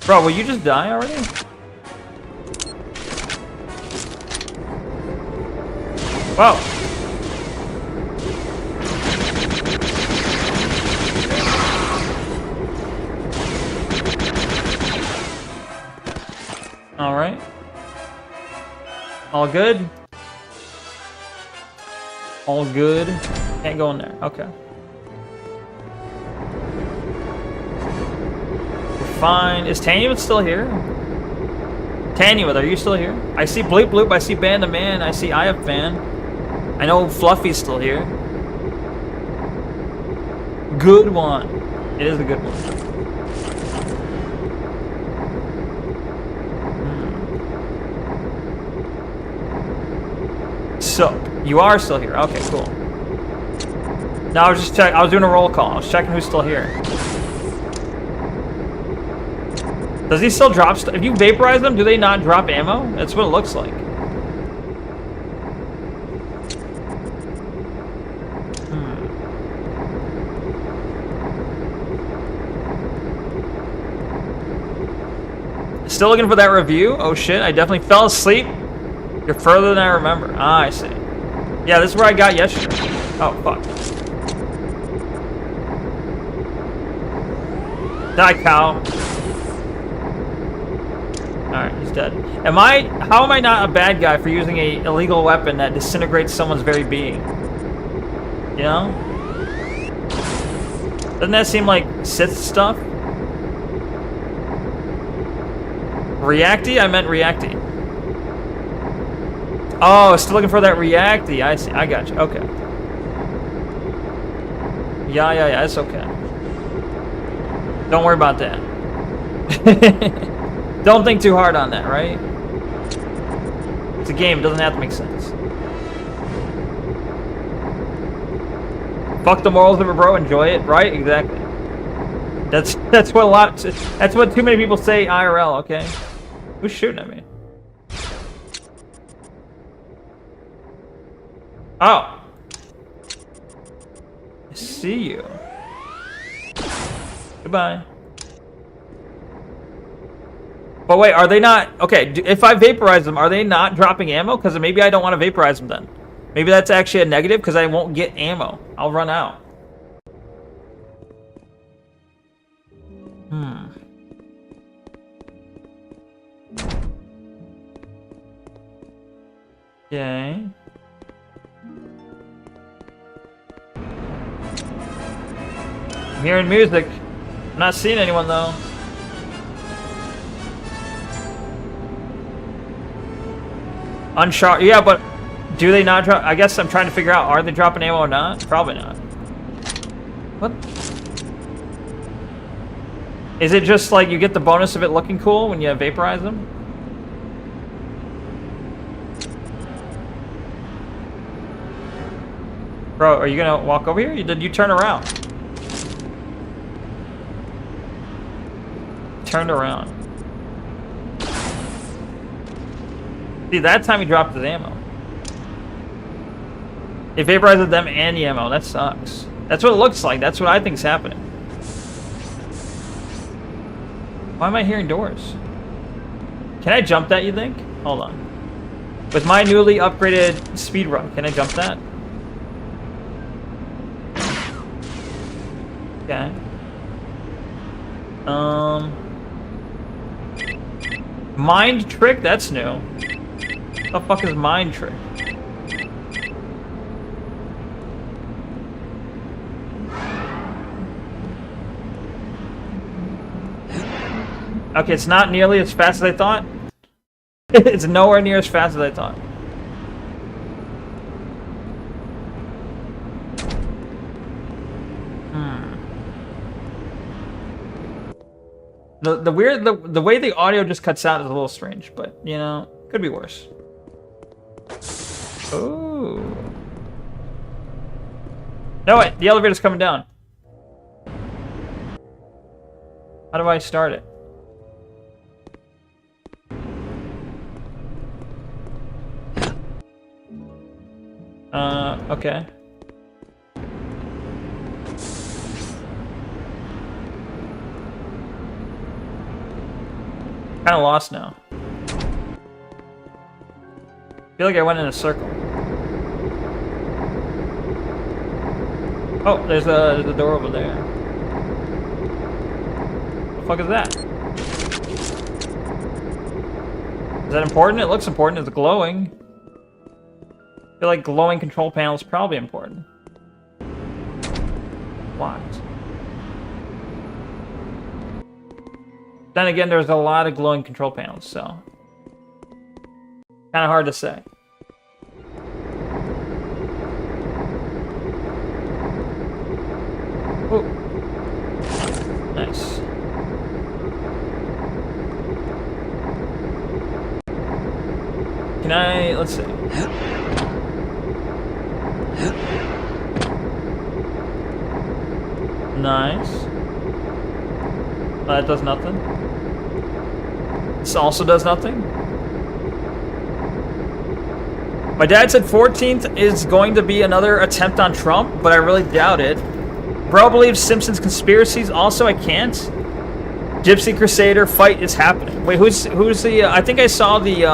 Bro, will you just die already? Whoa. All right. All good? All good? Can't go in there. Okay. fine. Is Tanya still here? Tanya, are you still here? I see Bleep Bloop, I see Band of Man, I see IF Fan. I know Fluffy's still here. Good one. It is a good one. So, you are still here. Okay, cool. Now I was just checking. I was doing a roll call. I was checking who's still here. Does he still drop stuff? If you vaporize them, do they not drop ammo? That's what it looks like. Still looking for that review? Oh shit, I definitely fell asleep. You're further than I remember. Ah, I see. Yeah, this is where I got yesterday. Oh, fuck. Die, cow. Alright, he's dead. How am I not a bad guy for using a illegal weapon that disintegrates someone's very being? You know? Doesn't that seem like Sith stuff? Reacty? I meant reacty. Oh, still looking for that reacty. I see. I got you. Okay. Yeah, it's okay. Don't worry about that. Don't think too hard on that, right? It's a game. It doesn't have to make sense. Fuck the morals of it, bro. Enjoy it, right? Exactly. That's what too many people say IRL. Okay. Who's shooting at me? Oh. I see you. Goodbye. But wait, are they not... Okay, if I vaporize them, are they not dropping ammo? Because maybe I don't want to vaporize them then. Maybe that's actually a negative because I won't get ammo. I'll run out. Okay. I'm hearing music. I'm not seeing anyone though. Uncharted. Yeah, but do they not drop? I guess I'm trying to figure out, are they dropping ammo or not? Probably not. What? Is it just like you get the bonus of it looking cool when you vaporize them? Bro, are you gonna walk over here? Did you turn around? Turned around. See, that time he dropped his ammo. It vaporizes them and the ammo. That sucks. That's what it looks like. That's what I think's happening. Why am I hearing doors? Can I jump that, you think? Hold on. With my newly upgraded speedrun, can I jump that? Okay. Mind trick? That's new. What the fuck is mind trick? Okay, it's not nearly as fast as I thought. It's nowhere near as fast as I thought. The way the audio just cuts out is a little strange, but you know, could be worse. Oh. No, wait, the elevator's coming down. How do I start it? Okay. Kind of lost now. I feel like I went in a circle. Oh, there's a door over there. What the fuck is that? Is that important? It looks important. It's glowing. I feel like glowing control panel is probably important. Locked. Then again, there's a lot of glowing control panels, so kind of hard to say. Oh, nice. Can I? Let's see. Nice. That does nothing. This also does nothing. My dad said 14th is going to be another attempt on Trump, but I really doubt it. Bro believes Simpsons conspiracies. Also, I can't. Gypsy Crusader fight is happening. Wait, who's the? I think I saw the.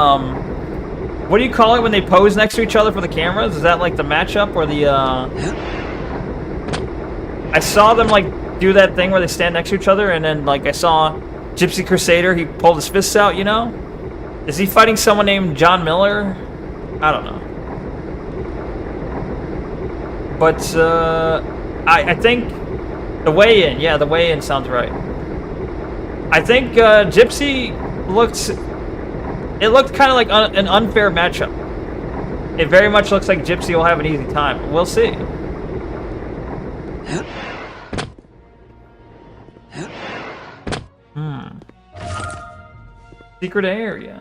What do you call it when they pose next to each other for the cameras? Is that like the matchup or the? I saw them like do that thing where they stand next to each other, and then like I saw Gypsy Crusader. He pulled his fists out. You know, is he fighting someone named John Miller? I don't know. But I think the weigh-in, yeah, the weigh-in sounds right. I think Gypsy looked kind of like an unfair matchup. It very much looks like Gypsy will have an easy time. We'll see. Secret area.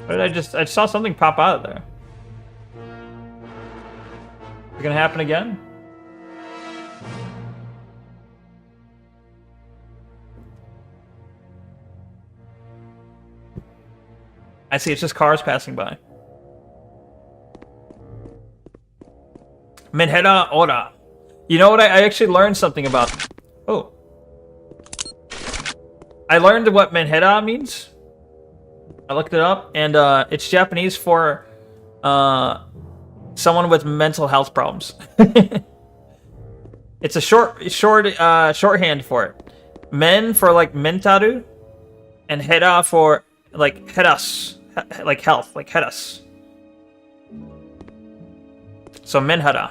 What did I saw something pop out of there. Is it gonna happen again? I see, it's just cars passing by. Menhera Ora. You know what? I actually learned something about. Oh. I learned what Menhera means. I looked it up, and it's Japanese for someone with mental health problems. It's a shorthand for it. Men for like mentaru, and hera for like heras, like health, like heras. So menhara,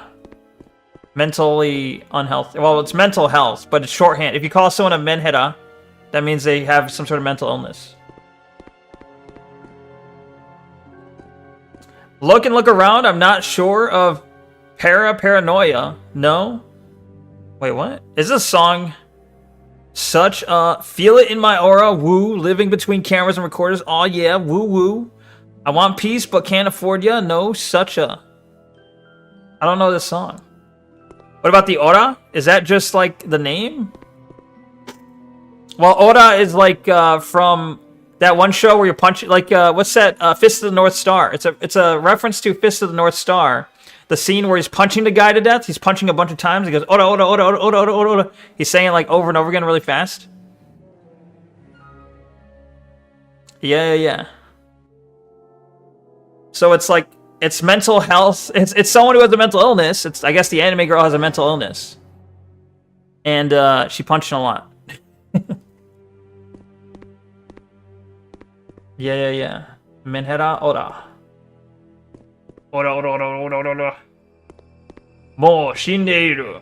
mentally unhealthy. Well, it's mental health, but it's shorthand. If you call someone a menhera, that means they have some sort of mental illness. Look and look around. I'm not sure of paranoia. No. Wait, what? Is this song such a feel it in my aura? Woo. Living between cameras and recorders. Oh yeah. Woo woo. I want peace but can't afford ya. No, such a. I don't know this song. What about the aura? Is that just like the name? Well, aura is like from that one show where you're punching, like, what's that? Fist of the North Star. It's a reference to Fist of the North Star. The scene where he's punching the guy to death. He's punching a bunch of times. He goes, ora, ora, ora, ora, ora, ora, ora. He's saying it like over and over again really fast. Yeah. So it's like, it's mental health. It's someone who has a mental illness. I guess the anime girl has a mental illness. And she punched him a lot. Yeah. Menhera ora. Ora. Mo shindeiru.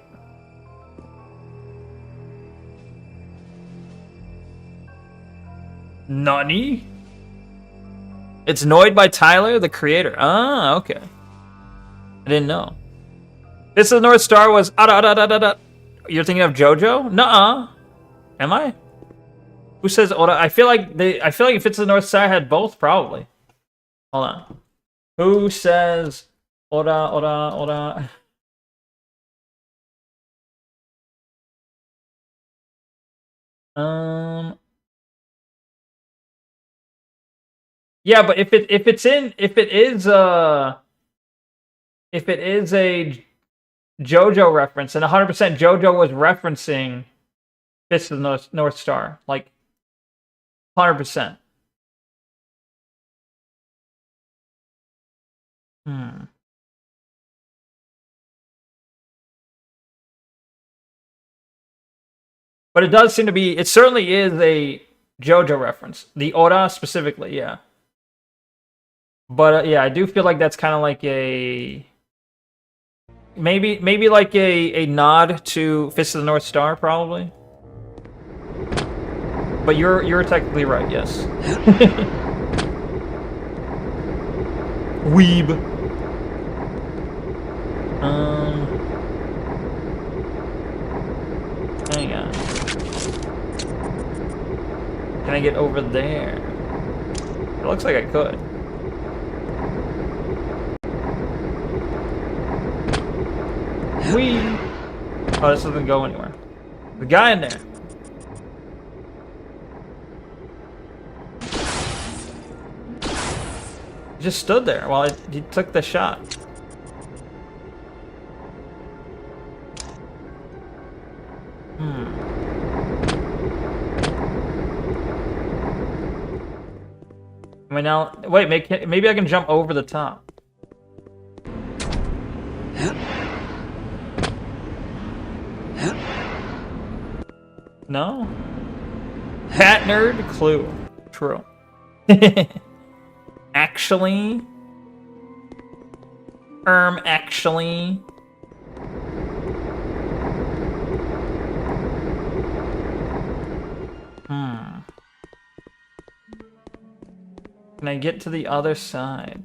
Nani? It's Noid by Tyler, the creator. Ah, okay. I didn't know. This is North Star was You're thinking of JoJo? Nuh-uh. Am I? Who says Ora? I feel like if it's the North Star, I had both probably. Hold on. Who says Ora? Yeah, but if it is a JoJo reference, and 100% JoJo was referencing Fist of the North Star, like 100%. But it does seem to be. It certainly is a JoJo reference. The Ora specifically, yeah. But yeah, I do feel like that's kind of like a Maybe like a nod to Fist of the North Star, probably. But you're technically right, yes. Weeb. Hang on. Can I get over there? It looks like I could. Whee! Oh, this doesn't go anywhere. The guy in there. He just stood there while he took the shot. I mean, now, wait, maybe I can jump over the top. No? Hat nerd? Clue. True. Actually? Actually? Can I get to the other side?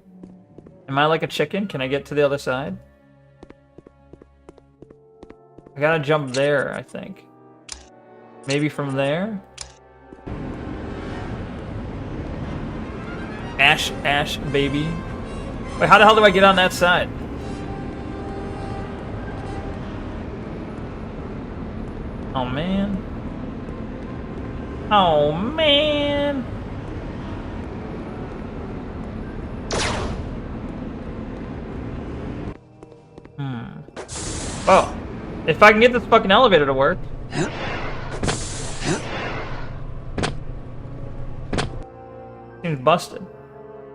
Am I like a chicken? Can I get to the other side? I gotta jump there, I think. Maybe from there? Ash, baby. Wait, how the hell do I get on that side? Oh, man. Oh, man. Oh, if I can get this fucking elevator to work. Seems busted.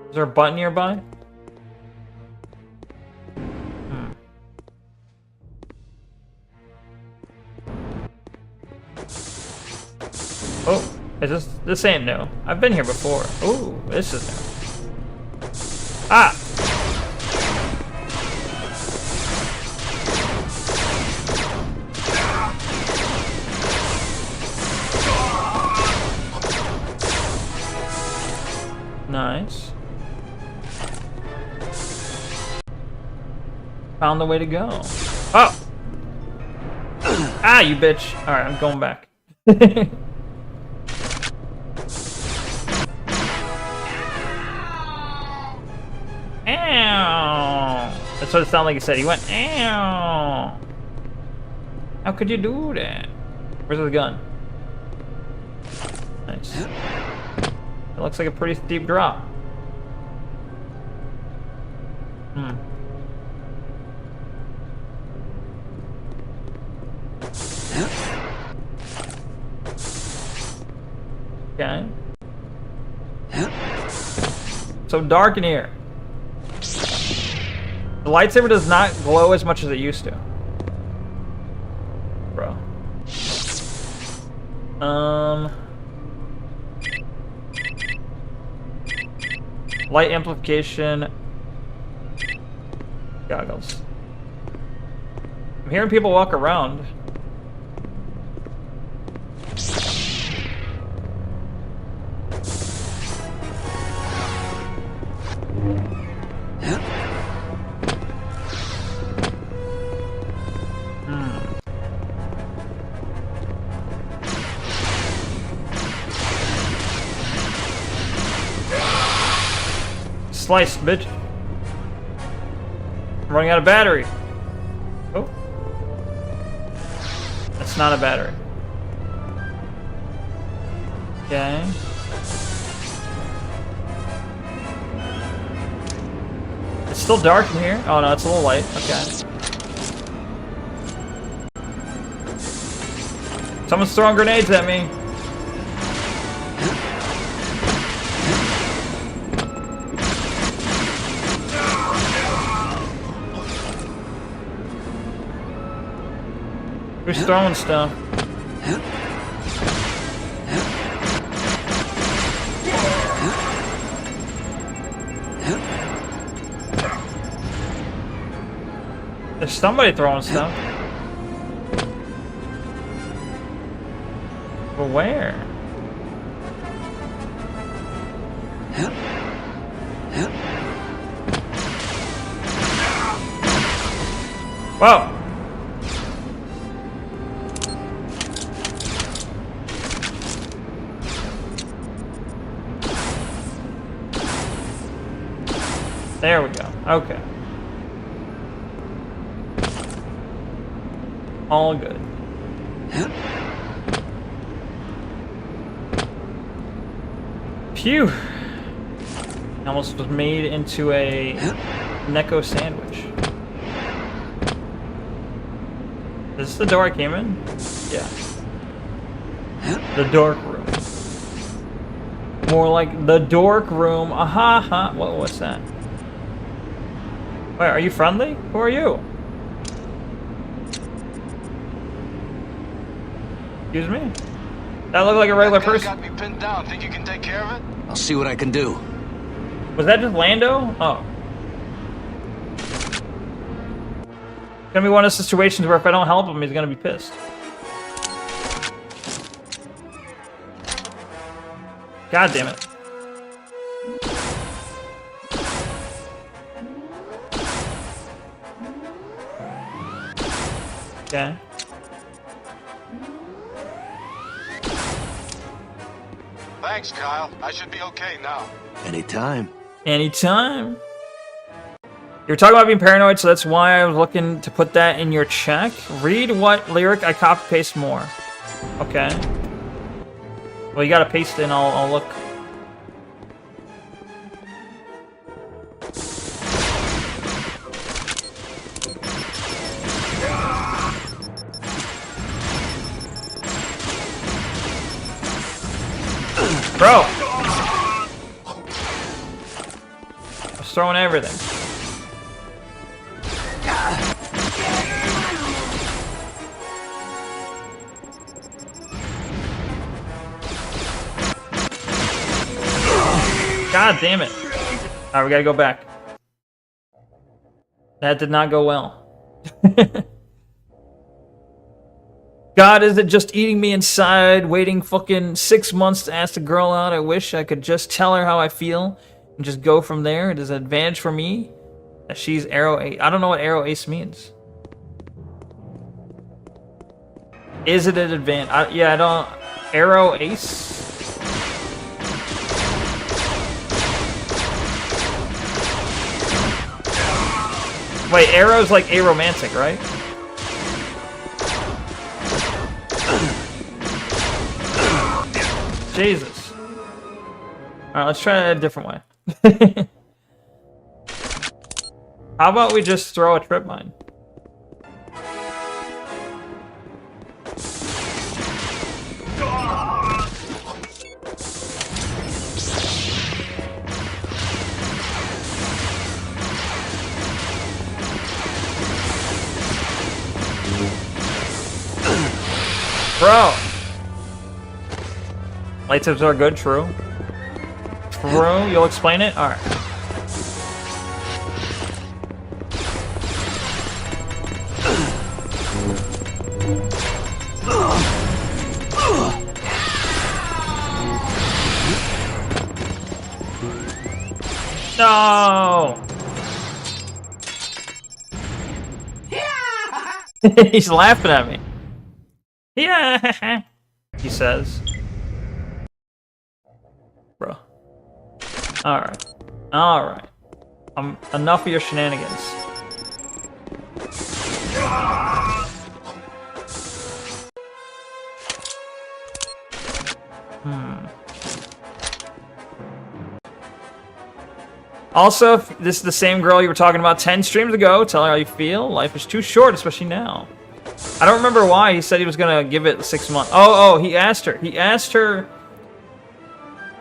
Is there a button nearby? Oh, is this ain't new. I've been here before. Oh, this is new. Ah! Nice. Found the way to go. Oh! Ah, you bitch. Alright, I'm going back. Ow! That's what it sounded like he said. He went, ow! How could you do that? Where's the gun? Nice. It looks like a pretty steep drop. Okay. So dark in here. The lightsaber does not glow as much as it used to. Bro. Light amplification. Goggles. I'm hearing people walk around. Sliced, bitch. I'm running out of battery. Oh. That's not a battery. Okay. It's still dark in here. Oh no, it's a little light. Okay. Someone's throwing grenades at me. Who's throwing stuff? There's somebody throwing stuff. But where? Whoa! There we go. Okay. All good. Phew! Almost was made into a Neko sandwich. Is this the door I came in? Yeah. The dork room. More like the dork room. Aha ha. What's that? Wait, are you friendly? Who are you? Excuse me? That looked like a regular person. Got me pinned down. Think you can take care of it? I'll see what I can do. Was that just Lando? Oh. It's gonna be one of those situations where if I don't help him, he's gonna be pissed. God damn it. Okay. Thanks, Kyle. I should be okay now. Anytime. Anytime. You were talking about being paranoid, so that's why I was looking to put that in your check. Read what lyric I copy-paste more. Okay. Well, you gotta paste it and I'll look. Bro! I was throwing everything. God damn it. Alright, we gotta go back. That did not go well. God, is it just eating me inside, waiting fucking 6 months to ask the girl out? I wish I could just tell her how I feel and just go from there. It is an advantage for me that she's Arrow Ace. I don't know what Arrow Ace means. Is it an advantage? Yeah, I don't... Arrow Ace? Wait, Arrow's like aromantic, right? Jesus. Alright, let's try it a different way. How about we just throw a trip mine? Bro! Light tips are good, true. True, you'll explain it? Alright. No! He's laughing at me. Yeah, he says. Bro. Alright. Alright. Enough of your shenanigans. Also, if this is the same girl you were talking about 10 streams ago, tell her how you feel. Life is too short, especially now. I don't remember why he said he was gonna give it 6 months. Oh, he asked her. He asked her.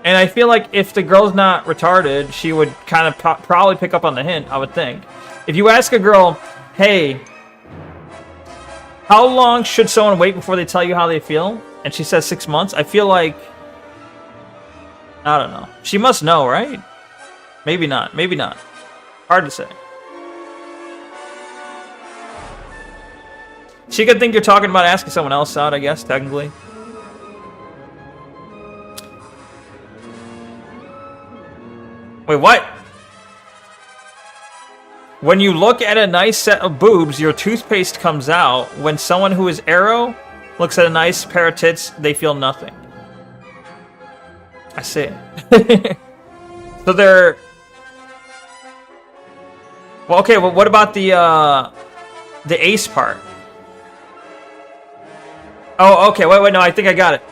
And I feel like if the girl's not retarded, she would kind of probably pick up on the hint, I would think. If you ask a girl, hey, how long should someone wait before they tell you how they feel? And she says 6 months, I feel like, I don't know. She must know, right? Maybe not. Maybe not. Hard to say. She could think you're talking about asking someone else out, I guess, technically. Wait, what? When you look at a nice set of boobs, your toothpaste comes out. When someone who is Arrow looks at a nice pair of tits, they feel nothing. I see. So they're... Well, okay, well, what about the ace part? Oh, okay, wait, no, I think I got it.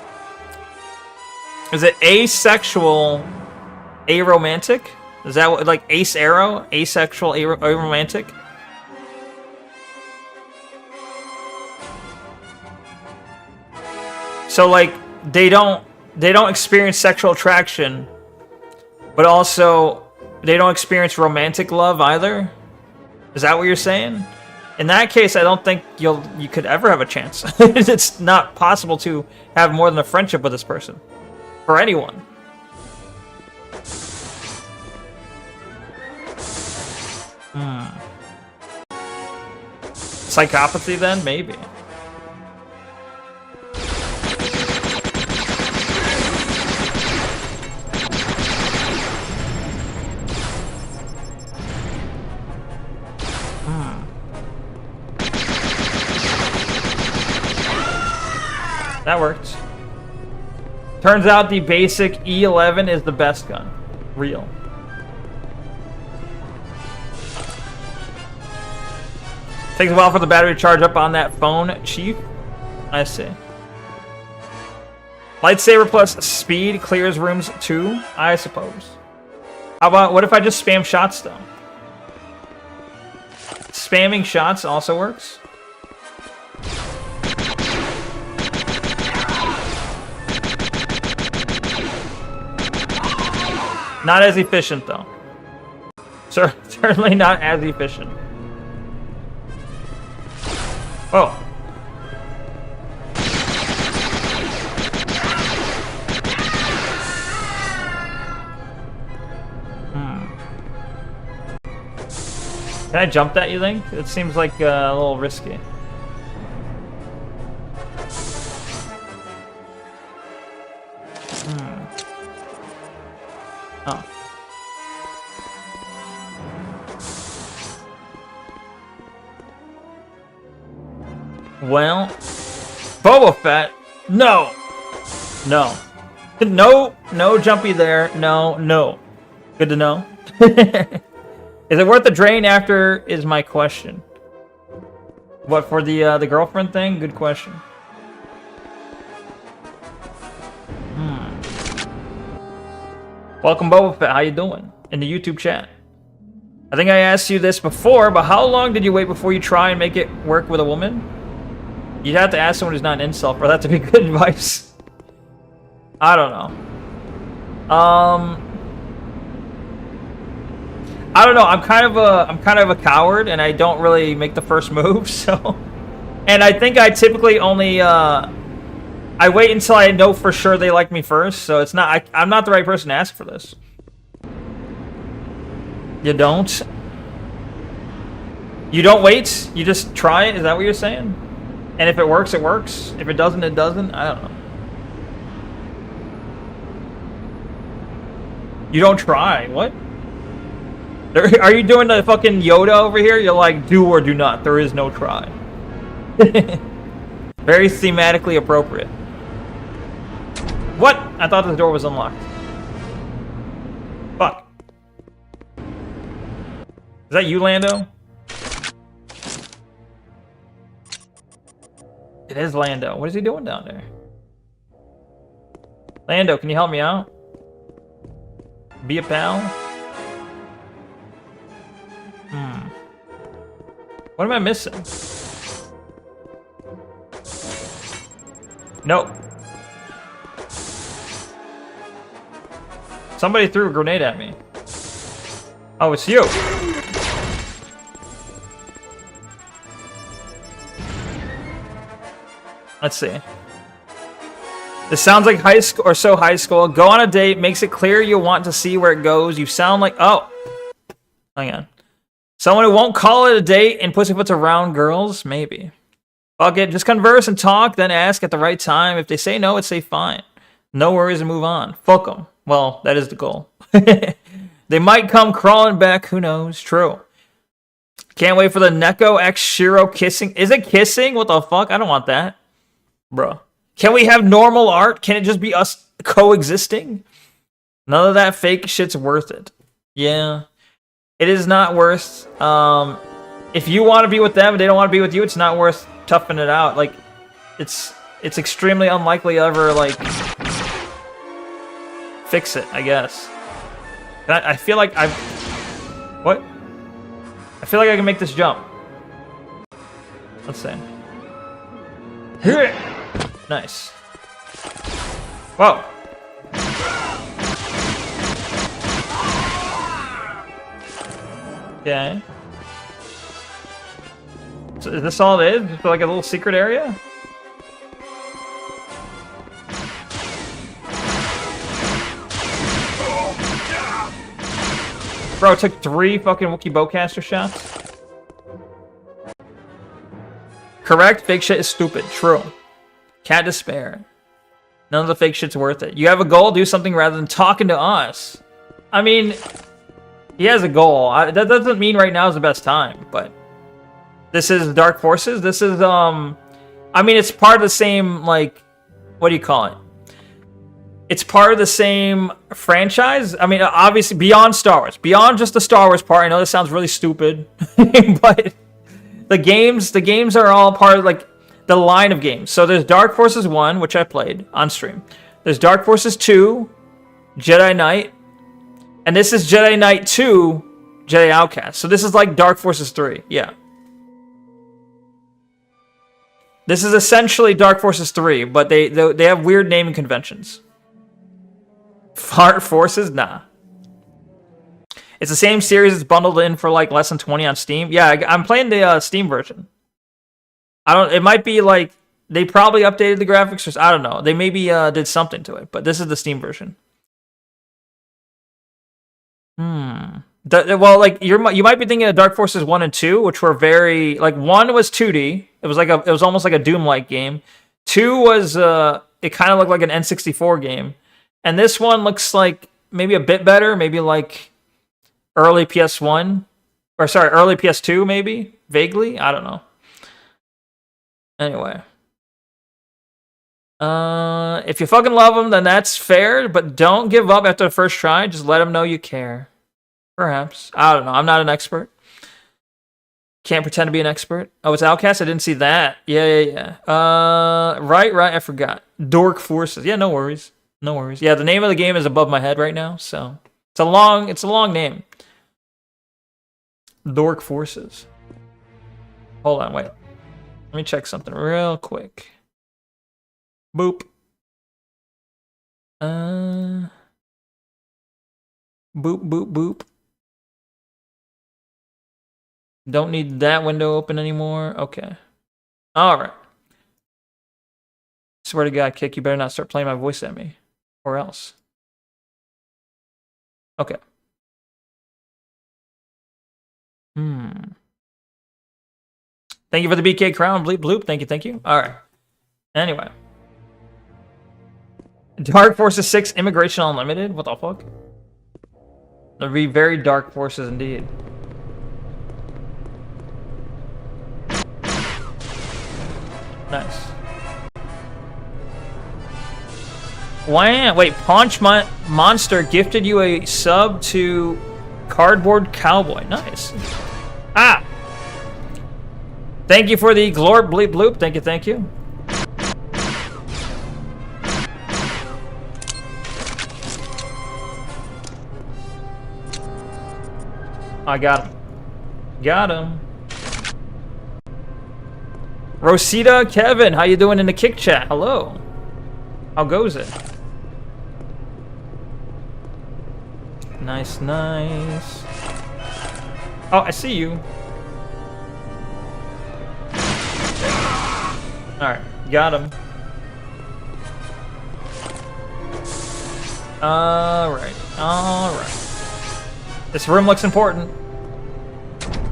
Is it asexual, aromantic? Is that what, like, ace arrow? Asexual, aromantic? So, like, they don't experience sexual attraction, but also they don't experience romantic love either? Is that what you're saying? In that case, I don't think you could ever have a chance. It's not possible to have more than a friendship with this person. For anyone. Psychopathy then? Maybe. That worked. Turns out the basic E11 is the best gun. Real. Takes a while for the battery to charge up on that phone, Chief. I see. Lightsaber plus speed clears rooms too, I suppose. How about, what if I just spam shots though? Spamming shots also works. Not as efficient, though. Certainly not as efficient. Oh. Can I jump that, you think? It seems like a little risky. Oh. Well, Boba Fett, no, no, no jumpy there, no. Good to know. Is it worth the drain after? Is my question. What, for the girlfriend thing? Good question. Welcome, Boba Fett. How you doing? In the YouTube chat. I think I asked you this before, but how long did you wait before you try and make it work with a woman? You'd have to ask someone who's not an incel for that to be good advice. I don't know. I don't know. I'm kind of a coward, and I don't really make the first move. So, and I think I typically only I wait until I know for sure they like me first. So it's not. I'm not the right person to ask for this. You don't. You don't wait. You just try it. Is that what you're saying? And if it works, it works. If it doesn't, it doesn't. I don't know. You don't try. What? Are you doing the fucking Yoda over here? You're like, do or do not. There is no try. Very thematically appropriate. What? I thought the door was unlocked. Fuck. Is that you, Lando? It is Lando. What is he doing down there? Lando, can you help me out? Be a pal? What am I missing? Nope. Somebody threw a grenade at me. Oh, it's you. Let's see. This sounds like high school or so high school. Go on a date, makes it clear you want to see where it goes. You sound like, oh, hang on. Someone who won't call it a date and pussyfoots around girls, maybe. Fuck it, just converse and talk, then ask at the right time. If they say no, it's say fine. No worries and move on. Fuck them. Well, that is the goal. They might come crawling back, who knows? True. Can't wait for the Neko X Shiro kissing. Is it kissing? What the fuck? I don't want that. Bruh. Can we have normal art? Can it just be us coexisting? None of that fake shit's worth it. Yeah. It is not worth... if you want to be with them and they don't want to be with you, it's not worth toughing it out. Like, it's extremely unlikely to ever, like, fix it, I guess. I feel like I've... What? I feel like I can make this jump. Let's see. Nice. Whoa. Okay. So is this all it is? Just like a little secret area? Bro, it took 3 fucking Wookiee bowcaster shots. Correct, fake shit is stupid. True. Can't despair. None of the fake shit's worth it. You have a goal, do something rather than talking to us. I mean, he has a goal. That doesn't mean right now is the best time, but... This is Dark Forces. This is, I mean, it's part of the same, like... What do you call it? It's part of the same franchise. I mean, obviously, beyond Star Wars. Beyond just the Star Wars part. I know this sounds really stupid. But the games are all part of, like, the line of games. So there's Dark Forces 1, which I played on stream. There's Dark Forces 2, Jedi Knight. And this is Jedi Knight 2, Jedi Outcast. So this is like Dark Forces 3. Yeah. This is essentially Dark Forces 3, but they have weird naming conventions. Fart Forces? Nah. It's the same series. It's bundled in for like less than 20 on Steam. Yeah, I'm playing the Steam version. It might be like they probably updated the graphics, or I don't know. They maybe did something to it, but this is the Steam version. Well, like you might be thinking of Dark Forces 1 and 2, which were very like 1 was 2D. It was almost like a Doom-like game. 2 was it kind of looked like an N64 game. And this one looks like maybe a bit better, maybe like early PS1 or sorry, early PS2 maybe, vaguely, I don't know. Anyway. If you fucking love them, then that's fair, but don't give up after the first try. Just let them know you care. Perhaps. I don't know. I'm not an expert. Can't pretend to be an expert. Oh, it's Outcast? I didn't see that. Yeah. Right. I forgot. Dork Forces. Yeah, no worries. No worries. Yeah, the name of the game is above my head right now, so it's a long name. Dork Forces. Hold on, wait. Let me check something real quick. Boop. Boop. Don't need that window open anymore. Okay. Alright. Swear to God, Kick, you better not start playing my voice at me. Or else. Okay. Thank you for the BK crown, bleep bloop. Thank you. Alright. Anyway. Dark Forces 6 Immigration Unlimited? What the fuck? That'd be very Dark Forces indeed. Nice. Wow, wait, Paunch Monster gifted you a sub to Cardboard Cowboy. Nice. Ah! Thank you for the Glorp Bleep Bloop. Thank you. I got him. Got him. Rosita Kevin, how you doing in the Kick chat? Hello. How goes it? Nice. Oh, I see you. Alright, got him. Alright. This room looks important.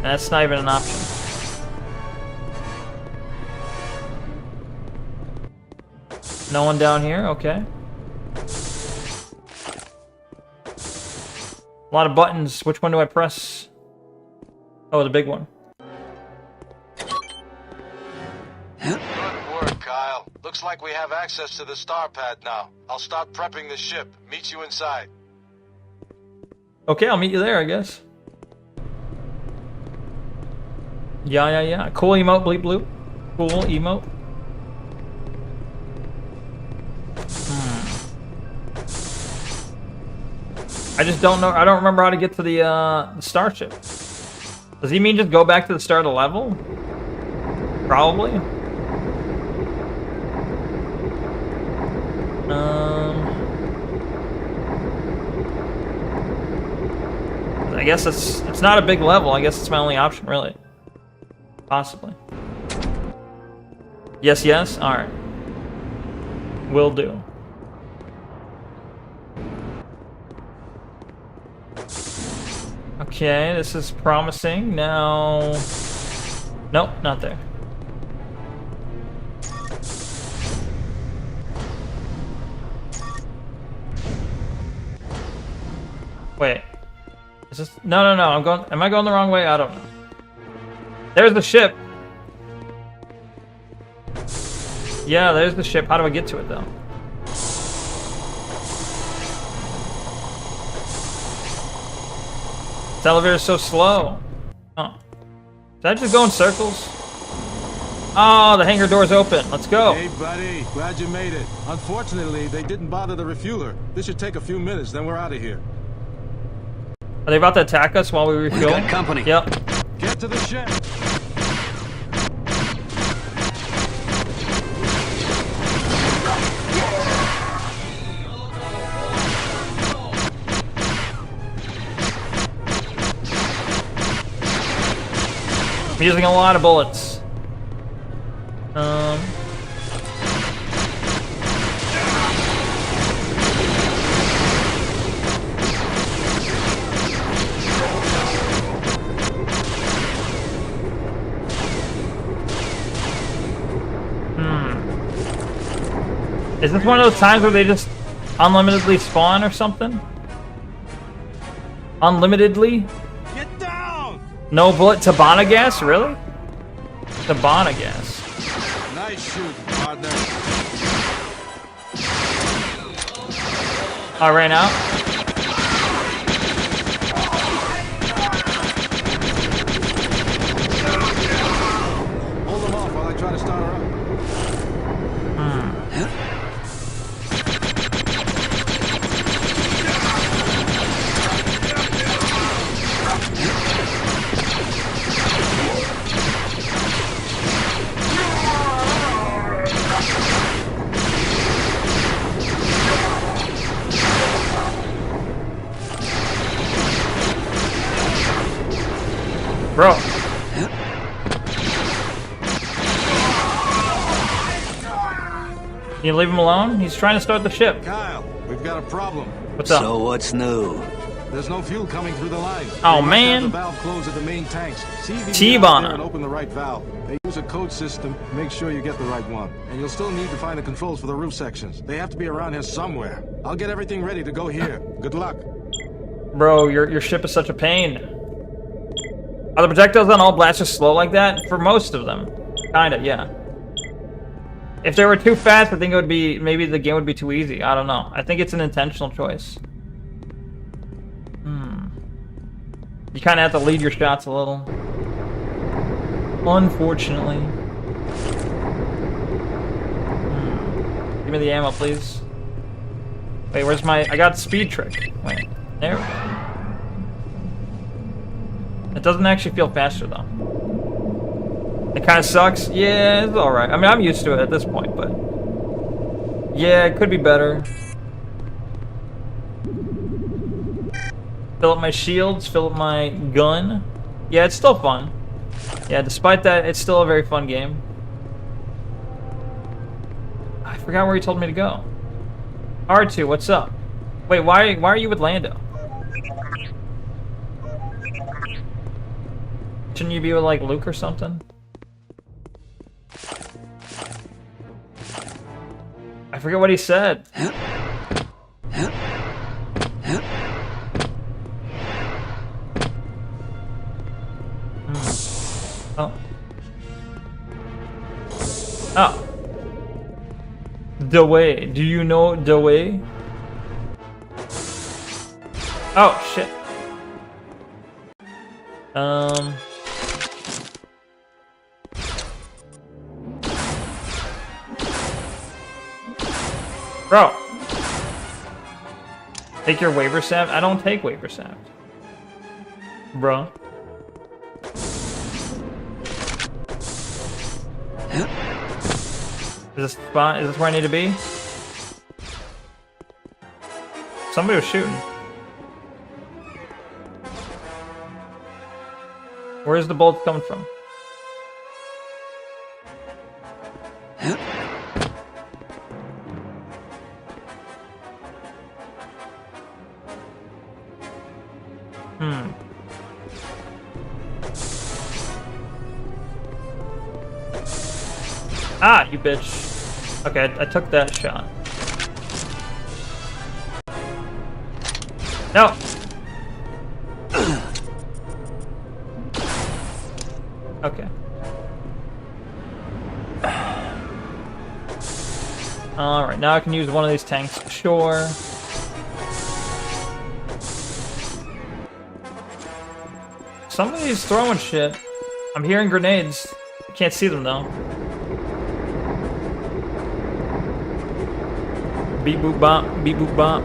That's not even an option. No one down here? Okay. A lot of buttons. Which one do I press? Oh, the big one. Good work, Kyle. Looks like we have access to the star pad now. I'll start prepping the ship. Meet you inside. Okay, I'll meet you there, I guess. Yeah. Cool emote, bleep bloop. Cool emote. I just don't know. I don't remember how to get to the starship. Does he mean just go back to the start of the level? Probably. I guess it's not a big level. I guess it's my only option, really. Possibly. Yes. All right. Will do. Okay, this is promising. Now... Nope, not there. Wait. Is this... No, I'm going... Am I going the wrong way? I don't know. There's the ship. Yeah, there's the ship. How do I get to it, though? This elevator's so slow. Oh. Did I just go in circles? Oh, the hangar door's open. Let's go. Hey, buddy. Glad you made it. Unfortunately, they didn't bother the refueler. This should take a few minutes, then we're out of here. Are they about to attack us while we refuel? We've got company. Yep. Get to the ship. I'm using a lot of bullets. Is this one of those times where they just unlimitedly spawn or something? Unlimitedly? Get down! No bullet Tabana gas? Really? Tabana gas. Nice shoot, partner. I ran out. Hold them off while I try to start her up. Bro. You leave him alone? He's trying to start the ship. Kyle, we've got a problem. What's up? So what's new? There's no fuel coming through the line. Oh, They must man. have the valve closed at the main tanks. See if you can T-Bana. get out there and open the right valve. They use a code system. Make sure you get the right one. And you'll still need to find the controls for the roof sections. They have to be around here somewhere. I'll get everything ready to go here. Good luck. Bro, your ship is such a pain. Are the projectiles on all blasters slow like that? For most of them. Kinda, yeah. If they were too fast, I think it would be... Maybe the game would be too easy. I don't know. I think it's an intentional choice. You kind of have to lead your shots a little. Unfortunately. Give me the ammo, please. Wait, where's my... I got speed trick. Wait, there we go. It doesn't actually feel faster, though. It kind of sucks. Yeah, it's alright. I mean, I'm used to it at this point, but... Yeah, it could be better. Fill up my shields, fill up my gun. Yeah, it's still fun. Yeah, despite that, it's still a very fun game. I forgot where he told me to go. R2, what's up? Wait, why are you with Lando? Shouldn't you be with, like, Luke or something? I I forget what he said. Oh. Oh. The way. Do you know the way? Oh, shit. Bro. Take your waiver saft? I don't take waiver saft. Bro. Is this spot? Is this where I need to be? Somebody was shooting. Where's the bullet coming from? Ah, you bitch. Okay, I took that shot. No! Okay. Alright, now I can use one of these tanks. Sure. Somebody's throwing shit. I'm hearing grenades. I can't see them though. Beep boop bop, beep boop bop.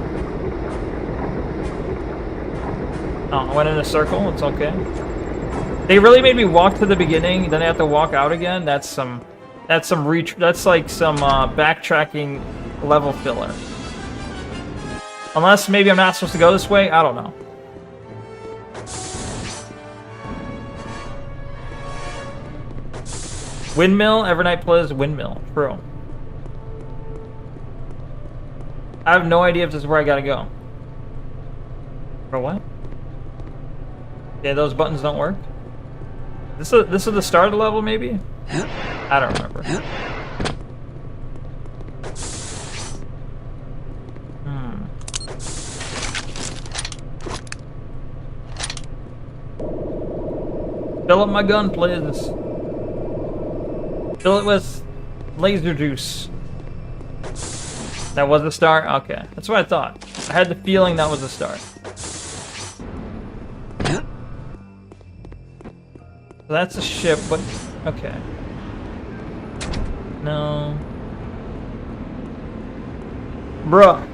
Oh, I went in a circle, it's okay. They really made me walk to the beginning, then I have to walk out again. That's like some backtracking level filler. Unless maybe I'm not supposed to go this way, I don't know. Windmill, Evernight plays Windmill, true. I have no idea if this is where I gotta go. For what? Yeah, those buttons don't work. This is the start of the level, maybe? I don't remember. Fill up my gun, please. Fill it with laser juice. That was the start? Okay, that's what I thought. I had the feeling that was the start. So that's a ship, but okay. No. Bruh.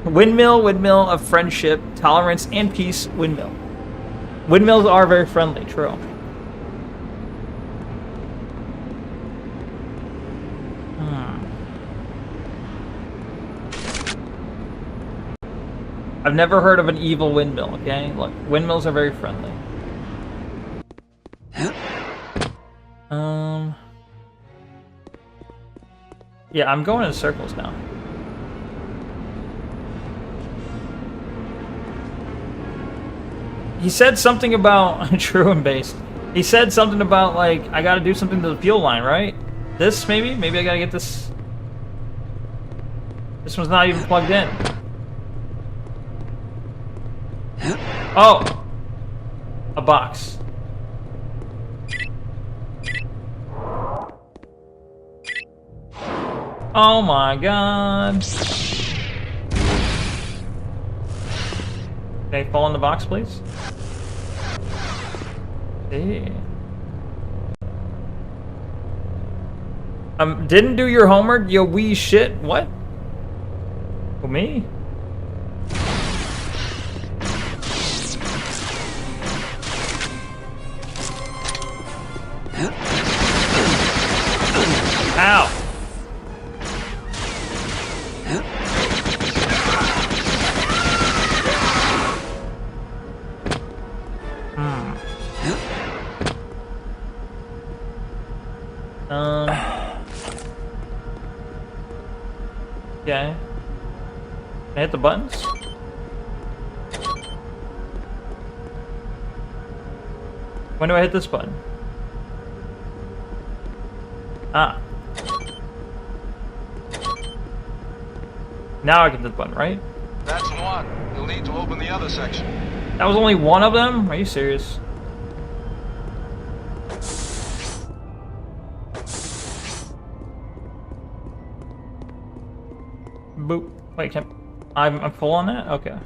Windmill of friendship, tolerance, and peace, windmill. Windmills are very friendly, true. I've never heard of an evil windmill, okay? Look, windmills are very friendly. Yeah, I'm going in circles now. He said something about true and base. He said something about like I gotta do something to the fuel line, right? This maybe? Maybe I gotta get this. This one's not even plugged in. Oh! A box. Oh my god. Okay, fall in the box, please. Hey. Didn't do your homework, you wee shit. What? For me? Ow! Okay. Can I hit the buttons? When do I hit this button? Ah. Now I can hit the button, right? That's one. You'll need to open the other section. That was only one of them? Are you serious? Boop. Wait, I'm full on that? Okay.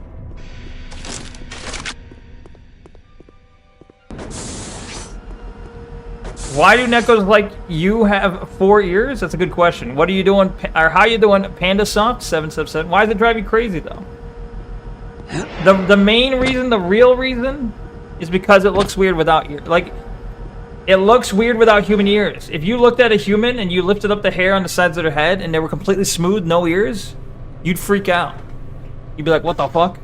Why do Nekos like you have 4 ears? That's a good question. What are you doing, or how you doing, Panda Soft 777? Why does it drive you crazy though? The main reason, the real reason, is because it looks weird without ears. Like, it looks weird without human ears. If you looked at a human and you lifted up the hair on the sides of their head and they were completely smooth, no ears, you'd freak out. You'd be like, what the fuck?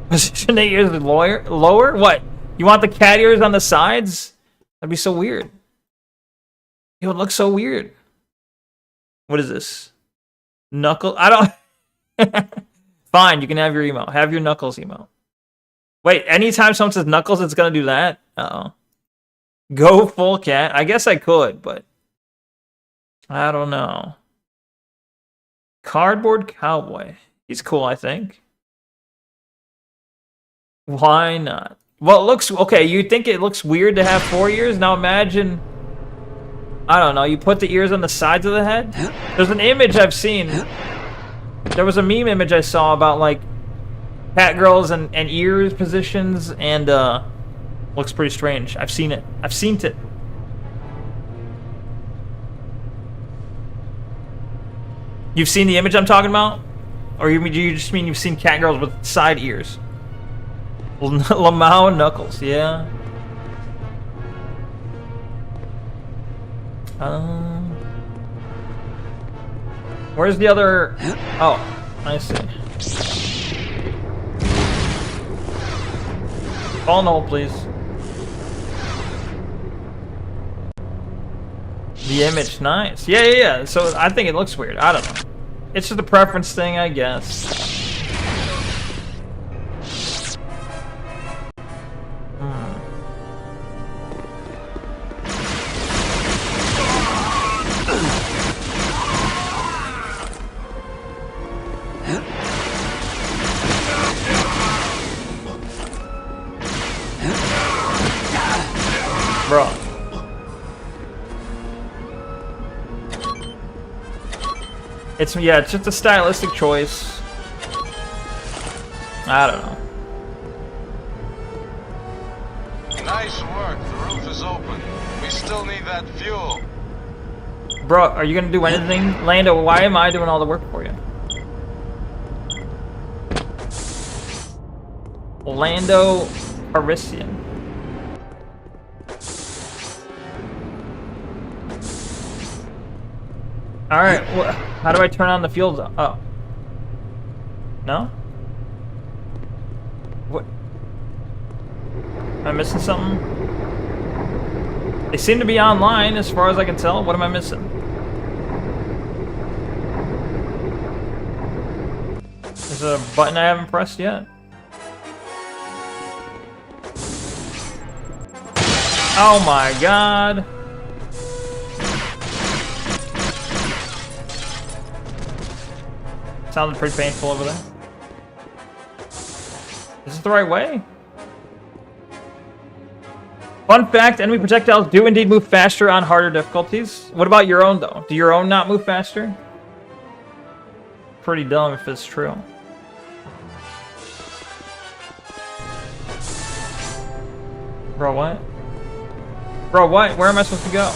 Position the ears lower? What? You want the cat ears on the sides? That'd be so weird. It would look so weird. What is this? Knuckle? I don't... Fine, you can have your emote. Have your Knuckles emote. Wait, anytime someone says Knuckles, it's gonna do that? Uh-oh. Go full cat? I guess I could, but... I don't know. Cardboard Cowboy. He's cool, I think. Why not? Well, it looks... Okay, you think it looks weird to have 4 ears? Now imagine... I don't know, you put the ears on the sides of the head? There's an image I've seen... There was a meme image I saw about, like, cat girls and ears positions, and, looks pretty strange. I've seen it. I've seen it. You've seen the image I'm talking about? Or do you just mean you've seen cat girls with side ears? Lamau and Knuckles, yeah. Where's the other... Oh, I see. Fall in the hole, please. The image, nice. Yeah. So I think it looks weird. I don't know. It's just a preference thing, I guess. Bro. It's just a stylistic choice. I don't know. Nice work. The roof is open. We still need that fuel. Bro, are you gonna do anything? Lando, why am I doing all the work for you? Lando Parisian. Alright, how do I turn on the fuel zone? Oh. No? What? Am I missing something? They seem to be online as far as I can tell. What am I missing? Is there a button I haven't pressed yet? Oh my god. Sounded pretty painful over there. Is this the right way? Fun fact, enemy projectiles do indeed move faster on harder difficulties. What about your own, though? Do your own not move faster? Pretty dumb if it's true. Bro, what? Bro, what? Where am I supposed to go?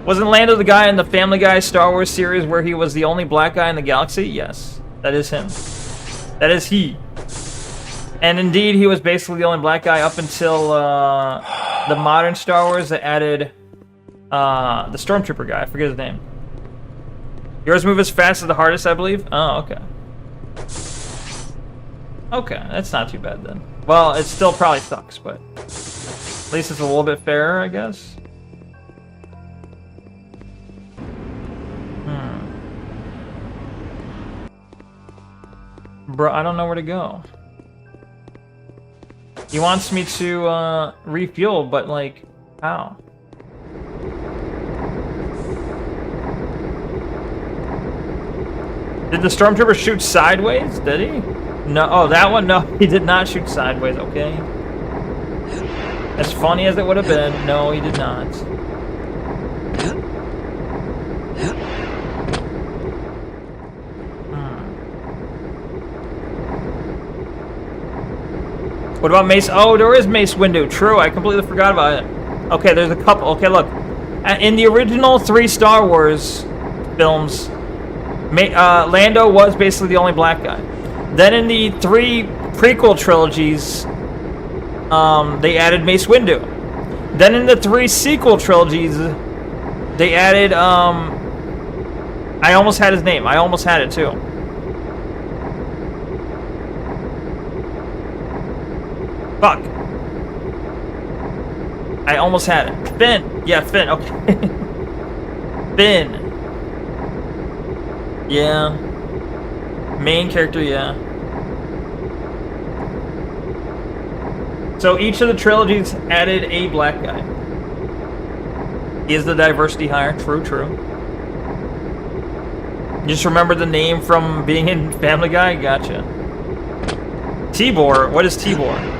Wasn't Lando the guy in the Family Guy Star Wars series where he was the only black guy in the galaxy? Yes, that is him. That is he. And indeed, he was basically the only black guy up until the modern Star Wars that added the Stormtrooper guy. I forget his name. Yours move as fast as the hardest, I believe? Oh, okay. Okay, that's not too bad then. Well, it still probably sucks, but at least it's a little bit fairer, I guess. Bro, I don't know where to go. He wants me to refuel, but like, how? Did the stormtrooper shoot sideways? Did he? No. Oh, that one? No, he did not shoot sideways. Okay. As funny as it would have been, no, he did not. What about Mace? Oh, there is Mace Windu. True, I completely forgot about it. Okay, there's a couple. Okay, look. In the original 3 Star Wars films, Lando was basically the only black guy. Then in the 3 prequel trilogies, they added Mace Windu. Then in the 3 sequel trilogies, they added, I almost had his name. I almost had it too. Fuck. I almost had it. Finn. Yeah, Finn. Okay. Finn. Yeah. Main character, yeah. So each of the trilogies added a black guy. Is the diversity higher? True, true. Just remember the name from being in Family Guy? Gotcha. Tibor. What is Tibor?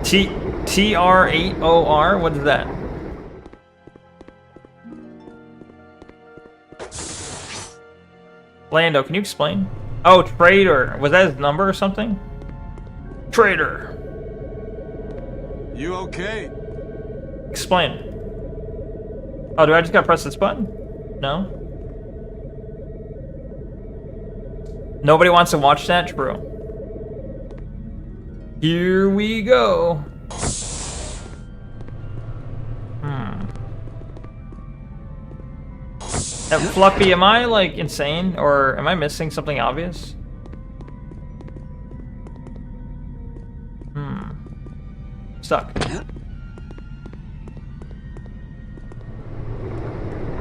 TR8OR? What is that? Lando, can you explain? Oh, traitor. Was that his number or something? Traitor. You okay? Explain. Oh, do I just gotta press this button? No? Nobody wants to watch that? True. Here we go. Fluffy, am I like insane or am I missing something obvious? Stuck.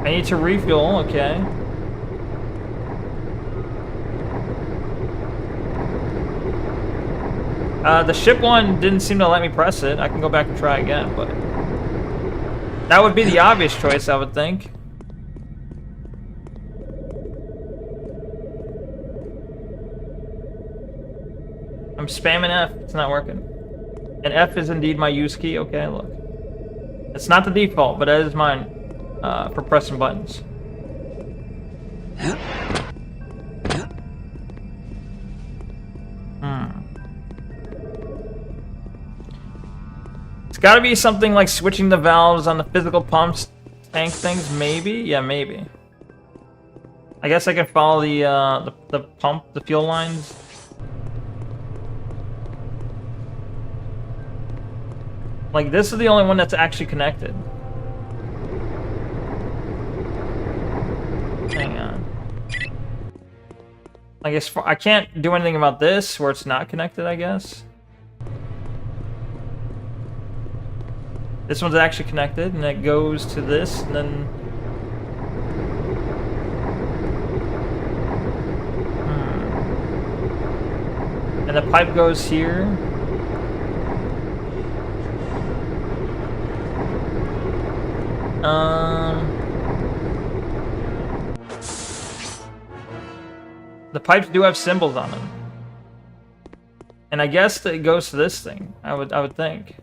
I need to refuel, okay. The ship one didn't seem to let me press it. I can go back and try again, but that would be the obvious choice, I would think. I'm spamming F. It's not working. And F is indeed my use key. Okay, look. It's not the default, but it is mine for pressing buttons. It's got to be something like switching the valves on the physical pumps, tank things. Maybe, yeah, maybe. I guess I can follow the pump, the fuel lines. Like, this is the only one that's actually connected. Hang on. I guess I can't do anything about this where it's not connected, I guess. This one's actually connected, and it goes to this, and then... And the pipe goes here. The pipes do have symbols on them. And I guess that it goes to this thing. I would think.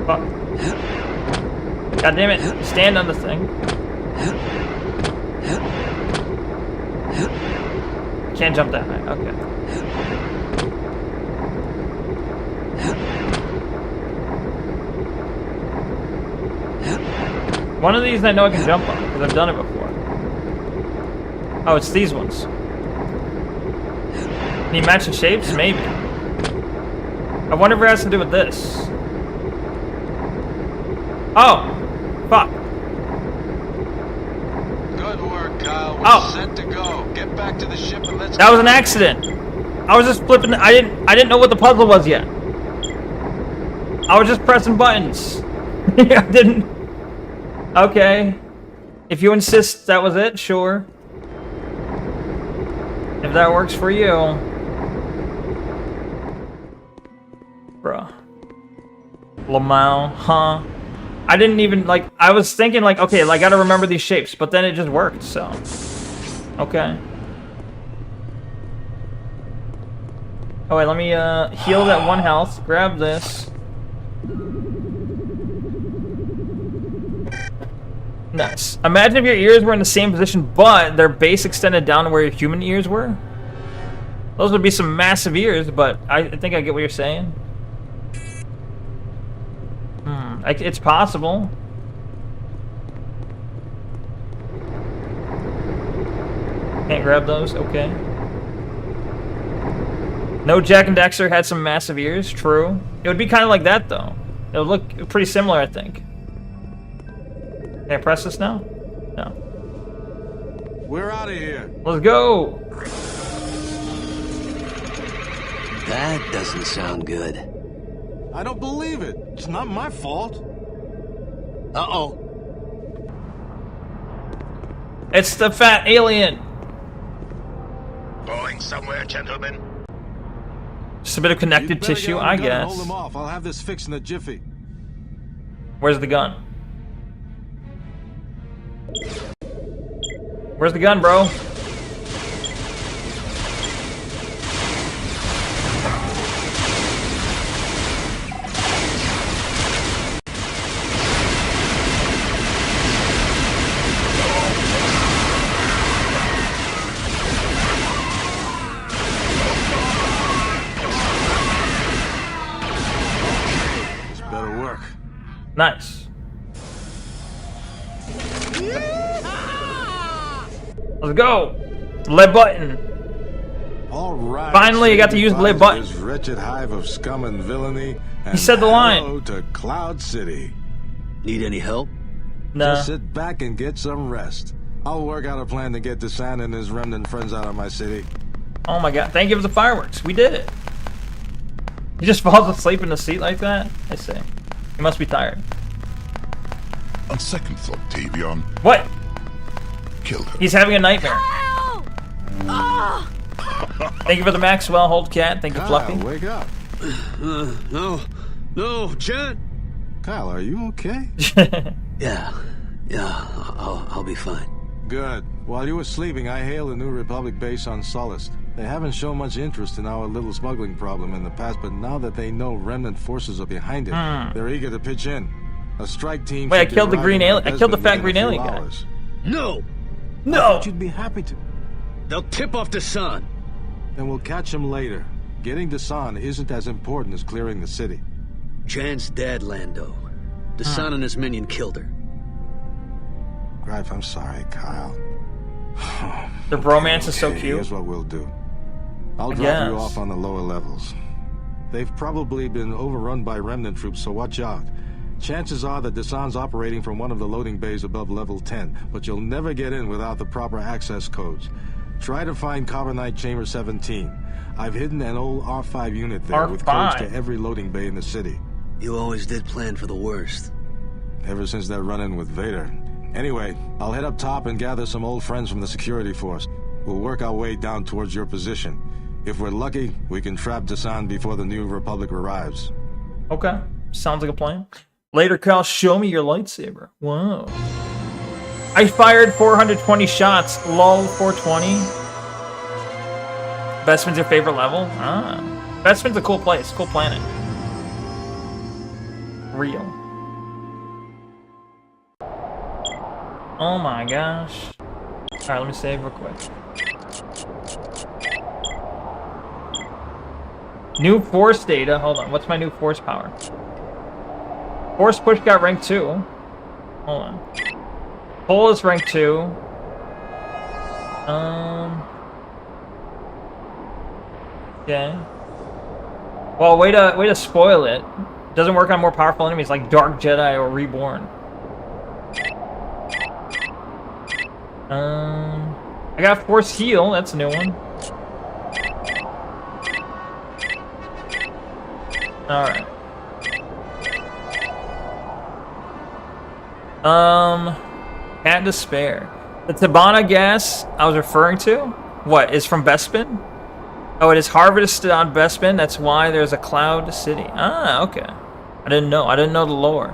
Fuck. God damn it. Stand on the thing. Can't jump that high. Okay. One of these I know I can jump on because I've done it before. Oh, it's these ones. Can you match the shapes? Maybe. I wonder if it has to do with this. Oh! Fuck. Good work, Kyle. We're Oh. set to go. Get back to the ship and let's That was an accident. I was just flipping. I didn't know what the puzzle was yet. I was just pressing buttons. I didn't. Okay. If you insist that was it, sure. If that works for you. Bruh. Lamau, huh? I didn't even, like, I was thinking, like, okay, I gotta remember these shapes, but then it just worked, so. Okay. Oh, wait, let me, heal that 1 health. Grab this. Nice. Imagine if your ears were in the same position, but their base extended down to where your human ears were. Those would be some massive ears, but I think I get what you're saying. It's possible. Can't grab those? Okay. No, Jack and Dexter had some massive ears, true. It would be kind of like that, though. It would look pretty similar, I think. Can I press this now? No. We're out of here. Let's go! That doesn't sound good. I don't believe it. It's not my fault. Uh-oh. It's the fat alien! Going somewhere, gentlemen. Just a bit of connective tissue, I guess. Hold them off. I'll have this fixed in a jiffy. Where's the gun? Where's the gun, bro? This better work. Nice. Let's go. Left button. All right. Finally, I got to use the left button. This wretched hive of scum and villainy. And He said the line. hello to Cloud City. Need any help? Nah. Just sit back and get some rest. I'll work out a plan to get Desan and his remnant friends out of my city. Oh my god. Thank you for the fireworks. We did it. He just falls asleep in the seat like that? I see. He must be tired. On second thought, Tavion. What? Killed her. He's having a nightmare. Thank you for the Maxwell hold cat. Thank you, Kyle, Fluffy. wake up. No, Jet. Kyle, are you okay? Yeah, I'll be fine. Good. While you were sleeping, I hailed a new Republic base on Solist. They haven't shown much interest in our little smuggling problem in the past, but now that they know remnant forces are behind it, they're eager to pitch in. A strike team. Wait, I should be killed the arriving green at alien. I killed the fat Desmond green in a few alien guy. hours. No! I thought you'd be happy to. They'll tip off the sun. Then we'll catch him later. Getting Desan isn't as important as clearing the city. Jan's dead, Lando. The son and his minion killed her. Gripe, I'm sorry, Kyle. The bromance is so Okay, cute. Here's what we'll do. I'll I drop you guess. off on the lower levels. They've probably been overrun by remnant troops, so watch out. Chances are that Desan's operating from one of the loading bays above level 10, but you'll never get in without the proper access codes. Try to find Carbonite Chamber 17. I've hidden an old R5 unit there with codes to every loading bay in the city. You always did plan for the worst. Ever since that run-in with Vader. Anyway, I'll head up top and gather some old friends from the security force. We'll work our way down towards your position. If we're lucky, we can trap Desan before the new Republic arrives. Okay. Sounds like a plan. Later, Kyle, show me your lightsaber. Whoa. I fired 420 shots. Lol, 420. Bespin's your favorite level? Ah. Bespin's a cool place. Cool planet. Real. Oh my gosh. Alright, let me save real quick. New force data. Hold on. What's my new force power? Force push got rank 2. Hold on. Pull is rank 2. Okay. Well, way to spoil it. Doesn't work on more powerful enemies like Dark Jedi or Reborn. I got force heal. That's a new one. All right. Can't despair. The Tabana gas I was referring to, what, is from Bespin? Oh, it is harvested on Bespin. That's why there's a cloud city. Ah, okay. I didn't know. I didn't know the lore.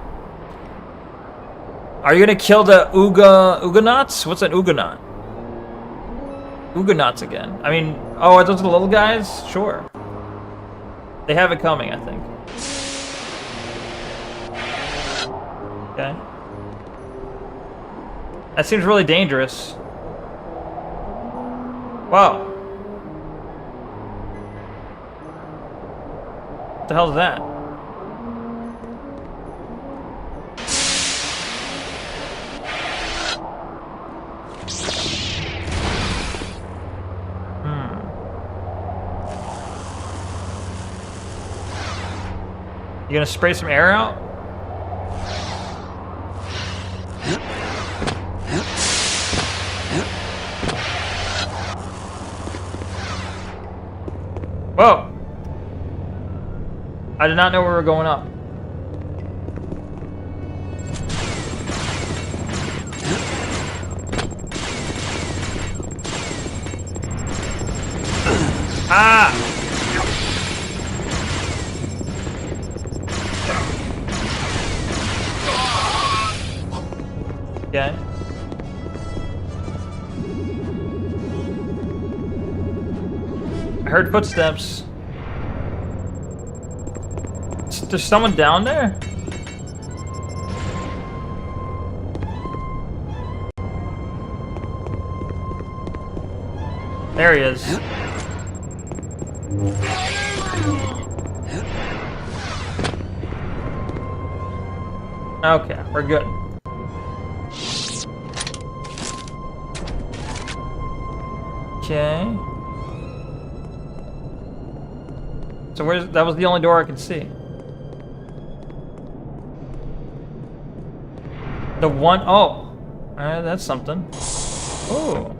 Are you gonna kill the Ugonauts? What's an Ugonaut? Ugonauts again. I mean, oh, are those the little guys? Sure. They have it coming, I think. Okay. That seems really dangerous. Wow. What the hell is that? You gonna spray some air out? Whoa! I did not know we were going up. Ah! Okay. I heard footsteps. There's someone down there? There he is. Okay, we're good. Okay. So that was the only door I could see. The one, oh. Alright, that's something. Oh.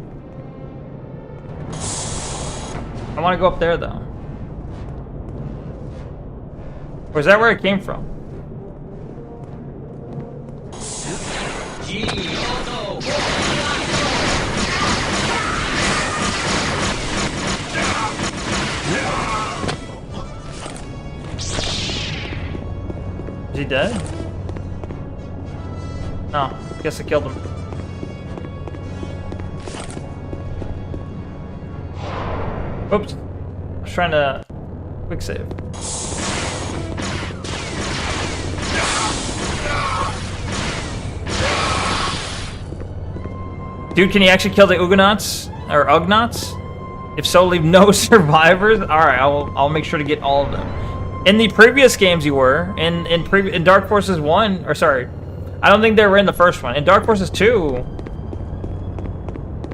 I want to go up there though. Or is that where it came from? Is he dead? No, guess I killed him. Oops. I was trying to quick save. Dude, can he actually kill the Ugonauts? Or Ugnauts? If so, leave no survivors? Alright, I'll make sure to get all of them. In the previous games you were. In Dark Forces 1, or sorry. I don't think they were in the first one. In Dark Forces 2...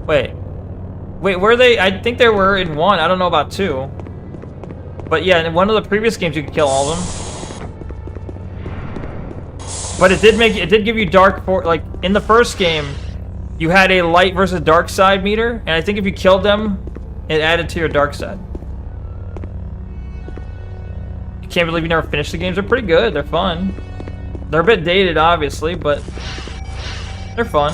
Wait, were they? I think they were in 1. I don't know about 2. But yeah, in one of the previous games you could kill all of them. But it did give you like, in the first game, you had a light versus dark side meter, and I think if you killed them, it added to your dark side. You can't believe you never finished the games. They're pretty good. They're fun. They're a bit dated, obviously, but they're fun.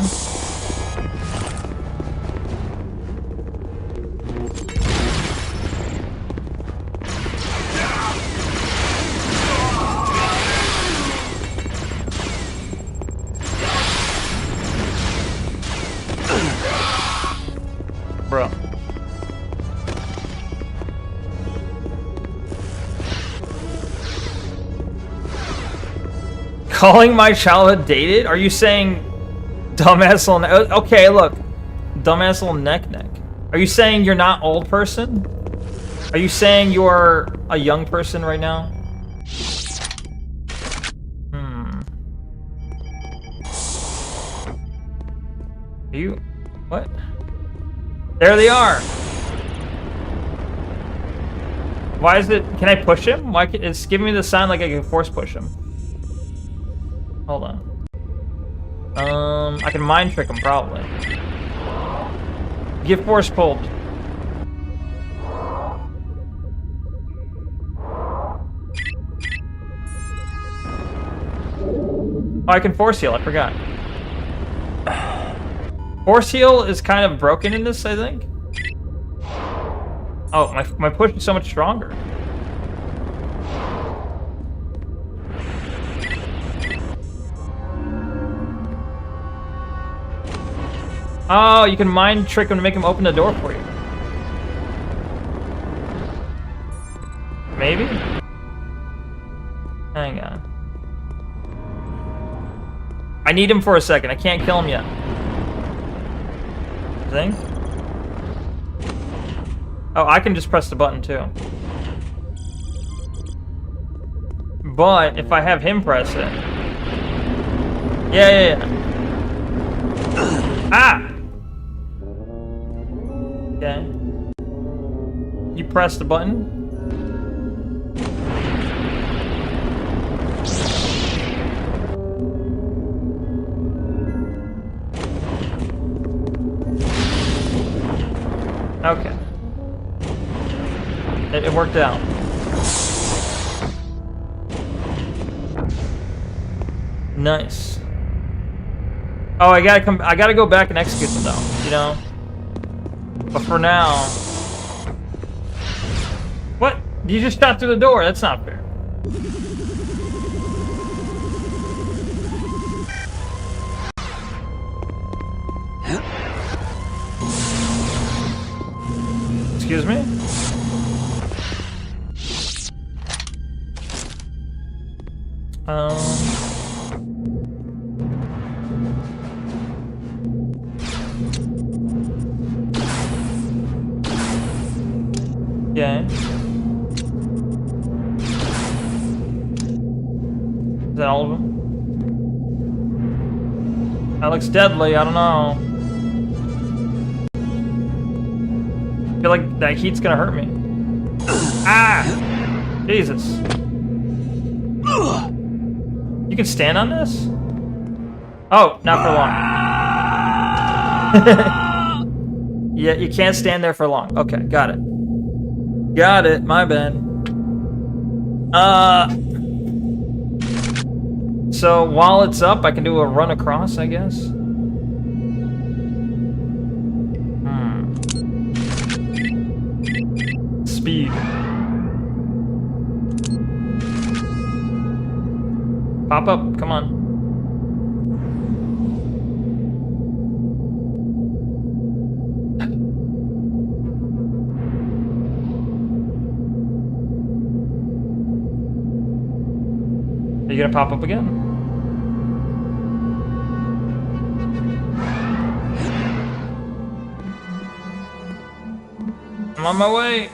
Bro. Calling my childhood dated? Are you saying dumbass little okay, look. Dumbass little neck. Are you saying you're not old person? Are you saying you're a young person right now? Are you... what? There they are! Why is it... can I push him? Why can, it's giving me the sign like I can force push him. Hold on. I can mind trick him probably. Get force pulled. Oh, I can force heal, I forgot. Force heal is kind of broken in this, I think. Oh, my push is so much stronger. Oh, you can mind trick him to make him open the door for you. Maybe? Hang on. I need him for a second. I can't kill him yet. Think? Oh, I can just press the button too. But if I have him press it. Yeah. Ah! Okay. You press the button. Okay. It worked out. Nice. Oh, I gotta go back and execute them though, you know? But for now... What? You just shot through the door, that's not fair. Excuse me? Yeah. Is that all of them? That looks deadly, I don't know. I feel like that heat's gonna hurt me. Ah! Jesus. You can stand on this? Oh, not for long. Yeah, you can't stand there for long. Okay, got it. Got it, my bad. So while it's up, I can do a run across, I guess. Speed. Pop up, come on. Are you gonna pop up again? I'm on my way.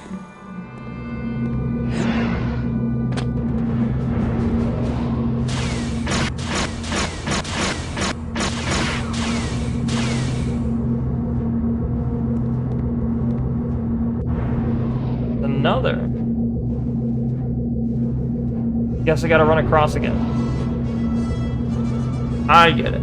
Another. Guess I gotta run across again. I get it.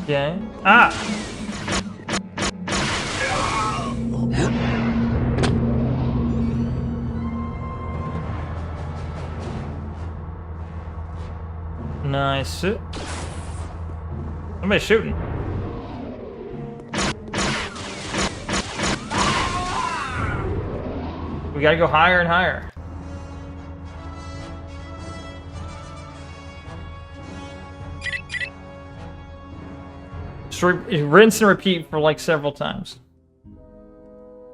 Okay. Ah! Nice. Somebody's shooting. We gotta go higher and higher. Just rinse and repeat for like several times.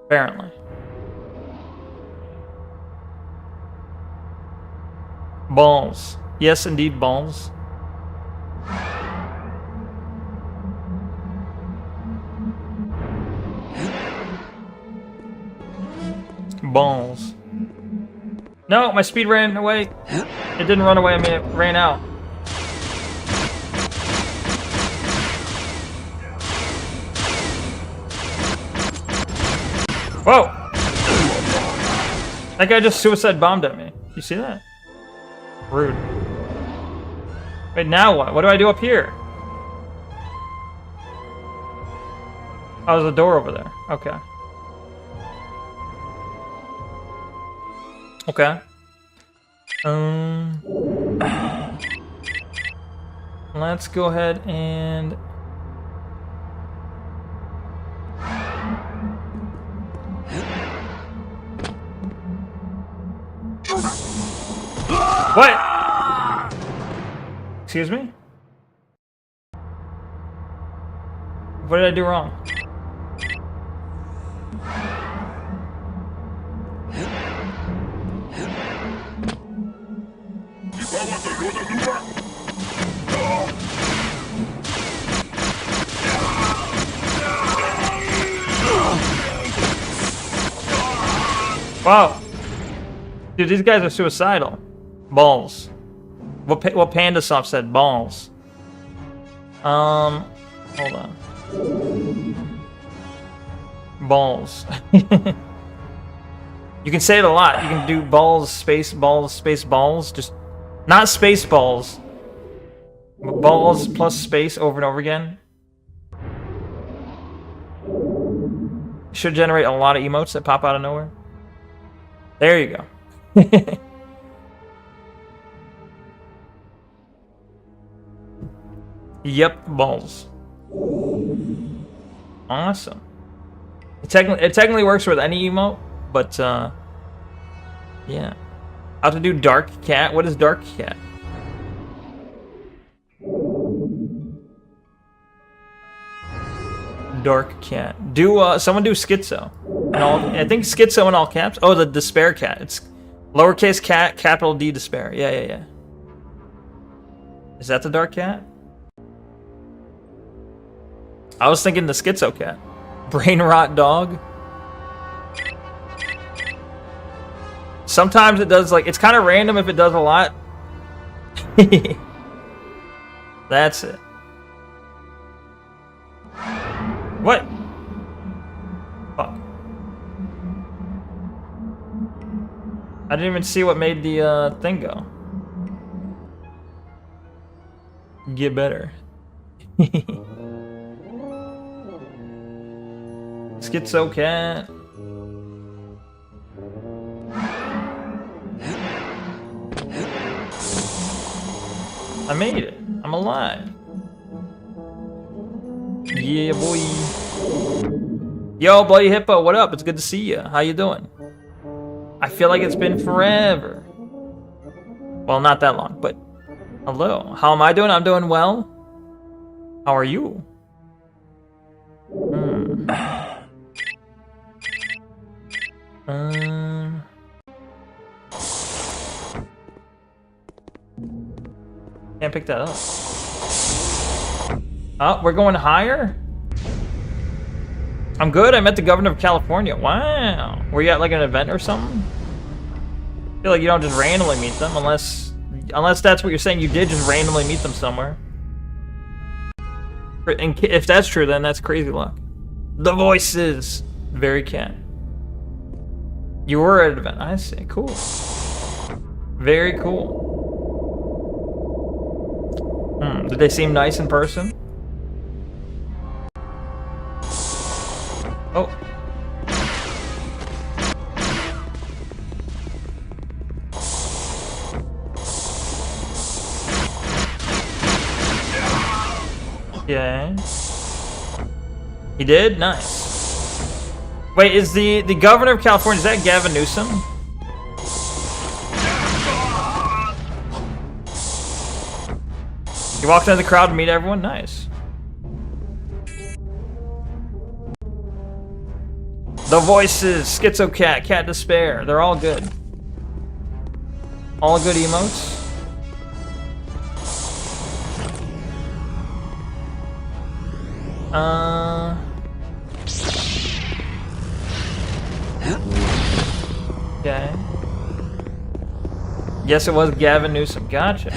Apparently. Balls. Yes, indeed, balls. Balls. No, my speed ran away. It didn't run away, I mean it ran out. Whoa! That guy just suicide bombed at me. You see that? Rude. Wait, now what? What do I do up here? Oh, there's a door over there. Okay. Okay. Let's go ahead and... What? Excuse me? What did I do wrong? Wow. Dude, these guys are suicidal. Balls. What Panda Soft said? Balls. Hold on. Balls. You can say it a lot. You can do balls, space balls. Just not space balls. Balls plus space over and over again. Should generate a lot of emotes that pop out of nowhere. There you go. Yep, balls. Awesome. It technically works with any emote, but yeah. How to do Dark Cat? What is Dark Cat? Dark Cat. Do someone do Schizo? I think Schizo in all caps. Oh, the Despair Cat. It's lowercase cat, capital D, Despair. Yeah. Is that the Dark Cat? I was thinking the Schizo Cat. Brain Rot Dog. Sometimes it does, like, it's kind of random if it does a lot. That's it. What? Fuck. I didn't even see what made the thing go. Get better. Schizo Cat. I made it. I'm alive. Yeah, boy. Yo, Bloody Hippo, what up? It's good to see you. How you doing? I feel like it's been forever. Well, not that long, but hello. How am I doing? I'm doing well. How are you? Can't pick that up. Oh, we're going higher? I'm good. I met the governor of California. Wow. Were you at like an event or something? I feel like you don't just randomly meet them unless that's what you're saying. You did just randomly meet them somewhere. And if that's true, then that's crazy luck. The voices. Very cat. You were at an event. I see. Cool. Very cool. Did they seem nice in person? Oh. Yeah. He did? Nice. Wait, is the governor of California, is that Gavin Newsom? You walked into the crowd and meet everyone? Nice. The voices, Schizo Cat, Cat Despair, they're all good. All good emotes. Okay. Yes, it was Gavin Newsom. Gotcha.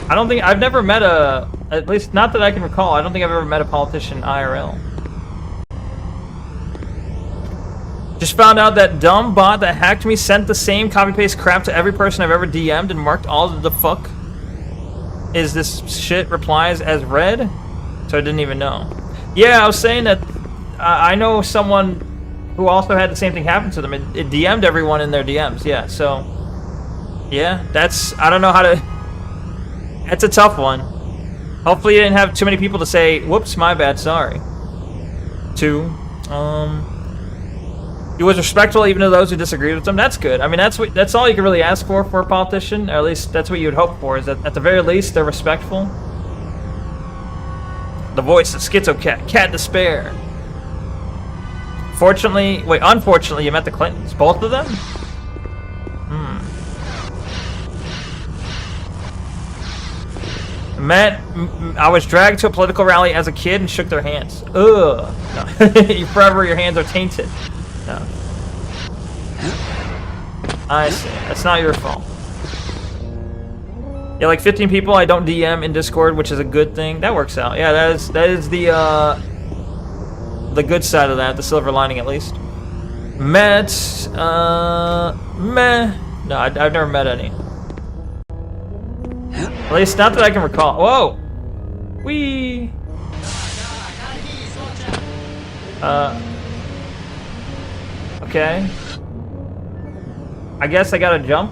I don't think I've never met at least not that I can recall. I don't think I've ever met a politician IRL. Just found out that dumb bot that hacked me sent the same copy-paste crap to every person I've ever DM'd and marked all of the fuck is this shit replies as read. So I didn't even know. Yeah, I was saying that I know someone who also had the same thing happen to them. It DM'd everyone in their DMs. Yeah, so yeah, I don't know how to. That's a tough one. Hopefully you didn't have too many people to say, whoops, my bad, sorry. 2, he was respectful even to those who disagreed with him. That's good. I mean, that's all you can really ask for a politician, or at least that's what you would hope for, is that at the very least they're respectful. The voice of Schizo Cat, Cat Despair. Unfortunately, you met the Clintons. Both of them? I was dragged to a political rally as a kid and shook their hands. Ugh. No. Forever your hands are tainted. No. I see. That's not your fault. Yeah, like 15 people I don't DM in Discord, which is a good thing. That works out. Yeah, that is the good side of that, the silver lining at least. Met, meh. No, I've never met any. At least not that I can recall. Whoa! Whee! Okay. I guess I gotta jump.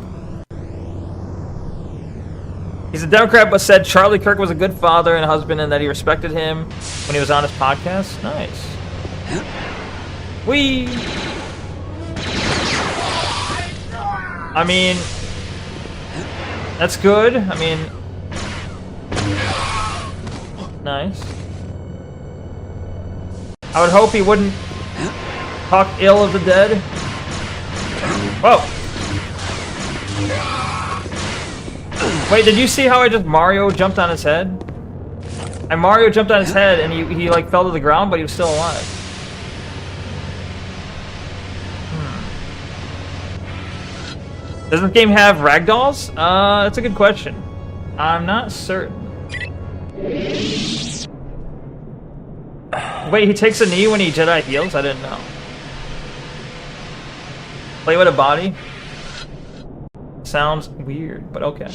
He's a Democrat, but said Charlie Kirk was a good father and husband and that he respected him when he was on his podcast. Nice. Whee! I mean, that's good. I mean, nice. I would hope he wouldn't talk ill of the dead. Whoa. Wait, did you see how I just Mario jumped on his head? Mario jumped on his head and he like fell to the ground, but he was still alive. Does this game have ragdolls? That's a good question. I'm not certain. Wait, he takes a knee when he Jedi heals? I didn't know. Play with a body? Sounds weird, but okay.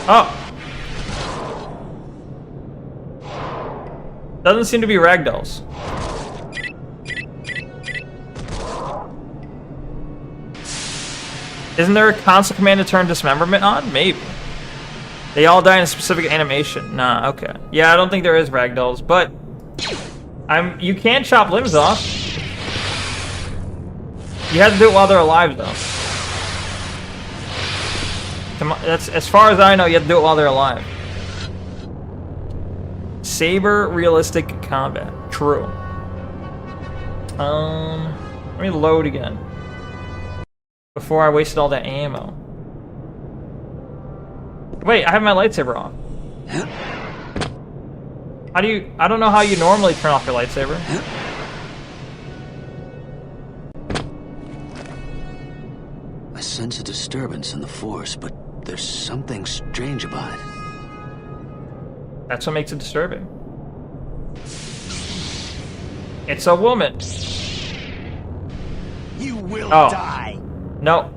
Oh! Doesn't seem to be ragdolls. Isn't there a console command to turn dismemberment on? Maybe. They all die in a specific animation. Nah, okay. Yeah, I don't think there is ragdolls, but you can chop limbs off. You have to do it while they're alive, though. Come on, that's as far as I know. You have to do it while they're alive. Saber realistic combat. True. Let me load again before I wasted all that ammo. Wait, I have my lightsaber off. How do you... I don't know how you normally turn off your lightsaber. I sense a disturbance in the Force, but there's something strange about it. That's what makes it disturbing. It's a woman. You will die. No,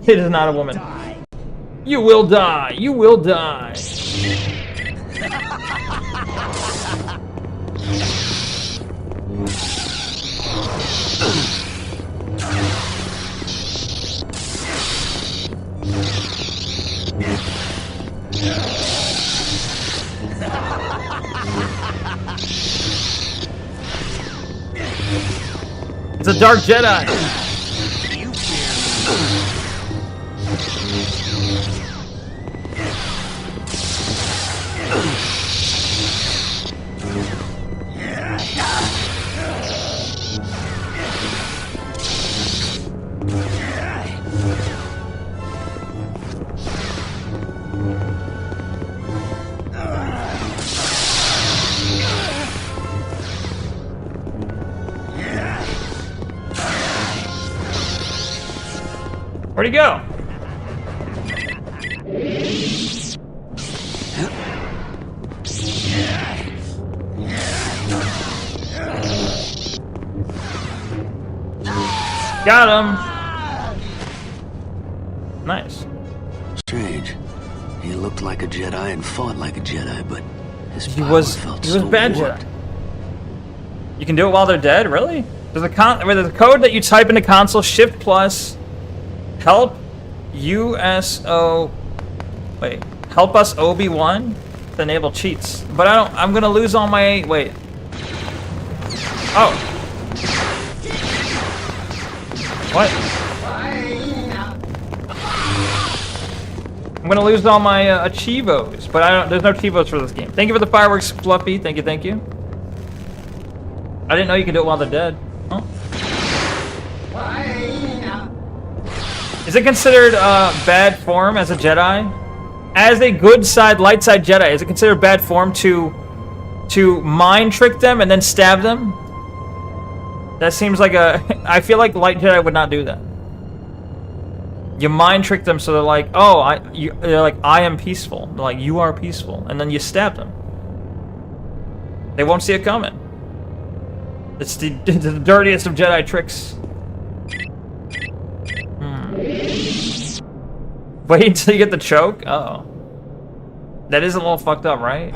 it is not a woman. You will die. You will die. It's a dark Jedi. Where'd he go? Got him. Nice. Strange. He looked like a Jedi and fought like a Jedi, but his He power was felt a so bad warped. Jedi. You can do it while they're dead, really? There's a code that you type into console, Shift plus help USO. Wait, help us Obi-Wan to enable cheats. But I'm gonna lose all my. Wait. Oh. What? I'm gonna lose all my Achievos, but there's no Achievos for this game. Thank you for the fireworks, Fluffy. Thank you, thank you. I didn't know you could do it while they're dead. Huh? Is it considered bad form as a Jedi? As a good side, light side Jedi, is it considered bad form to mind trick them and then stab them? That seems like I feel like light Jedi would not do that. You mind trick them so they're like, oh, they're like, I am peaceful. They're like, you are peaceful, and then you stab them. They won't see it coming. It's the dirtiest of Jedi tricks. Wait until you get the choke? Oh. That is a little fucked up, right?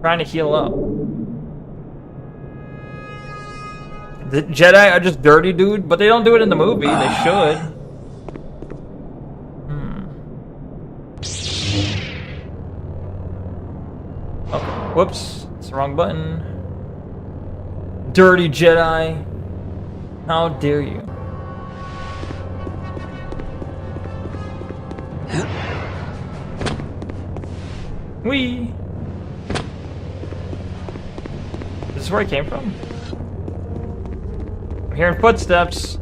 Trying to heal up. The Jedi are just dirty, dude, but they don't do it in the movie. They should. Okay. Whoops. It's the wrong button. Dirty Jedi. How dare you? Whee! This is where I came from? I'm hearing footsteps.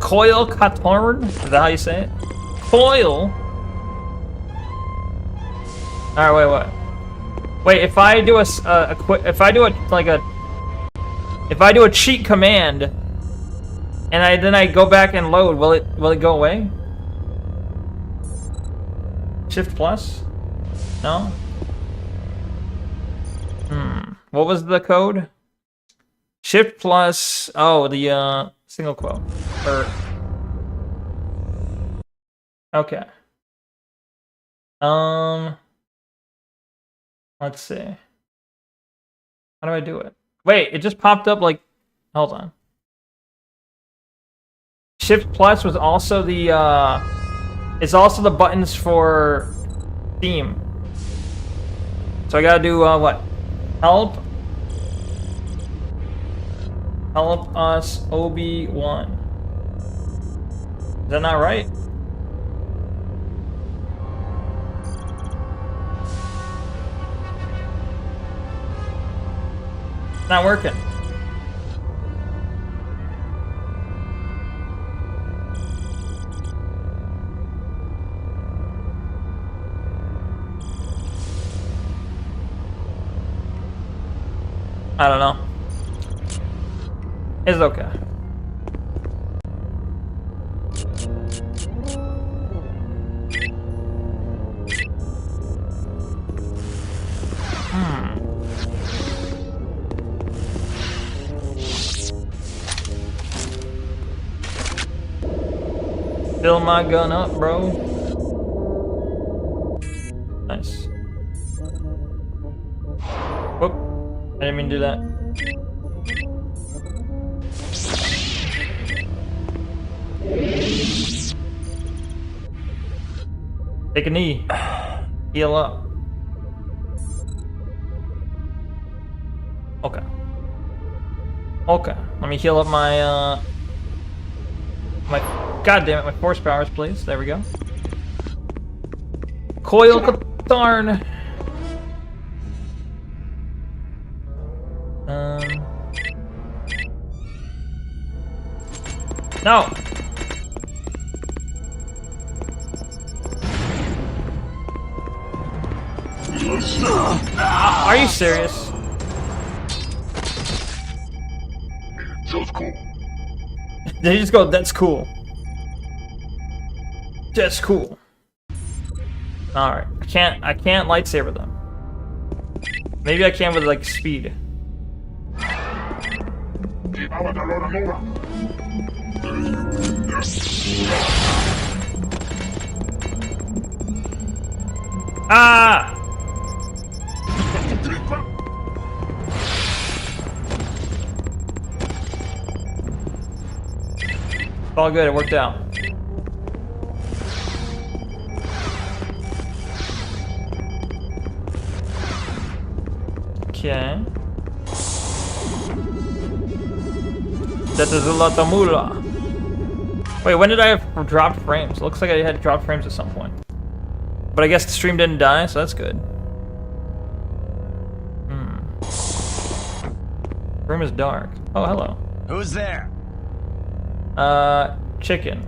Coil Katarn? Is that how you say it? Coil? Alright, wait, if I do if I do a cheat command and then I go back and load, will it go away? Shift plus? No? What was the code? Shift plus, oh, the single quote. Okay. Let's see. How do I do it? Wait, it just popped up like, hold on. Shift plus was also the it's also the buttons for theme. So I gotta do what? Help us Obi-Wan. Is that not right? It's not working. I don't know. It's okay. Fill my gun up, bro. Nice. Whoop. I didn't mean to do that. Take a knee. Heal up. Okay. Okay. Let me heal up my God damn it, my force powers, please. There we go. Coil Katarn. No. Are you serious? They just go, that's cool. That's cool. Alright. I can't lightsaber them. Maybe I can with like speed. Ah! It's all good, it worked out. Okay. That is a lot of moolah. Wait, when did I have dropped frames? Looks like I had dropped frames at some point. But I guess the stream didn't die, so that's good. Room is dark. Oh, hello. Who's there? Chicken.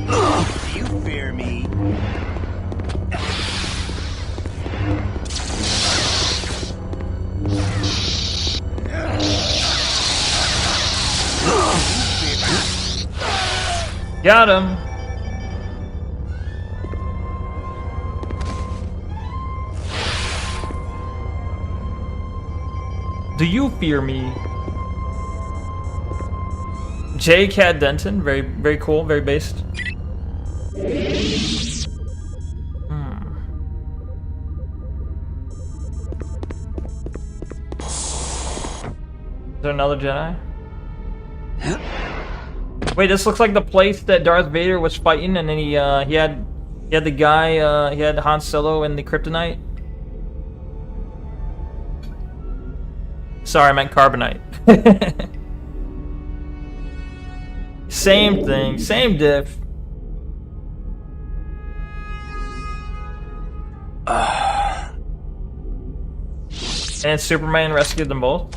Do you fear me? Got him. Do you fear me? J. Cat Denton, very cool, very based. Is there another Jedi? Wait, this looks like the place that Darth Vader was fighting, and then he had the guy, he had Han Solo in the kryptonite. Sorry, I meant carbonite. Same thing, same diff. And Superman rescued them both.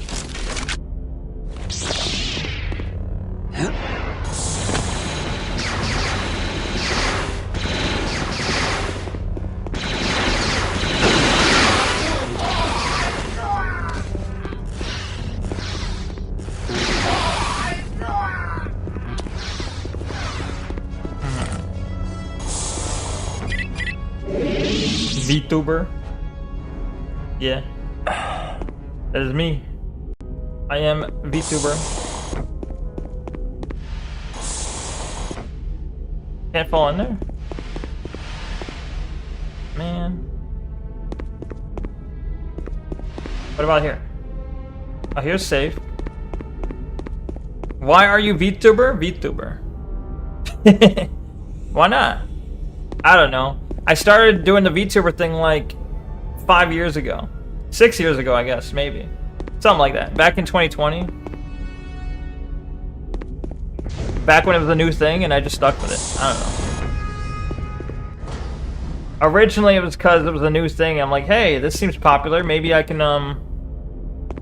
VTuber. Yeah. That is me. I am VTuber. Can't fall in there? Man. What about here? Oh, here's safe. Why are you VTuber? VTuber. Why not? I don't know. I started doing the VTuber thing like 5 years ago. 6 years ago, I guess, maybe. Something like that. Back in 2020. Back when it was a new thing, and I just stuck with it. I don't know. Originally, it was because it was a new thing. I'm like, hey, this seems popular. Maybe I can,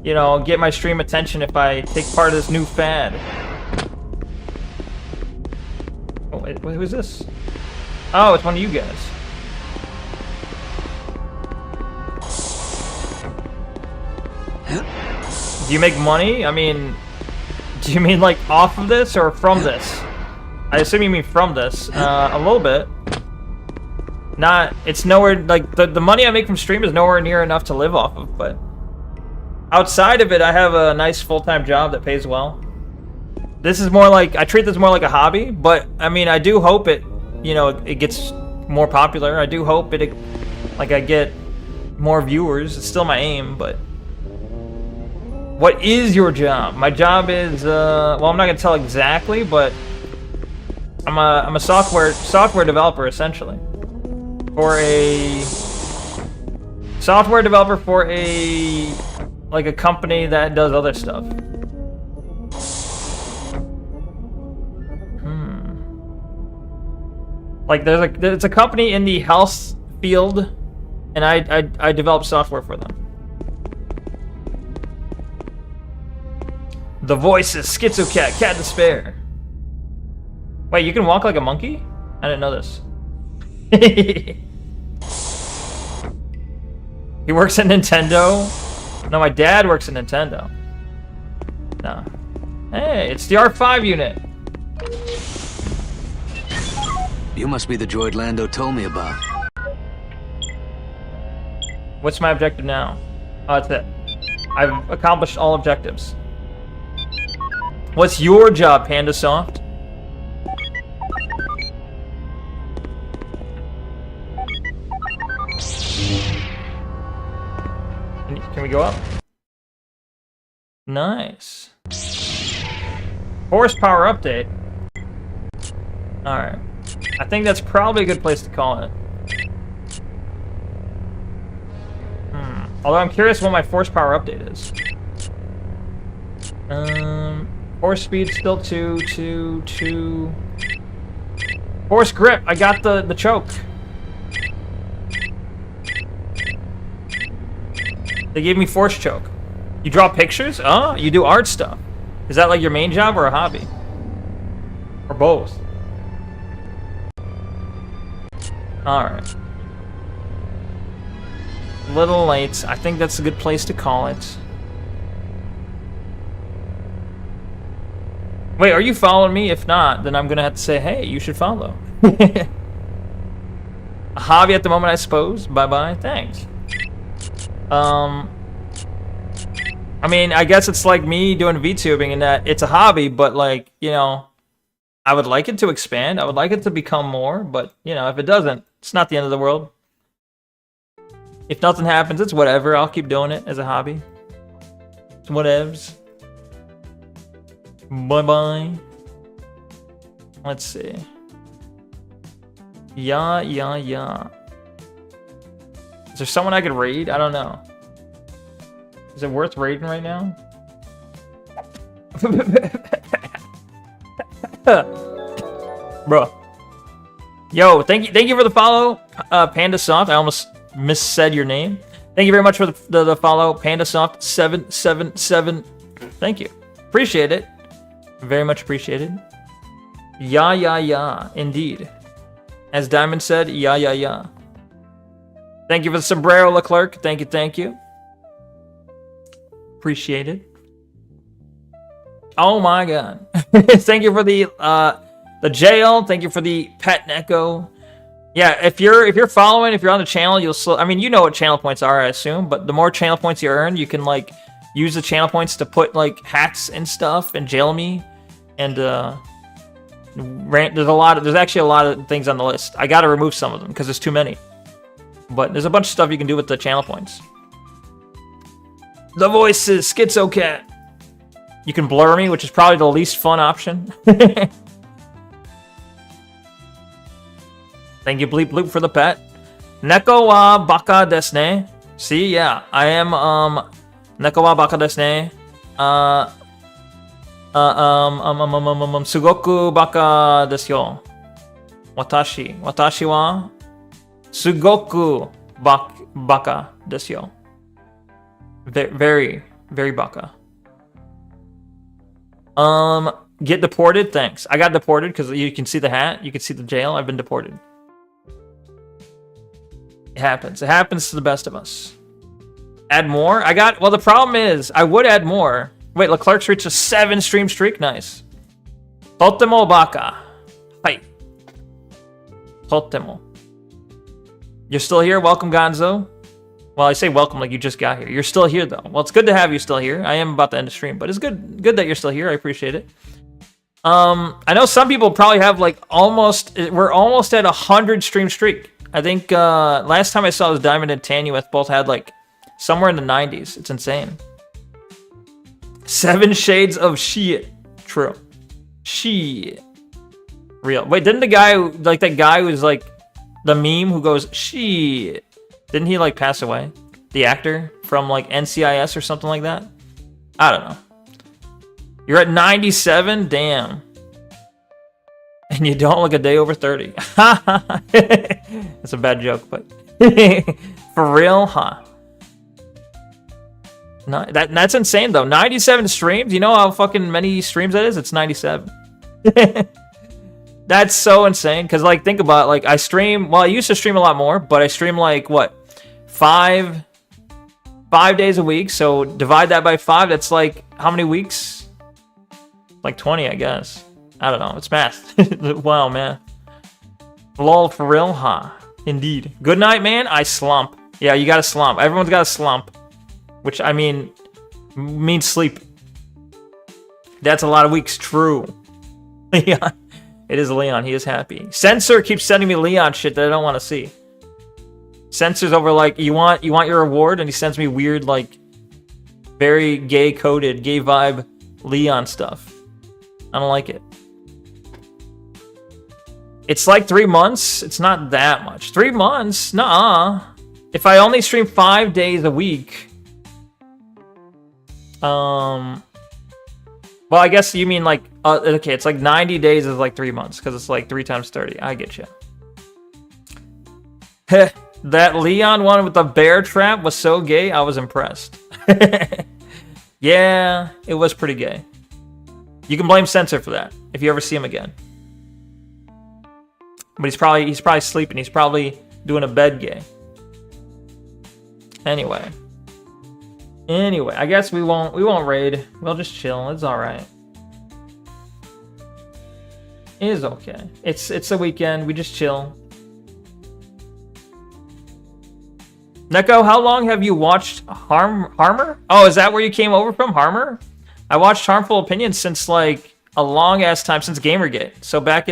you know, get my stream attention if I take part of this new fad. Oh, wait, who's this? Oh, it's one of you guys. Do you make money? I mean, do you mean like off of this or from this? I assume you mean from this. A little bit. Not, it's nowhere, like, the money I make from stream is nowhere near enough to live off of, but outside of it, I have a nice full-time job that pays well. This is more like, I treat this more like a hobby, but, I mean, I do hope it, you know, it gets more popular. I do hope it, like, I get more viewers. It's still my aim, but... What is your job? My job is, well, I'm not gonna tell exactly, but I'm a software developer essentially. For a software developer for like a company that does other stuff. Like there's a company in the health field And I develop software for them. The voices, Schizocat, Cat Despair. Wait, you can walk like a monkey? I didn't know this. He works at Nintendo? No, my dad works at Nintendo. No. Hey, it's the R5 unit. You must be the droid Lando told me about. What's my objective now? Oh, that's it. I've accomplished all objectives. What's your job, Panda Soft? Can we go up? Nice. Horsepower update. Alright. I think that's probably a good place to call it. Although I'm curious what my horsepower update is. Horse speed still 2. Horse grip, I got the choke. They gave me force choke. You draw pictures? Oh, you do art stuff. Is that like your main job or a hobby? Or both? Alright. Little late. I think that's a good place to call it. Wait, are you following me? If not, then I'm gonna have to say, hey, you should follow. A hobby at the moment, I suppose. Bye-bye. Thanks. I mean, I guess it's like me doing VTubing in that it's a hobby, but like, you know, I would like it to expand. I would like it to become more, but, you know, if it doesn't, it's not the end of the world. If nothing happens, it's whatever. I'll keep doing it as a hobby. It's whatevs. Bye-bye. Let's see. Yeah. Is there someone I could raid? I don't know. Is it worth raiding right now? Bro. Yo, thank you for the follow, Panda Soft. I almost missaid your name. Thank you very much for the follow, Panda Soft 777. Thank you. Appreciate it. Very much appreciated. Yeah. Indeed. As Diamond said, yeah. Thank you for the sombrero, Leclerc. Thank you. Appreciate it. Oh my god. Thank you for the jail. Thank you for the pet Neko. Yeah, if you're following, if you're on the channel, you'll I mean, you know what channel points are, I assume, but the more channel points you earn, you can like use the channel points to put like hats and stuff and jail me. And there's actually a lot of things on the list. I gotta remove some of them because there's too many. But there's a bunch of stuff you can do with the channel points. The voices, Schizocat. You can blur me, which is probably the least fun option. Thank you, Bleep Bloop, for the pet. Neko wa baka desu ne. See, yeah, I am Neko wa baka desu ne. Sugoku baka desu yo. Watashi wa sugoku baka desu yo. Very, very baka. Get deported? Thanks. I got deported because you can see the hat. You can see the jail. I've been deported. It happens. It happens to the best of us. Add more? Well, the problem is, I would add more. Wait, Leclerc's reached a 7 stream streak? Nice. Totemo baka. Hi. Totemo. You're still here? Welcome, Gonzo. Well, I say welcome like you just got here. You're still here, though. Well, it's good to have you still here. I am about to end the stream, but it's good that you're still here. I appreciate it. I know some people probably have, like, we're almost at 100 stream streak. I think last time I saw was Diamond and Tanueth both had, like, somewhere in the 90s. It's insane. 7 shades of shit. True. Shit. Real. Wait, didn't the guy, like, that guy who's, like, the meme who goes, shit. Didn't he, like, pass away? The actor from, like, NCIS or something like that? I don't know. You're at 97? Damn. And you don't look a day over 30. That's a bad joke, but For real, huh? No, that's insane though. 97 streams. You know how fucking many streams that is? It's 97. That's so insane. Cause like think about it, like I stream. Well, I used to stream a lot more, but I stream like what, 5 days a week. So divide that by 5. That's like how many weeks? Like 20, I guess. I don't know. It's math. Wow, man. Lol, for real, huh? Indeed. Good night, man. I slump. Yeah, you got to slump. Everyone's got to slump. Which, I mean, means sleep. That's a lot of weeks. True. Leon. It is Leon. He is happy. Censor keeps sending me Leon shit that I don't want to see. Censor's over like, you want your reward? And he sends me weird, like, very gay-coded, gay vibe Leon stuff. I don't like it. It's like 3 months. It's not that much. 3 months? Nuh-uh. If I only stream 5 days a week... Well, I guess you mean like... okay, it's like 90 days is like 3 months. Because it's like 3 times 30. I get you. That Leon one with the bear trap was so gay, I was impressed. Yeah, it was pretty gay. You can blame Censor for that, if you ever see him again. But he's probably sleeping. He's probably doing a bed gay. Anyway, I guess we won't raid. We'll just chill. It's all right. It is okay. It's a weekend. We just chill. Neko, how long have you watched Harmer? Oh, is that where you came over from, Harmer? I watched Harmful Opinions since like a long ass time, since Gamergate. So back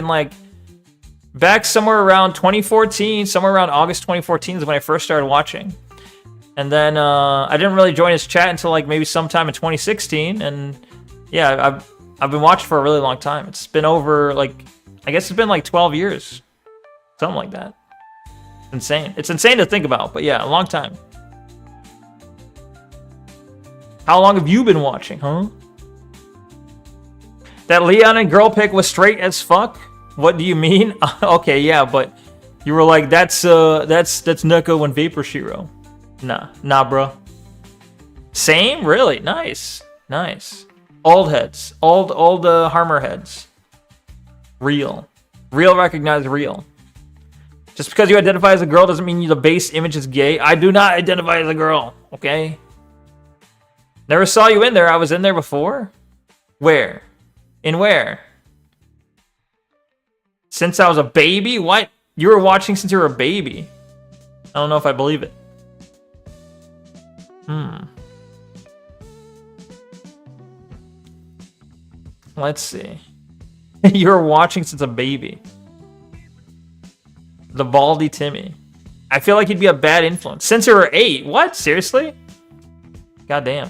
somewhere around 2014, somewhere around August 2014 is when I first started watching. And then I didn't really join his chat until like maybe sometime in 2016. And yeah, I've been watching for a really long time. It's been over like, I guess it's been like 12 years. Something like that. Insane. It's insane to think about, but yeah, a long time. How long have you been watching, huh? That Leon and girl pic was straight as fuck? What do you mean? Okay, yeah, but you were like, that's Neko and Vapor Shiro. Nah, bro. Same? Really? Nice. Old heads. Old Harmer heads. Real recognize real. Just because you identify as a girl doesn't mean the base image is gay. I do not identify as a girl, okay? Never saw you in there. I was in there before. Where? In where? Since I was a baby? What? You were watching since you were a baby? I don't know if I believe it. Let's see. You were watching since a baby. The Baldy Timmy. I feel like he'd be a bad influence. Since you were 8. What? Seriously? Goddamn.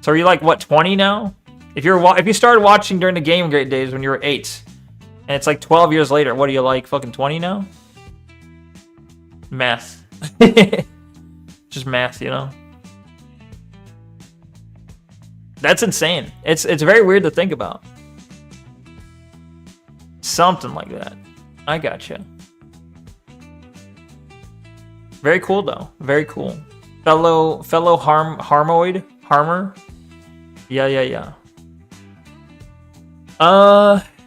So are you like, what, 20 now? If you started watching during the Gamergate days when you were 8, and it's like 12 years later, what are you like, fucking 20 now? Math. Just math, you know? That's insane. It's very weird to think about. Something like that. I gotcha. Very cool though. Very cool. Fellow Harmer. Yeah.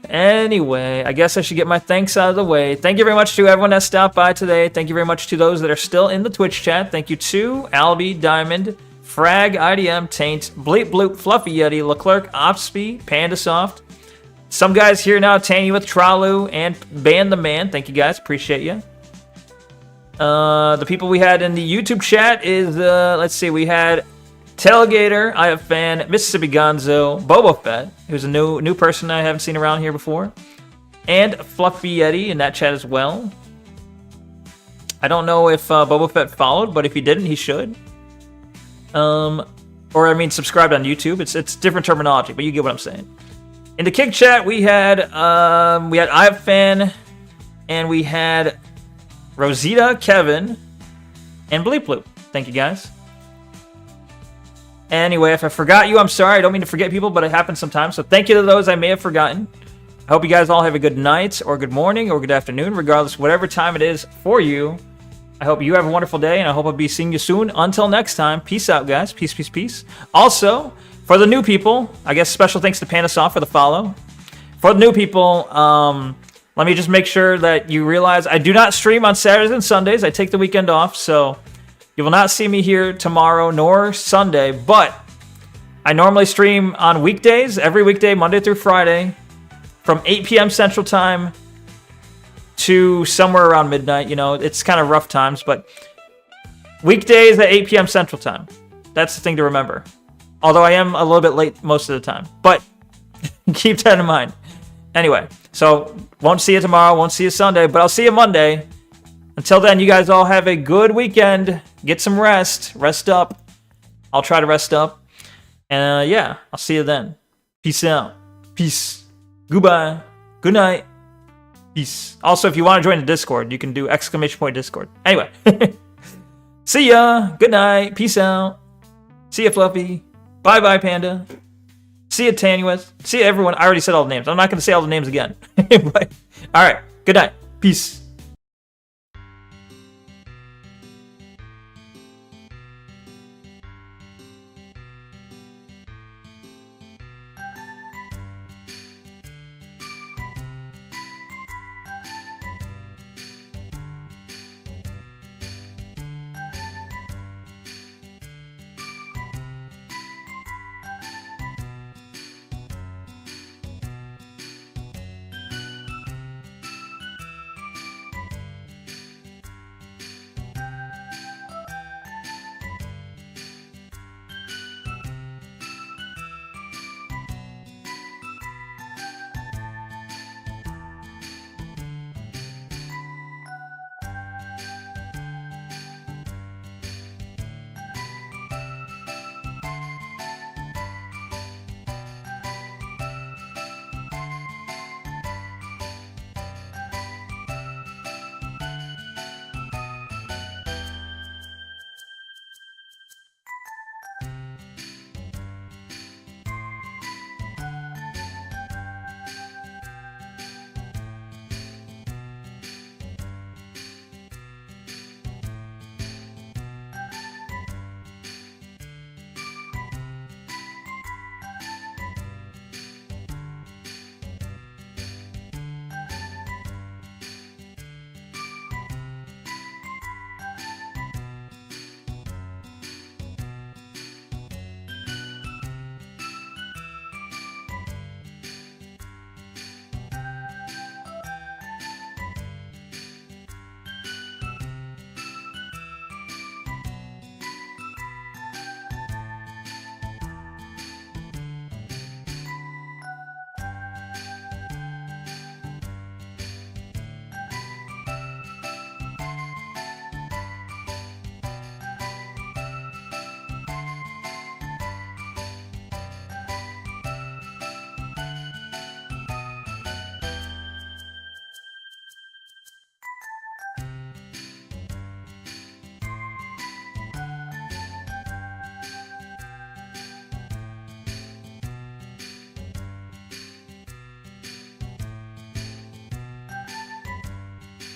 Anyway, I guess I should get my thanks out of the way. Thank you very much to everyone that stopped by today. Thank you very much to those that are still in the Twitch chat. Thank you to Albie, Diamond, Frag, IDM, Taint, Bleep Bloop, Fluffy Yeti, Leclerc, Opspeed, Pandasoft. Some guys here now, Tanny with Tralu, and Ban the Man. Thank you guys, appreciate you. The people we had in the YouTube chat is, let's see, we had Tailgater, I have fan, Mississippi Gonzo, Boba Fett, who's a new person I haven't seen around here before, and Fluffy Yeti in that chat as well. I don't know if Boba Fett followed, but if he didn't, he should. Or I mean, subscribed on YouTube. It's different terminology, but you get what I'm saying. In the Kick chat, we had I have fan, and we had Rosita, Kevin, and Bleep Bloop. Thank you guys. Anyway, if I forgot you, I'm sorry. I don't mean to forget people, but it happens sometimes. So thank you to those I may have forgotten. I hope you guys all have a good night, or good morning, or good afternoon, regardless, whatever time it is for you. I hope you have a wonderful day, and I hope I'll be seeing you soon. Until next time, peace out, guys. Peace, peace, peace. Also, for the new people, I guess special thanks to Panasoft for the follow. For the new people, let me just make sure that you realize I do not stream on Saturdays and Sundays. I take the weekend off, so you will not see me here tomorrow nor Sunday, but I normally stream on weekdays, every weekday, Monday through Friday, from 8 p.m. Central Time to somewhere around midnight. You know, it's kind of rough times, but weekdays at 8 p.m. Central Time. That's the thing to remember. Although I am a little bit late most of the time, but keep that in mind. Anyway, so won't see you tomorrow, won't see you Sunday, but I'll see you Monday. Until then, you guys all have a good weekend. Get some rest. Rest up. I'll try to rest up. And yeah, I'll see you then. Peace out. Peace. Goodbye. Good night. Peace. Also, if you want to join the Discord, you can do !Discord. Anyway. See ya. Good night. Peace out. See ya, Fluffy. Bye-bye, Panda. See ya, Tanuous. See ya, everyone. I already said all the names. I'm not going to say all the names again. All right. Good night. Peace.